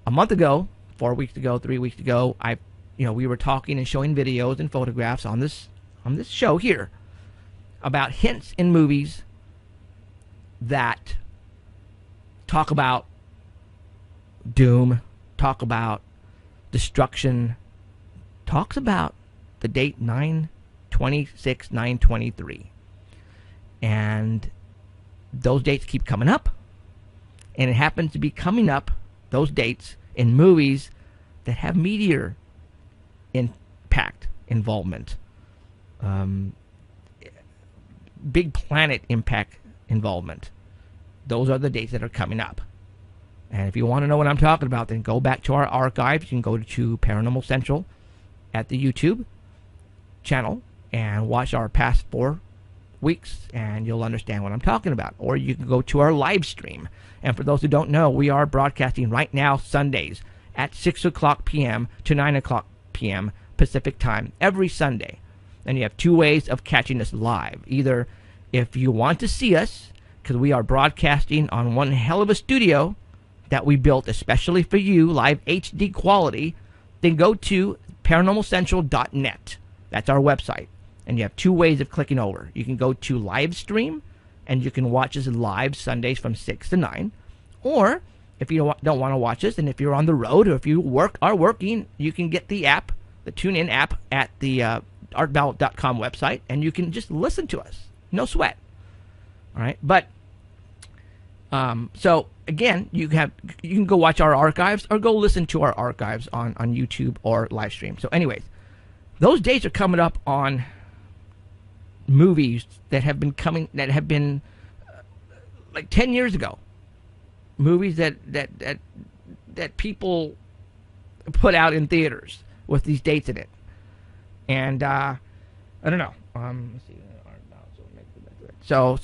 a month ago, 4 weeks ago, 3 weeks ago, we were talking and showing videos and photographs on this show here about hints in movies that talk about doom, talk about destruction, talks about the date 9/26/9/23, and those dates keep coming up, and it happens to be coming up, those dates, in movies that have meteor impact involvement, big planet impact involvement. Those are the dates that are coming up. And if you want to know what I'm talking about, then go back to our archives. You can go to Paranormal Central at the YouTube channel and watch our past 4 weeks, and you'll understand what I'm talking about. Or you can go to our live stream. And for those who don't know, we are broadcasting right now Sundays at 6 o'clock p.m. to 9 o'clock p.m. Pacific time every Sunday. And you have 2 ways of catching us live. Either if you want to see us, because we are broadcasting on one hell of a studio that we built especially for you, live HD quality, then go to paranormalcentral.net. That's our website. And you have 2 ways of clicking over. You can go to live stream, and you can watch us live Sundays from 6 to 9. Or if you don't want to watch us, and if you're on the road, or if you are working, you can get the app, the TuneIn app, at the artbell.com website, and you can just listen to us. No sweat. All right? But, so, again, you can go watch our archives, or go listen to our archives on YouTube or live stream. So, anyways, those dates are coming up on movies that have been like 10 years ago. Movies that people put out in theaters with these dates in it. And I don't know. Let's see. So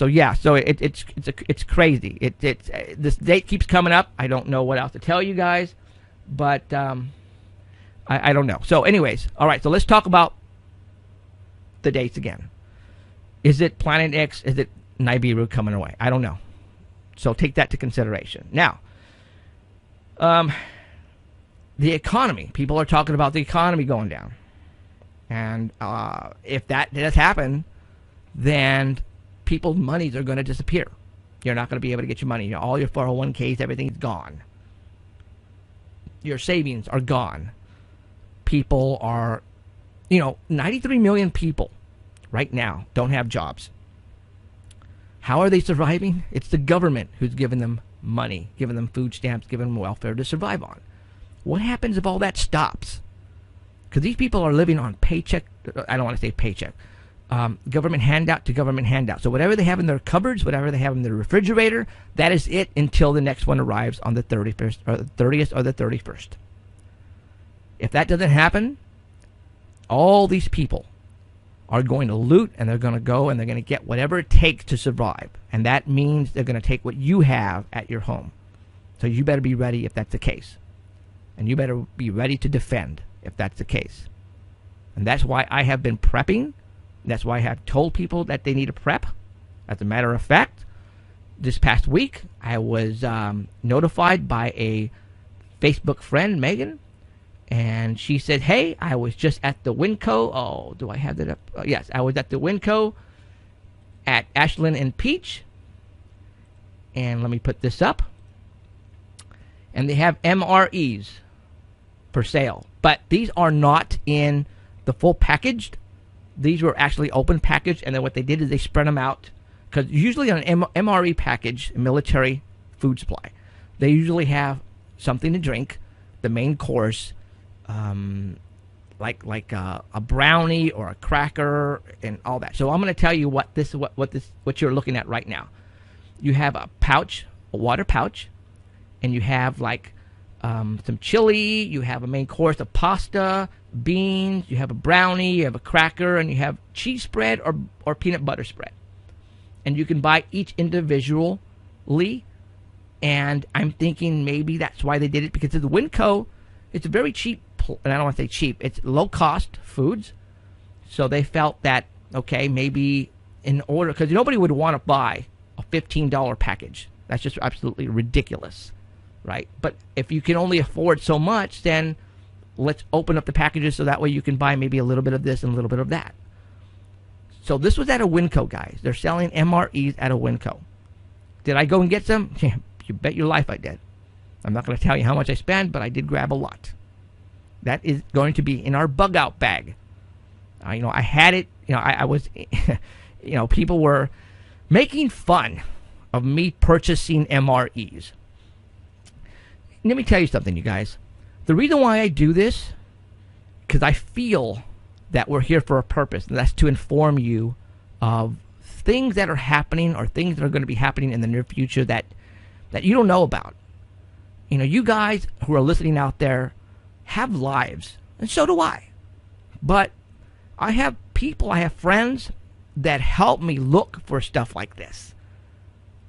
it's crazy. It's this date keeps coming up. I don't know what else to tell you guys, but I don't know. So anyways, all right. So let's talk about the dates again. Is it Planet X? Is it Nibiru coming away? I don't know. So take that to consideration. Now, the economy. People are talking about the economy going down. And if that does happen, then people's monies are going to disappear. You're not going to be able to get your money. All your 401ks, everything's gone. Your savings are gone. People are, 93 million people right now don't have jobs. How are they surviving? It's the government who's giving them money, giving them food stamps, giving them welfare to survive on. What happens if all that stops? Because these people are living on paycheck, I don't want to say paycheck, government handout to government handout. So whatever they have in their cupboards, whatever they have in their refrigerator, that is it until the next one arrives on the 31st, or the 30th, or the 31st. If that doesn't happen, all these people are going to loot, and they're going to go and they're going to get whatever it takes to survive. And that means they're going to take what you have at your home. So you better be ready if that's the case. And you better be ready to defend if that's the case. And that's why I have been prepping. That's why I have told people that they need to prep. As a matter of fact, this past week, I was notified by a Facebook friend, Megan, and she said, hey, I was just at the Winco. Oh, do I have that up? Yes, I was at the Winco at Ashland and Peach. And let me put this up. And they have MREs for sale. But these are not in the full packaged. These were actually open packaged. And then what they did is they spread them out. Because usually on an MRE package, military food supply, they usually have something to drink, the main course, like a brownie or a cracker and all that. So I'm going to tell you what you're looking at right now. You have a pouch, a water pouch, and you have like some chili. You have a main course of pasta, beans. You have a brownie. You have a cracker, and you have cheese spread or peanut butter spread. And you can buy each individually. And I'm thinking maybe that's why they did it, because the Winco, it's a very cheap, and I don't want to say cheap, it's low-cost foods. So they felt that, okay, maybe in order, because nobody would want to buy a $15 package. That's just absolutely ridiculous, right? But if you can only afford so much, then let's open up the packages so that way you can buy maybe a little bit of this and a little bit of that. So this was at a Winco, guys. They're selling MREs at a Winco. Did I go and get some? You bet your life I did. I'm not going to tell you how much I spent, but I did grab a lot. That is going to be in our bug out bag. I had it. I was, people were making fun of me purchasing MREs. Let me tell you something, you guys. The reason why I do this, because I feel that we're here for a purpose, and that's to inform you of things that are happening or things that are going to be happening in the near future that you don't know about. You guys who are listening out there have lives, and so do I. But I have people, I have friends that help me look for stuff like this.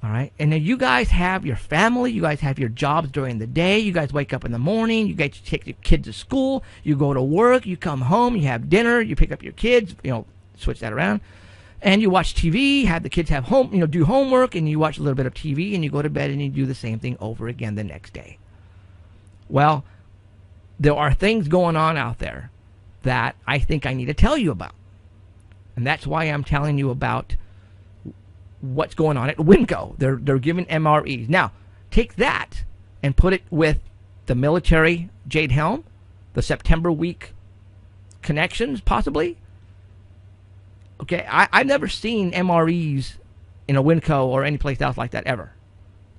All right? And then you guys have your family, you guys have your jobs during the day, you guys wake up in the morning, you guys take your kids to school, you go to work, you come home, you have dinner, you pick up your kids, switch that around, and you watch TV, have the kids have do homework, and you watch a little bit of TV, and you go to bed, and you do the same thing over again the next day. Well, there are things going on out there that I think I need to tell you about. And that's why I'm telling you about what's going on at Winco. They're giving MREs. Now, take that and put it with the military Jade Helm, the September week connections, possibly. Okay, I've never seen MREs in a Winco or any place else like that ever.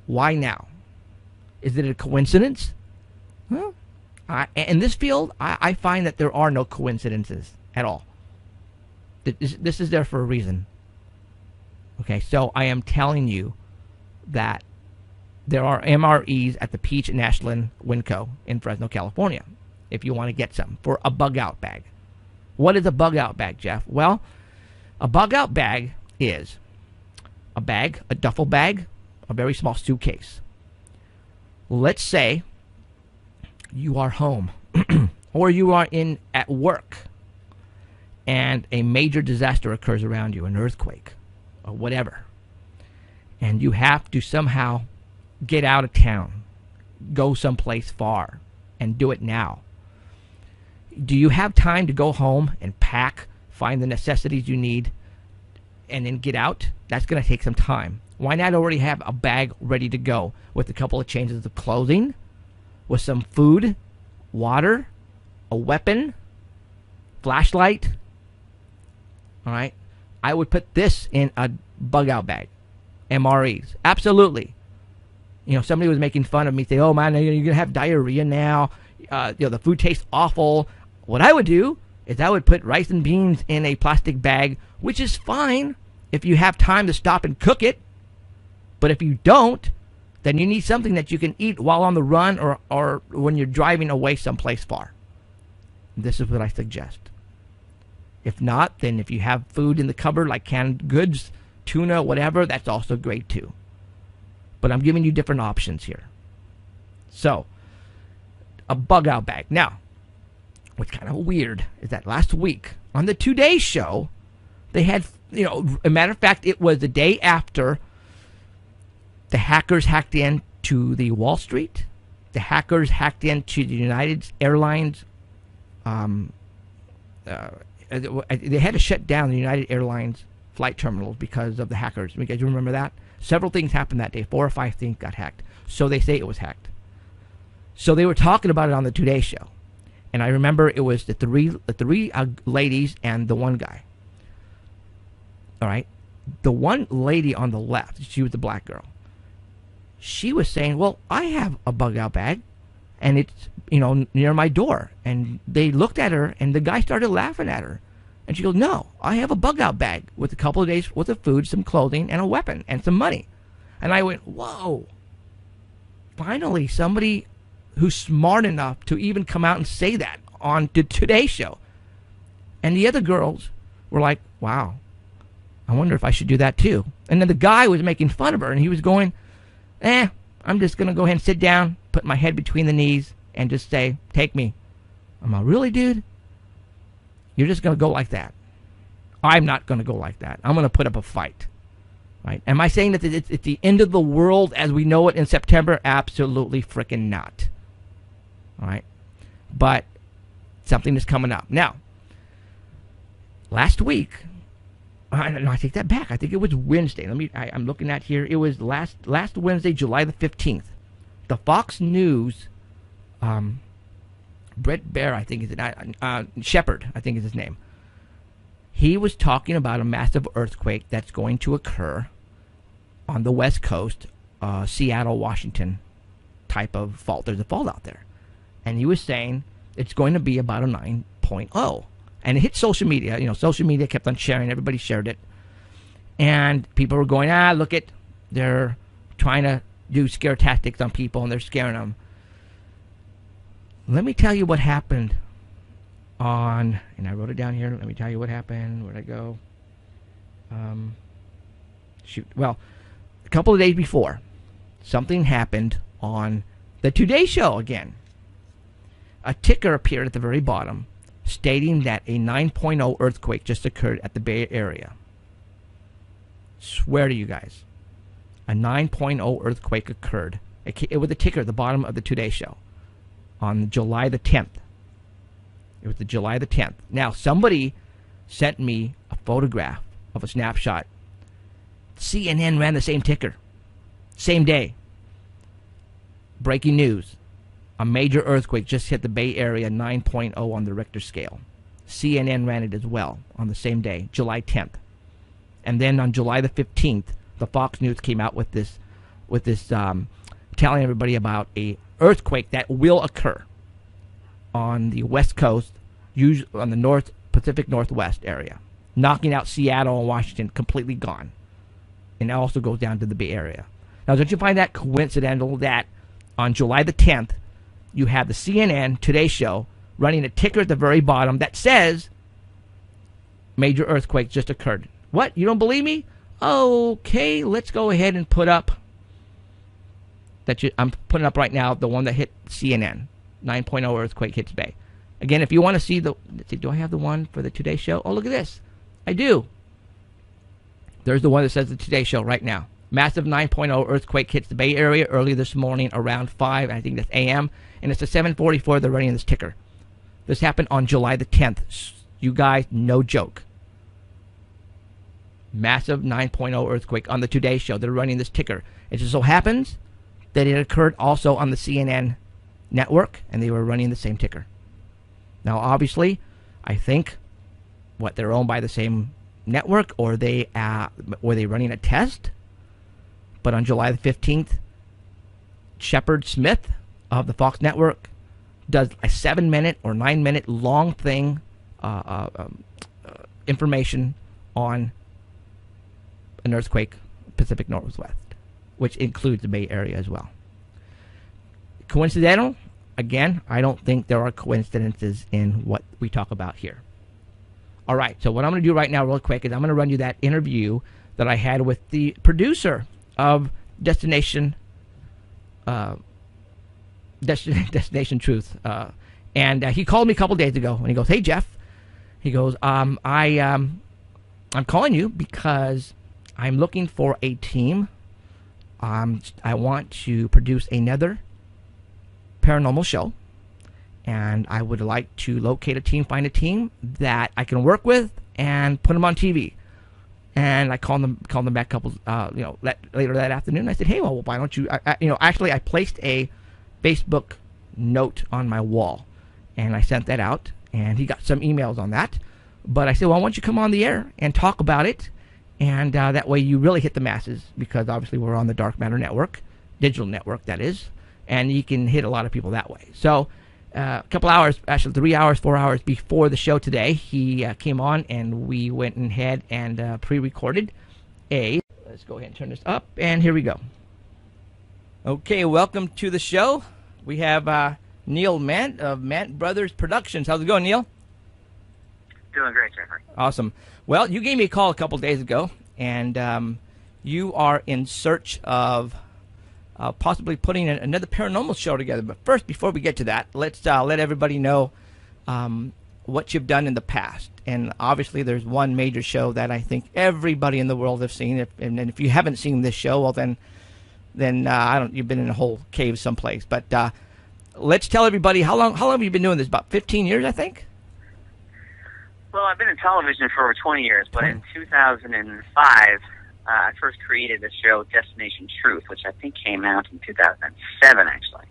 Why now? Is it a coincidence? Well, in this field, I find that there are no coincidences at all. This is there for a reason. Okay, so I am telling you that there are MREs at the Peach and Ashland Winco in Fresno, California, if you want to get some for a bug out bag. What is a bug out bag, Jeff? Well, a bug out bag is a bag, a duffel bag, a very small suitcase. Let's say you are home or you are at work and a major disaster occurs around you, an earthquake or whatever, and you have to somehow get out of town, go someplace far, and do it now. Do you have time to go home and pack, find the necessities you need, and then get out? That's going to take some time. Why not already have a bag ready to go with a couple of changes of clothing, with some food, water, a weapon, flashlight? All right? I would put this in a bug out bag. MREs. Absolutely. Somebody was making fun of me, saying, oh man, you're going to have diarrhea now. The food tastes awful. What I would do is I would put rice and beans in a plastic bag, which is fine if you have time to stop and cook it. But if you don't, then you need something that you can eat while on the run or when you're driving away someplace far. This is what I suggest. If not, then if you have food in the cupboard like canned goods, tuna, whatever, that's also great too. But I'm giving you different options here. So, a bug out bag. Now, what's kind of weird is that last week on the Today Show, they had, a matter of fact, it was the day after the hackers hacked into the Wall Street. The hackers hacked into the United Airlines. They had to shut down the United Airlines flight terminals because of the hackers. You guys remember that? Several things happened that day. 4 or 5 things got hacked. So they say it was hacked. So they were talking about it on the Today Show. And I remember it was the three ladies and the one guy. All right? The one lady on the left, she was the black girl. She was saying, well, I have a bug-out bag, and it's, near my door. And they looked at her, and the guy started laughing at her. And she goes, no, I have a bug-out bag with a couple of days worth of food, some clothing, and a weapon, and some money. And I went, whoa. Finally, somebody who's smart enough to even come out and say that on the Today Show. And the other girls were like, wow, I wonder if I should do that too. And then the guy was making fun of her, and he was going, I'm just going to go ahead and sit down, put my head between the knees, and just say, take me. I'm like, really, dude? You're just going to go like that? I'm not going to go like that. I'm going to put up a fight. Right? Am I saying that it's the end of the world as we know it in September? Absolutely freaking not. All right? But something is coming up. Now, last week, no, I take that back. I think it was Wednesday. I'm looking at here. It was last Wednesday, July the 15th. The Fox News, Brett Baer, I think is it, Shepard, I think is his name. He was talking about a massive earthquake that's going to occur on the West Coast, Seattle, Washington type of fault. There's a fault out there. And he was saying it's going to be about a 9.0. And it hit social media. Social media kept on sharing. Everybody shared it. And people were going, look it. They're trying to do scare tactics on people, and they're scaring them. Let me tell you what happened and I wrote it down here. Let me tell you what happened. Where'd I go? Well, a couple of days before, something happened on the Today Show again. A ticker appeared at the very bottom stating that a 9.0 earthquake just occurred at the Bay Area. Swear to you guys. A 9.0 earthquake occurred. It was a ticker at the bottom of the Today Show on July the 10th. It was the July the 10th. Now, somebody sent me a photograph of a snapshot. CNN ran the same ticker. Same day. Breaking news. A major earthquake just hit the Bay Area, 9.0 on the Richter scale. CNN ran it as well on the same day, July 10th. And then on July the 15th, the Fox News came out with this telling everybody about a earthquake that will occur on the West Coast, usually on the Pacific Northwest area, knocking out Seattle and Washington completely gone. And it also goes down to the Bay Area. Now, don't you find that coincidental that on July the 10th, you have the CNN Today Show running a ticker at the very bottom that says major earthquake just occurred. What? You don't believe me? Okay, let's go ahead and put up I'm putting up right now the one that hit CNN. 9.0 earthquake hits Bay. Again, if you want to see let's see, do I have the one for the Today Show? Oh, look at this. I do. There's the one that says the Today Show right now. Massive 9.0 earthquake hits the Bay Area early this morning around 5, I think that's a.m. And it's a 7:44 they're running this ticker. This happened on July the 10th. You guys, no joke. Massive 9.0 earthquake on the Today Show. They're running this ticker. It just so happens that it occurred also on the CNN network, and they were running the same ticker. Now, obviously, I think they're owned by the same network, or were they running a test? But on July the 15th, Shepard Smith of the Fox Network does a 7-minute or 9-minute long thing, information on an earthquake, Pacific Northwest, which includes the Bay Area as well. Coincidental? Again, I don't think there are coincidences in what we talk about here. All right, so what I'm going to do right now real quick is I'm going to run you that interview that I had with the producer of Destination Truth. And he called me a couple days ago, and he goes, "Hey, Jeff," he goes, I'm calling you because I'm looking for a team. I want to produce another paranormal show, and I would like to locate a team, find a team that I can work with, and put them on TV." And I called them back later that afternoon. I said, "Hey, well, why don't you?" Actually, I placed a Facebook note on my wall, and I sent that out, and he got some emails on that. But I said, "Well, why don't you come on the air and talk about it, and that way you really hit the masses, because obviously we're on the Dark Matter Network, digital network that is, and you can hit a lot of people that way." So a couple hours, actually 3 hours, 4 hours before the show today, he came on, and we went ahead and pre-recorded let's go ahead and turn this up, and here we go. Okay, welcome to the show. We have Neil Mant of Mant Brothers Productions. How's it going, Neil? Doing great, Jeffrey. Awesome. Well, you gave me a call a couple days ago, and you are in search of possibly putting another paranormal show together. But first, before we get to that, let's let everybody know what you've done in the past. And obviously, there's one major show that I think everybody in the world has seen. And if you haven't seen this show, well, then I don't. You've been in a whole cave someplace. But let's tell everybody how long have you been doing this? About 15 years, I think. Well, I've been in television for over 20 years, but in 2005, I first created the show Destination Truth, which I think came out in 2007, actually.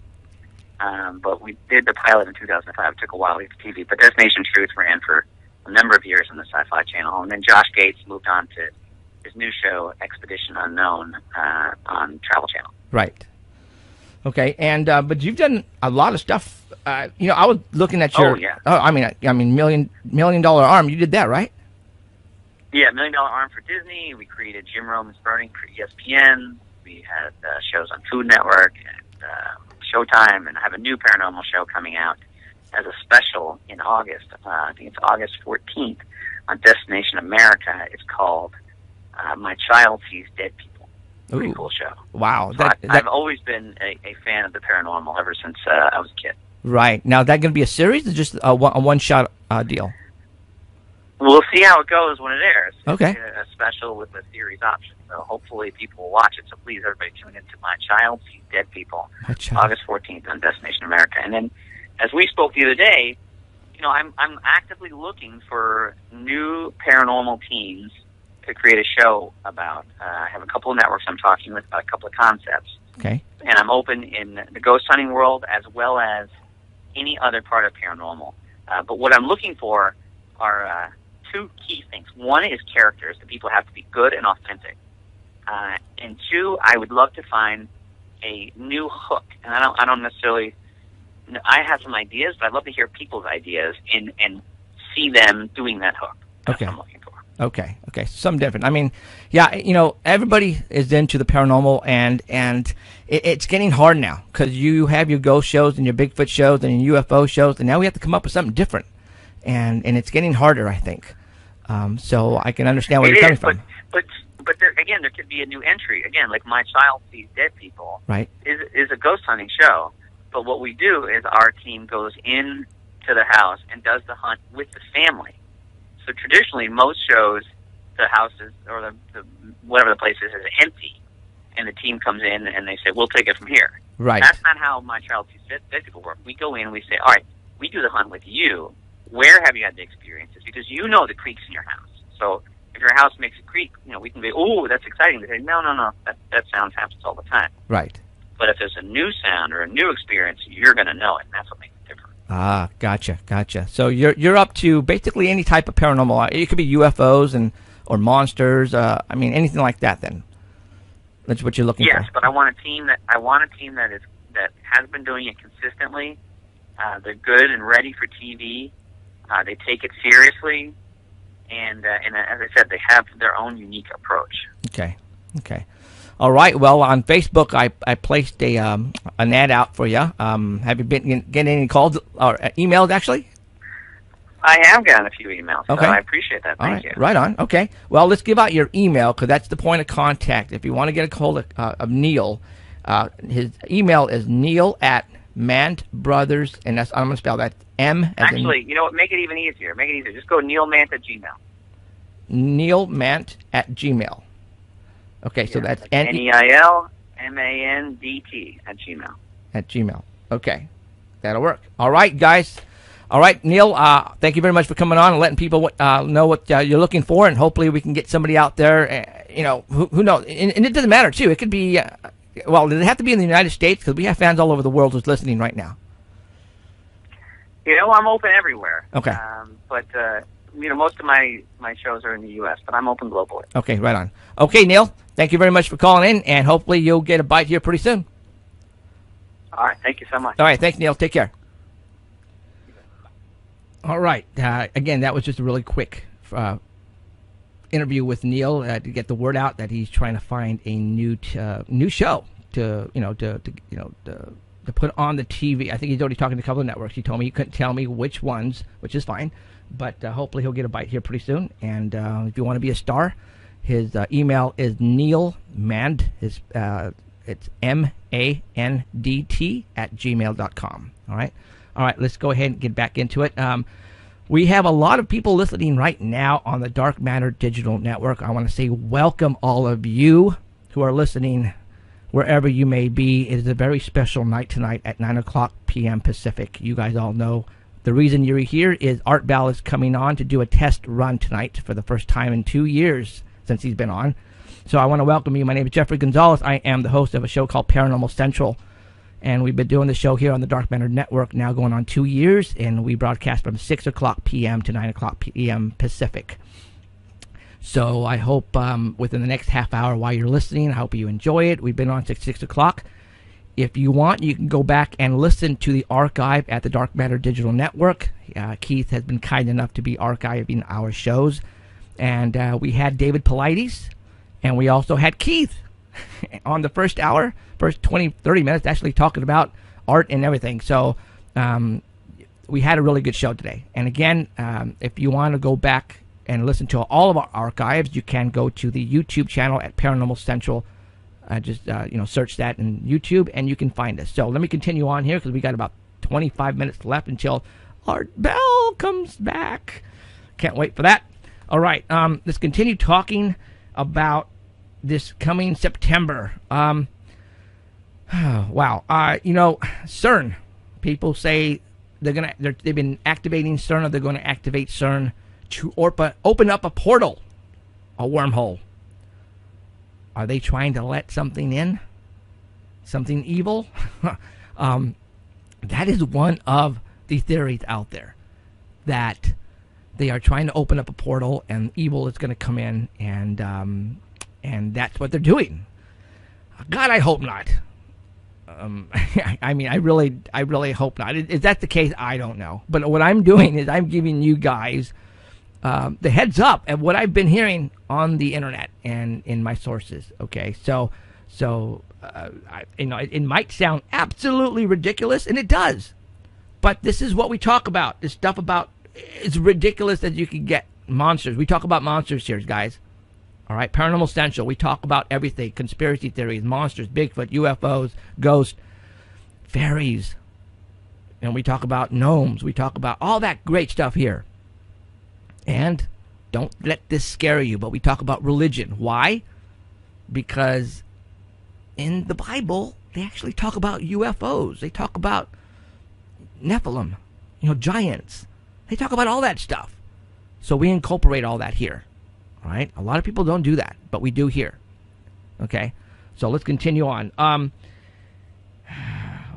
But we did the pilot in 2005. It took a while to get to TV. But Destination Truth ran for a number of years on the Sci-Fi Channel. And then Josh Gates moved on to his new show, Expedition Unknown, on Travel Channel. Right. Okay. And but you've done a lot of stuff. I was looking at your. Oh, yeah. I mean, $million Arm. You did that, right? Yeah, $1 Million Arm for Disney. We created Jim Rome's Burning for ESPN. We had shows on Food Network and Showtime, and I have a new paranormal show coming out as a special in August. I think it's August 14th on Destination America. It's called My Child Sees Dead People. Pretty cool show. Wow. So I've always been a fan of the paranormal ever since I was a kid. Right. Now, is that going to be a series or just a one-shot deal? We'll see how it goes when it airs. Okay. It's a special with a series option. So hopefully people will watch it. So please, everybody, tune into My Child Sees Dead People, August 14th on Destination America. And then, as we spoke the other day, I'm actively looking for new paranormal teams to create a show about. I have a couple of networks I'm talking with about a couple of concepts. Okay. And I'm open in the ghost hunting world as well as any other part of paranormal. But what I'm looking for are two key things. One is characters. The people have to be good and authentic. And two, I would love to find a new hook. And I don't necessarily. I have some ideas, but I'd love to hear people's ideas and see them doing that hook. That's what I'm looking for. Okay. Something different. I mean, yeah, everybody is into the paranormal, and it's getting hard now because you have your ghost shows and your Bigfoot shows and your UFO shows, and now we have to come up with something different, and it's getting harder, I think. So I can understand where you're coming from. But there could be a new entry. Again, like My Child Sees Dead People right. is a ghost hunting show. But what we do is our team goes into the house and does the hunt with the family. So traditionally, most shows, the house is, or the whatever the place is empty, and the team comes in and they say, "We'll take it from here." Right. That's not how My Child Sees Dead People work. We go in, we say, "All right, we do the hunt with you. Where have you had the experiences? Because you know the creaks in your house. So if your house makes a creak, we can be, oh, that's exciting." They say, no, that sound happens all the time. Right. But if there's a new sound or a new experience, you're going to know it, and that's what makes it different. Ah, gotcha. So you're up to basically any type of paranormal. It could be UFOs or monsters. Anything like that. Then that's what you're looking for. Yes, but I want a team that has been doing it consistently. They're good and ready for TV. They take it seriously, and as I said, they have their own unique approach. Okay. All right. Well, on Facebook, I placed an ad out for you. Have you been getting any calls or emails, actually? I have gotten a few emails, okay. So I appreciate that. Thank you. Right on. Okay. Well, let's give out your email because that's the point of contact. If you want to get a hold of Neil, his email is Neil at Mant Brothers, and that's, I'm going to spell that M as Actually, you know what? Make it even easier. Make it easier. Just go neilmant at Gmail. Neilmant at Gmail. Okay, so that's NEILMANDT at Gmail. at Gmail. Okay, that'll work. All right, guys. All right, Neil, thank you very much for coming on and letting people know what you're looking for, and hopefully we can get somebody out there, who knows. And it doesn't matter, too. It could be, well, does it have to be in the United States? Because we have fans all over the world who's listening right now. You know, I'm open everywhere. Okay. But most of my shows are in the U.S., but I'm open globally. Okay, right on. Okay, Neil, thank you very much for calling in, and hopefully you'll get a bite here pretty soon. All right, thank you so much. All right, thanks, Neil. Take care. All right. Again, that was just a really quick interview with Neil to get the word out that he's trying to find a new show to put on the TV. I think he's already talking to a couple of networks. He told me he couldn't tell me which ones, which is fine, but hopefully he'll get a bite here pretty soon. And if you want to be a star, his email is neilmand. It's MANDT at gmail.com. All right. All right, let's go ahead and get back into it. We have a lot of people listening right now on the Dark Matter Digital Network. I want to say welcome all of you who are listening wherever you may be. It is a very special night tonight at 9 o'clock p.m. Pacific. You guys all know the reason you're here is Art Bell is coming on to do a test run tonight for the first time in 2 years since he's been on. So I want to welcome you. My name is Jeffrey Gonzalez. I am the host of a show called Paranormal Central. And we've been doing the show here on the Dark Matter Network now going on 2 years, and we broadcast from 6 o'clock p.m. to 9 o'clock p.m. Pacific. So I hope within the next half hour while you're listening, I hope you enjoy it. We've been on since 6 o'clock. If you want, you can go back and listen to the archive at the Dark Matter Digital Network. Keith has been kind enough to be archiving our shows. And we had David Paulides, and we also had Keith on the first hour. First 20, 30 minutes actually talking about art and everything. So we had a really good show today. And again, if you want to go back and listen to all of our archives, you can go to the YouTube channel at Paranormal Central. Just search that in YouTube and you can find us. So let me continue on here because we got about 25 minutes left until Art Bell comes back. Can't wait for that. All right, let's continue talking about this coming September. Wow. CERN. People say they've been activating CERN, or they're going to activate CERN to open up a portal, a wormhole. Are they trying to let something in? Something evil? That is one of the theories out there, that they are trying to open up a portal and evil is going to come in, and that's what they're doing. God, I hope not. I mean, I really hope not. Is that the case? I don't know. But what I'm doing is I'm giving you guys the heads up of what I've been hearing on the internet and in my sources. Okay, so it might sound absolutely ridiculous, and it does. But this is what we talk about. This stuff about it's ridiculous that you can get monsters. We talk about monsters here, guys. All right, Paranormal Central. We talk about everything: conspiracy theories, monsters, Bigfoot, UFOs, ghosts, fairies, and we talk about gnomes. We talk about all that great stuff here. And don't let this scare you, but we talk about religion. Why? Because in the Bible, they actually talk about UFOs. They talk about Nephilim, giants. They talk about all that stuff. So we incorporate all that here. All right? A lot of people don't do that, but we do here. Okay? So let's continue on.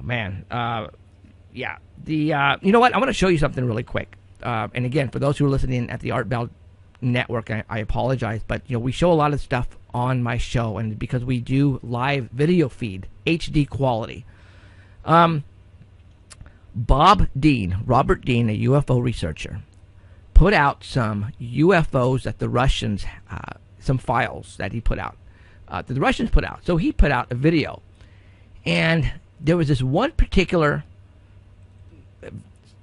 Yeah. You know what? I want to show you something really quick. And again, for those who are listening at the Art Bell Network, I apologize, but we show a lot of stuff on my show, and because we do live video feed, HD quality. Robert Dean, a UFO researcher, put out some UFOs that the Russians, some files that he put out, that the Russians put out. So he put out a video, and there was this one particular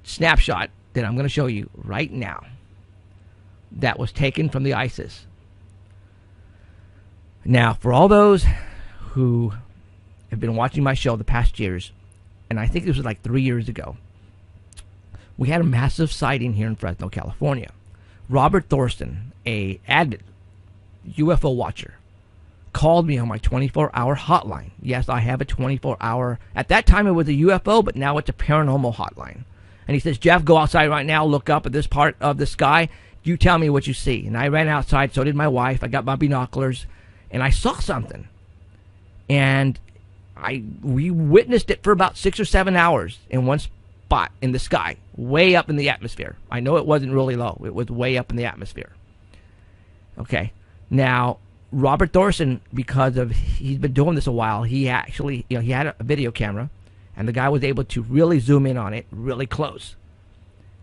snapshot that I'm going to show you right now that was taken from the ISIS. Now, for all those who have been watching my show the past years, and I think this was like 3 years ago. We had a massive sighting here in Fresno, California. Robert Thorson, a avid UFO watcher, called me on my 24-hour hotline. Yes, I have a 24-hour. At that time, it was a UFO, but now it's a paranormal hotline. And he says, Jeff, go outside right now, look up at this part of the sky. You tell me what you see. And I ran outside, so did my wife. I got my binoculars, and I saw something. And we witnessed it for about 6 or 7 hours in one spot in the sky, way up in the atmosphere. I know it wasn't really low. It was way up in the atmosphere. Okay. Now, Robert Thorson, because of he's been doing this a while, he actually, he had a video camera, and the guy was able to really zoom in on it really close.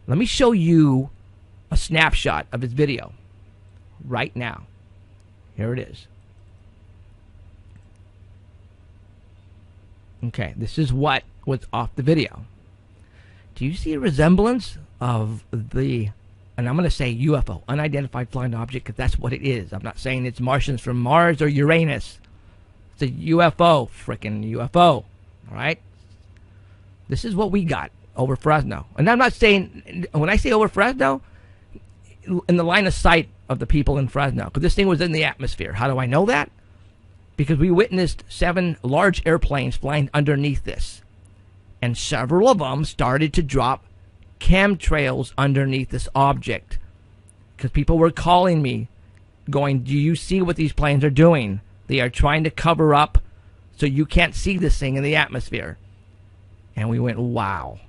Let me show you a snapshot of his video right now. Here it is. Okay, this is what was off the video. Do you see a resemblance of the, and I'm going to say UFO, unidentified flying object, because that's what it is. I'm not saying it's Martians from Mars or Uranus. It's a UFO, frickin' UFO. All right? This is what we got over Fresno. And I'm not saying, when I say over Fresno, in the line of sight of the people in Fresno, because this thing was in the atmosphere. How do I know that? Because we witnessed 7 large airplanes flying underneath this. And several of them started to drop chemtrails underneath this object. Because people were calling me, going, do you see what these planes are doing? They are trying to cover up so you can't see this thing in the atmosphere. And we went, wow.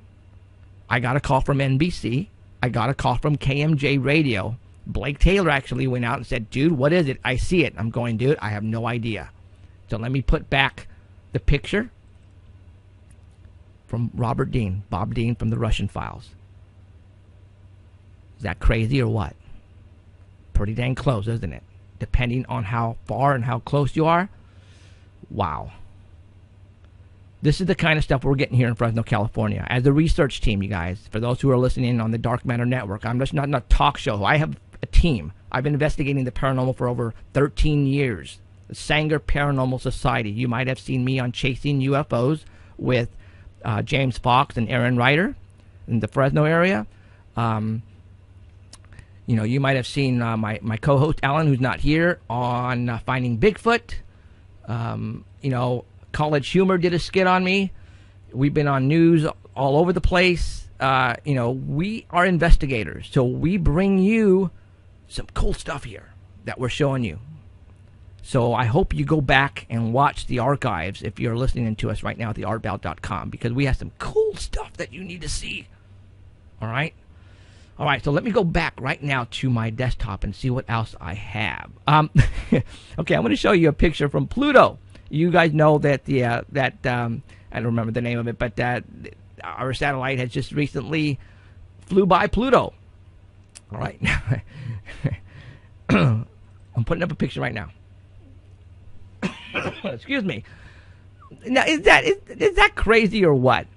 I got a call from NBC. I got a call from KMJ Radio. Blake Taylor actually went out and said, dude, what is it? I see it. I'm going, dude, I have no idea. So let me put back the picture from Robert Dean, Bob Dean from the Russian Files. Is that crazy or what? Pretty dang close, isn't it? Depending on how far and how close you are. Wow. This is the kind of stuff we're getting here in Fresno, California. As a research team, you guys, for those who are listening on the Dark Matter Network, I'm just not in a talk show. I have a team. I've been investigating the paranormal for over 13 years. The Sanger Paranormal Society. You might have seen me on Chasing UFOs with James Fox and Aaron Ryder in the Fresno area. You know, you might have seen my co-host Alan, who's not here, on Finding Bigfoot. You know, College Humor did a skit on me. We've been on news all over the place. You know, we are investigators, so we bring you some cool stuff here that we're showing you. So I hope you go back and watch the archives if you're listening to us right now at theartbout.com, because we have some cool stuff that you need to see. All right? All right, so let me go back right now to my desktop and see what else I have. Okay, I'm going to show you a picture from Pluto. You guys know that the I don't remember the name of it, but our satellite has just recently flew by Pluto. All right, I'm putting up a picture right now. Excuse me. Now, is that crazy or what?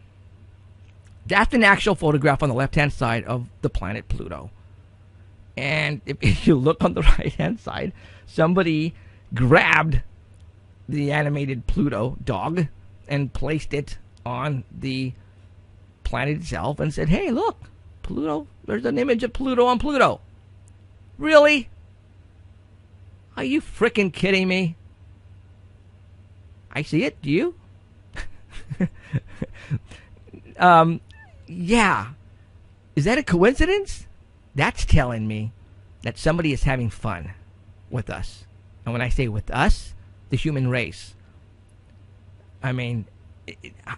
That's an actual photograph on the left-hand side of the planet Pluto. And if you look on the right-hand side, somebody grabbed the animated Pluto dog and placed it on the planet itself and said, hey, look, Pluto, there's an image of Pluto on Pluto. Really? Are you frickin' kidding me? I see it. Do you? Yeah. Is that a coincidence? That's telling me that somebody is having fun with us. And when I say with us, the human race. I mean,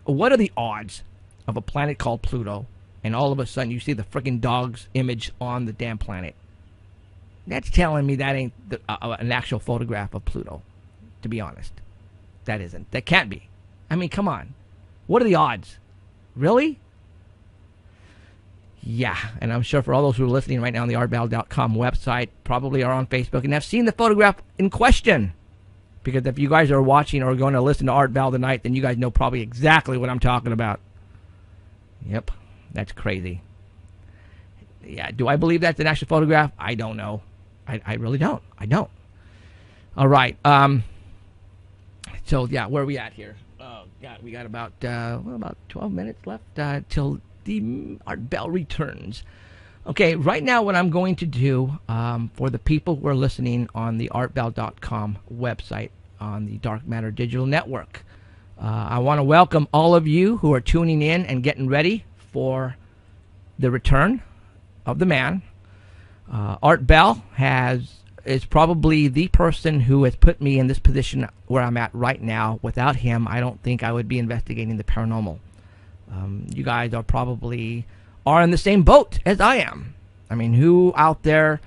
what are the odds of a planet called Pluto and all of a sudden you see the frickin' dog's image on the damn planet? That's telling me that ain't an actual photograph of Pluto, to be honest. That isn't. That can't be. I mean, come on. What are the odds? Really? Yeah, and I'm sure for all those who are listening right now on the artbout.com website, probably are on Facebook and have seen the photograph in question. Because if you guys are watching or going to listen to Art Bell tonight, then you guys know probably exactly what I'm talking about. Yep, that's crazy. Yeah, do I believe that's an actual photograph? I don't know. I really don't. I don't. All right. So, yeah, where are we at here? We got about 12 minutes left till the Art Bell returns. Okay, right now what I'm going to do for the people who are listening on the artbell.com website on the Dark Matter Digital Network, I want to welcome all of you who are tuning in and getting ready for the return of the man. Art Bell is probably the person who has put me in this position where I'm at right now. Without him, I don't think I would be investigating the paranormal. You guys are probably in the same boat as I am. I mean, who out there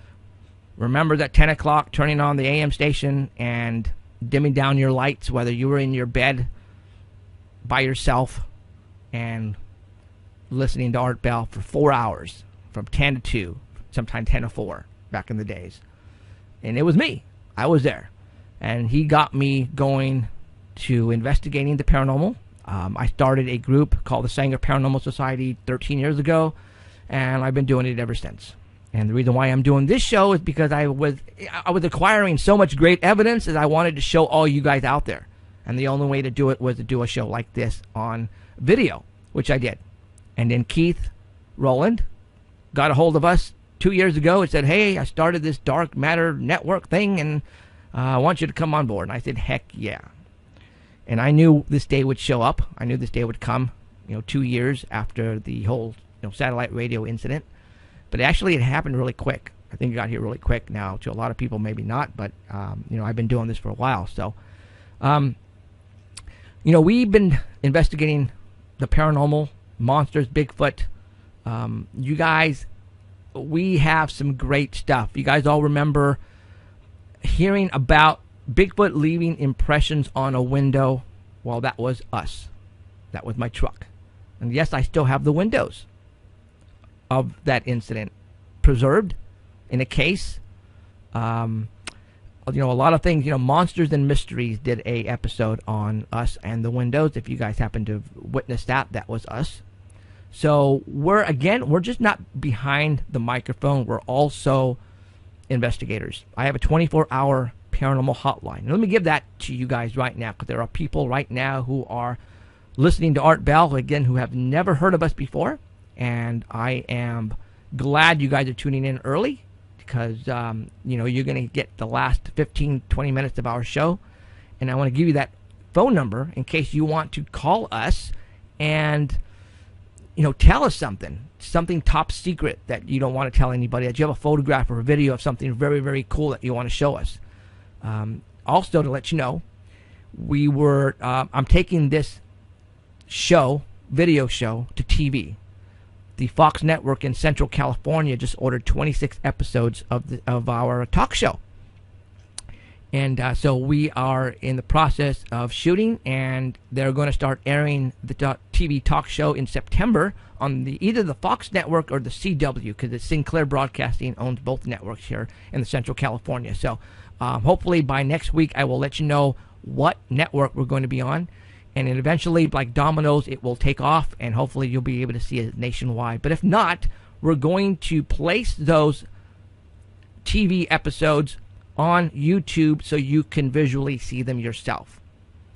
remembers at 10 o'clock turning on the AM station and dimming down your lights, whether you were in your bed by yourself and listening to Art Bell for 4 hours, from 10 to 2, sometime 10 to 4, back in the days. And it was me. I was there. And he got me going to investigating the paranormal. I started a group called the Sanger Paranormal Society 13 years ago, and I've been doing it ever since. And the reason why I'm doing this show is because I was acquiring so much great evidence that I wanted to show all you guys out there. And the only way to do it was to do a show like this on video, which I did. And then Keith Rowland got a hold of us 2 years ago and said, hey, I started this Dark Matter Network thing, and I want you to come on board. And I said, heck yeah. And I knew this day would show up. I knew this day would come, 2 years after the whole satellite radio incident. But actually, it happened really quick. I think it got here really quick now. To a lot of people, maybe not. But, I've been doing this for a while. So, we've been investigating the paranormal, monsters, Bigfoot. You guys, we have some great stuff. You guys all remember hearing about Bigfoot leaving impressions on a window. Well, that was us. That was my truck. And yes, I still have the windows of that incident preserved in a case. A lot of things, Monsters and Mysteries did a episode on us and the windows. If you guys happen to witness that, that was us. So we're just not behind the microphone. We're also investigators. I have a 24-hour paranormal hotline. And let me give that to you guys right now, because there are people right now who are listening to Art Bell, again, who have never heard of us before. And I am glad you guys are tuning in early, because, you're going to get the last 15, 20 minutes of our show. And I want to give you that phone number in case you want to call us and, tell us something top secret that you don't want to tell anybody, that you have a photograph or a video of something very, very cool that you want to show us. Also, to let you know, I'm taking this video show, to TV. The Fox Network in Central California just ordered 26 episodes of our talk show. And so we are in the process of shooting, and they're going to start airing the TV talk show in September on either the Fox Network or the CW, because it's Sinclair Broadcasting owns both networks here in the Central California. So hopefully by next week I will let you know what network we're going to be on. And then eventually, like dominoes, it will take off, and hopefully you'll be able to see it nationwide. But if not, we're going to place those TV episodes on YouTube so you can visually see them yourself.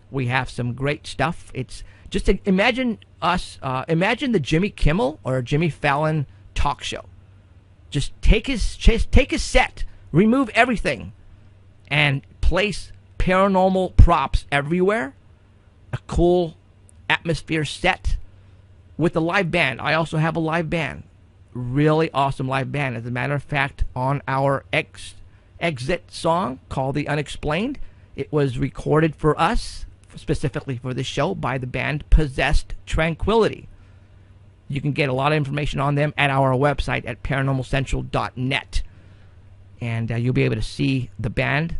We have some great stuff. It's just imagine the Jimmy Kimmel or Jimmy Fallon talk show. Just take his set, remove everything, and place paranormal props everywhere. A cool atmosphere set with a live band. I also have a live band. Really awesome live band. As a matter of fact, on our exit song called The Unexplained, it was recorded for us, specifically for this show, by the band Possessed Tranquility. You can get a lot of information on them at our website at paranormalcentral.net. And you'll be able to see the band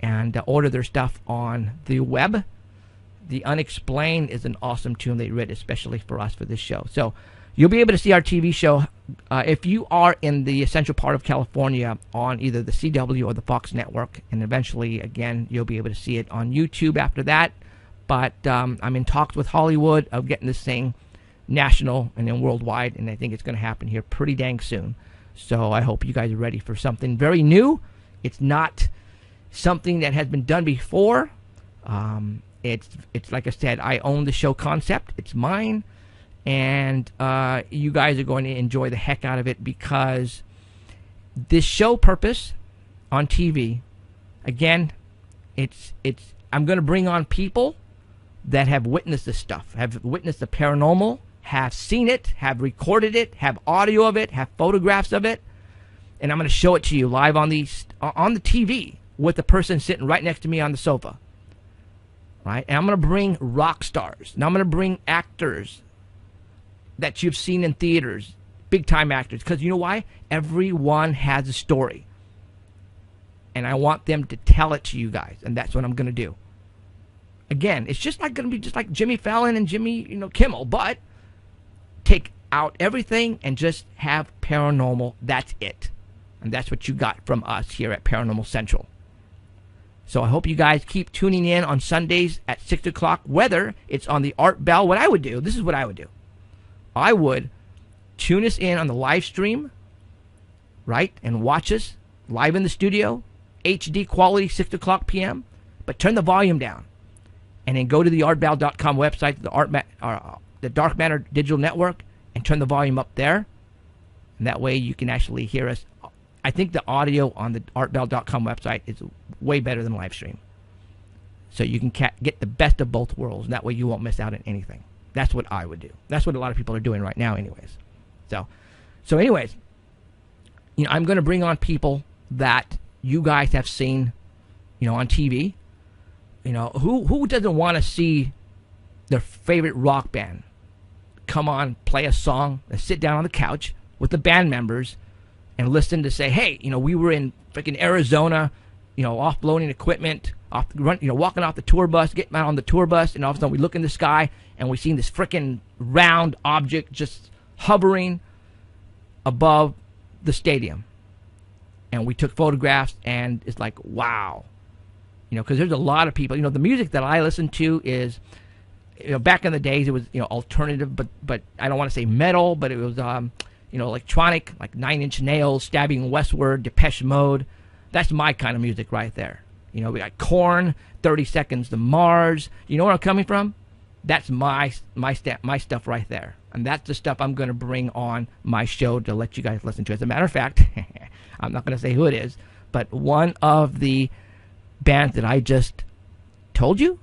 and order their stuff on the web. The Unexplained is an awesome tune they wrote especially for us for this show. So you'll be able to see our TV show if you are in the central part of California on either the CW or the Fox Network. And eventually, again, you'll be able to see it on YouTube after that. But I'm in talks with Hollywood of getting this thing national and then worldwide. And I think it's going to happen here pretty dang soon. So I hope you guys are ready for something very new. It's not something that has been done before. It's like I said, I own the show concept. It's mine, and you guys are going to enjoy the heck out of it, because this show purpose on TV, again, it's I'm going to bring on people that have witnessed this stuff, have witnessed the paranormal, have seen it, have recorded it, have audio of it, have photographs of it, and I'm going to show it to you live on the TV with the person sitting right next to me on the sofa. Right? And I'm going to bring rock stars. And I'm going to bring actors that you've seen in theaters, big-time actors. Because you know why? Everyone has a story. And I want them to tell it to you guys. And that's what I'm going to do. Again, it's just like going to be just like Jimmy Fallon and Jimmy Kimmel. But take out everything and just have paranormal. That's it. And that's what you got from us here at Paranormal Central. So I hope you guys keep tuning in on Sundays at 6 o'clock, whether it's on the Art Bell. What I would do, this is what I would do. I would tune us in on the live stream, right, and watch us live in the studio, HD quality, 6 o'clock p.m., but turn the volume down. And then go to the artbell.com website, the Dark Matter Digital Network, and turn the volume up there. And that way you can actually hear us. I think the audio on the artbell.com website is way better than live stream. So you can get the best of both worlds. And that way you won't miss out on anything. That's what I would do. That's what a lot of people are doing right now anyways. So anyways, I'm going to bring on people that you guys have seen, on TV. Who doesn't want to see their favorite rock band come on, play a song, and sit down on the couch with the band members and listen to say, hey, we were in freaking Arizona, offloading equipment, walking off the tour bus, getting out on the tour bus, and all of a sudden we look in the sky and we seen this freaking round object just hovering above the stadium. And we took photographs, and it's like, wow. Because there's a lot of people, the music that I listen to is, back in the days it was, alternative, but I don't want to say metal, but it was, electronic, like Nine Inch Nails, Stabbing Westward, Depeche Mode. That's my kind of music right there. We got Korn, 30 Seconds to Mars. You know where I'm coming from? That's my stuff right there. And that's the stuff I'm going to bring on my show to let you guys listen to. As a matter of fact, I'm not going to say who it is, but one of the bands that I just told you,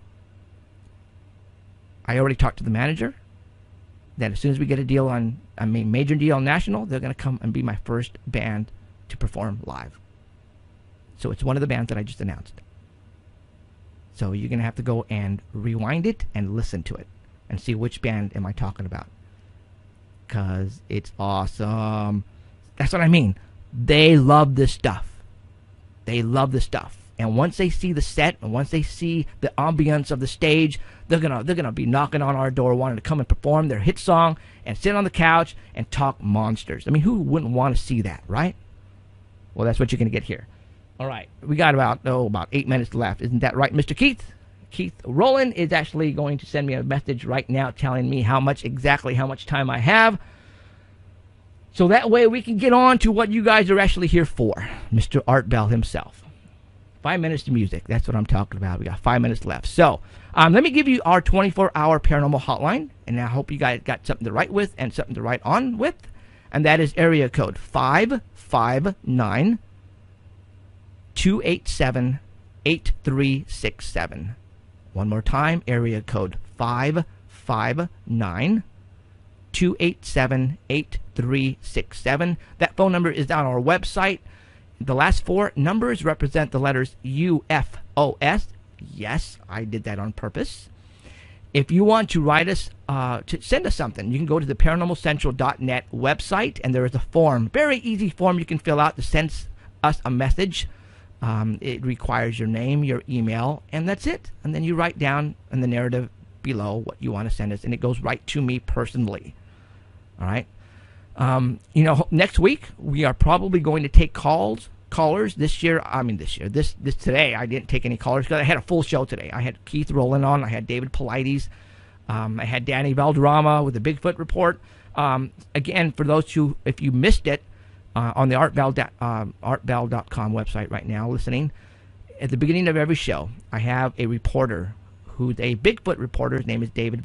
I already talked to the manager, that as soon as we get a deal major deal on national, they're going to come and be my first band to perform live. So it's one of the bands that I just announced. So you're going to have to go and rewind it and listen to it and see which band am I talking about. Because it's awesome. That's what I mean. They love this stuff. They love this stuff. And once they see the set, and once they see the ambience of the stage, they're gonna be knocking on our door, wanting to come and perform their hit song and sit on the couch and talk monsters. I mean, who wouldn't want to see that, right? Well, that's what you're gonna get here. All right, we got about 8 minutes left. Isn't that right, Mr. Keith? Keith Rowland is actually going to send me a message right now telling me exactly how much time I have. So that way we can get on to what you guys are actually here for. Mr. Art Bell himself. 5 minutes to music. That's what I'm talking about. We got 5 minutes left. So let me give you our 24-hour paranormal hotline. And I hope you guys got something to write with and something to write on with. And that is area code 559-287-8367. One more time, area code 559-287-8367. That phone number is on our website. The last four numbers represent the letters UFOS. Yes, I did that on purpose. If you want to write us, to send us something, you can go to the paranormalcentral.net website, and there is a form, very easy form you can fill out to send us a message. It requires your name, your email, and that's it. And then you write down in the narrative below what you want to send us, and it goes right to me personally. All right. Next week we are probably going to take callers. This today I didn't take any callers because I had a full show today. I had Keith Rowland on. I had David Paulides. I had Danny Valderrama with the Bigfoot report. Again, for those who, if you missed it, on the artbell.com website right now, listening, at the beginning of every show, I have a reporter who's a Bigfoot reporter. His name is Danny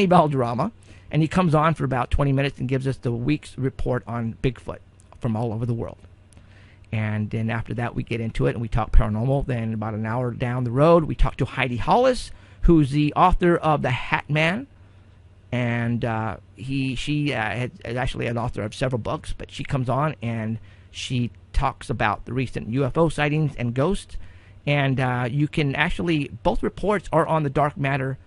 Valderrama, and he comes on for about 20 minutes and gives us the week's report on Bigfoot from all over the world. And then after that, we get into it and we talk paranormal. Then about an hour down the road, we talk to Heidi Hollis, who's the author of The Hat Man. And she is actually an author of several books, but she comes on and she talks about the recent UFO sightings and ghosts. And you can actually, both reports are on the Dark Matter,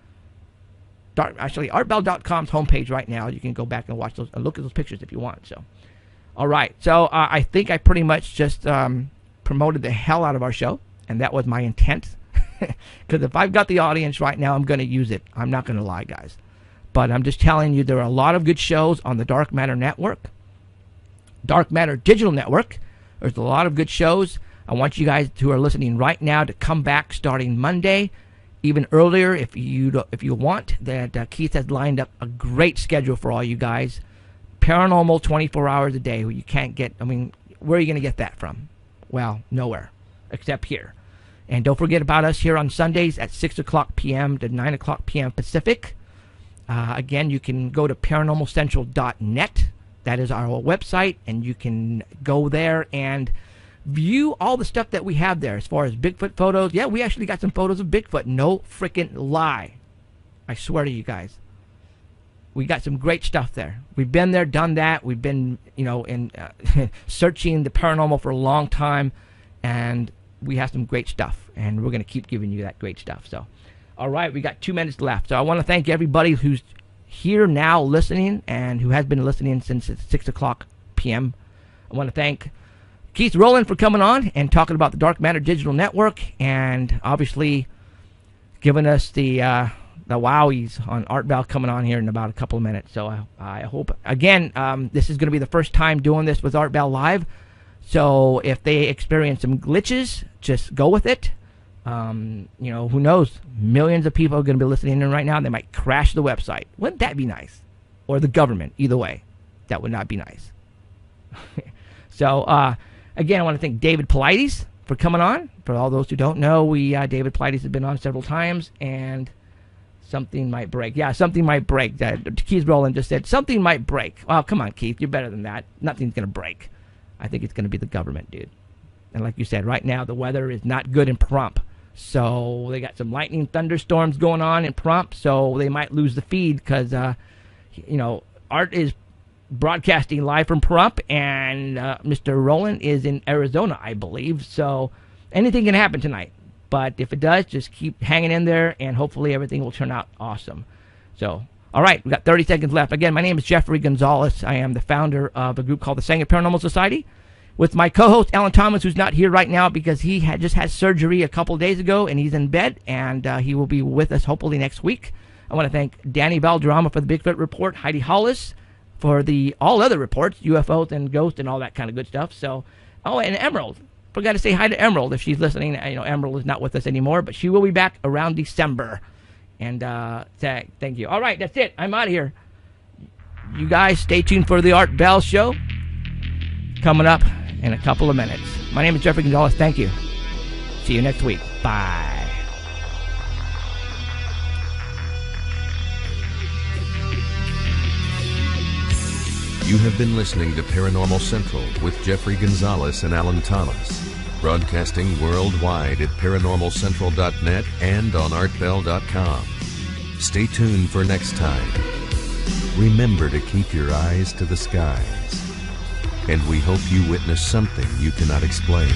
actually artbell.com's homepage right now. You can go back and watch those and look at those pictures if you want. So, all right. So I think I pretty much just promoted the hell out of our show, and that was my intent. Because if I've got the audience right now, I'm going to use it. I'm not going to lie, guys. But I'm just telling you, there are a lot of good shows on the Dark Matter Network, Dark Matter Digital Network. There's a lot of good shows. I want you guys who are listening right now to come back starting Monday, even earlier if you want. That Keith has lined up a great schedule for all you guys. Paranormal 24 hours a day. You can't get, I mean, where are you going to get that from? Well, nowhere except here. And don't forget about us here on Sundays at 6 o'clock p.m. to 9 o'clock p.m. Pacific. Again, you can go to paranormalcentral.net. That is our website, and you can go there and view all the stuff that we have there as far as Bigfoot photos. Yeah, we actually got some photos of Bigfoot. No freaking lie. I swear to you guys. We got some great stuff there. We've been there, done that. We've been, in searching the paranormal for a long time, and we have some great stuff, and we're going to keep giving you that great stuff. So, all right, we got 2 minutes left. So I want to thank everybody who's here now listening and who has been listening since 6 o'clock p.m. I want to thank Keith Rowland for coming on and talking about the Dark Matter Digital Network, and obviously giving us the wowies on Art Bell coming on here in about a couple of minutes. So I hope, again, this is going to be the first time doing this with Art Bell Live. So if they experience some glitches, just go with it. Who knows? Millions of people are going to be listening in right now. They might crash the website. Wouldn't that be nice? Or the government. Either way, that would not be nice. So, again, I want to thank David Paulides for coming on. For all those who don't know, David Paulides has been on several times, and something might break. Yeah, something might break. Keith Rowland just said, something might break. Well, come on, Keith. You're better than that. Nothing's going to break. I think it's going to be the government, dude. And like you said, right now the weather is not good in Pahrump. So they got some lightning thunderstorms going on in Pahrump, so they might lose the feed because, Art is broadcasting live from Pahrump, and Mr. Rowland is in Arizona, I believe. So anything can happen tonight. But if it does, just keep hanging in there, and hopefully everything will turn out awesome. So, all right, we've got 30 seconds left. Again, my name is Jeffrey Gonzalez. I am the founder of a group called the Sanger Paranormal Society, with my co-host, Alan Thomas, who's not here right now because he just had surgery a couple of days ago, and he's in bed, and he will be with us hopefully next week. I want to thank Danny Valderrama for the Bigfoot report, Heidi Hollis for all other reports, UFOs and ghosts and all that kind of good stuff. So, and Emerald. Forgot to say hi to Emerald if she's listening. Emerald is not with us anymore, but she will be back around December. And thank you. All right, that's it. I'm out of here. You guys stay tuned for the Art Bell Show coming up in a couple of minutes. My name is Jeffrey Gonzalez. Thank you. See you next week. Bye. You have been listening to Paranormal Central with Jeffrey Gonzalez and Alan Thomas, broadcasting worldwide at paranormalcentral.net and on artbell.com. Stay tuned for next time. Remember to keep your eyes to the skies, and we hope you witness something you cannot explain.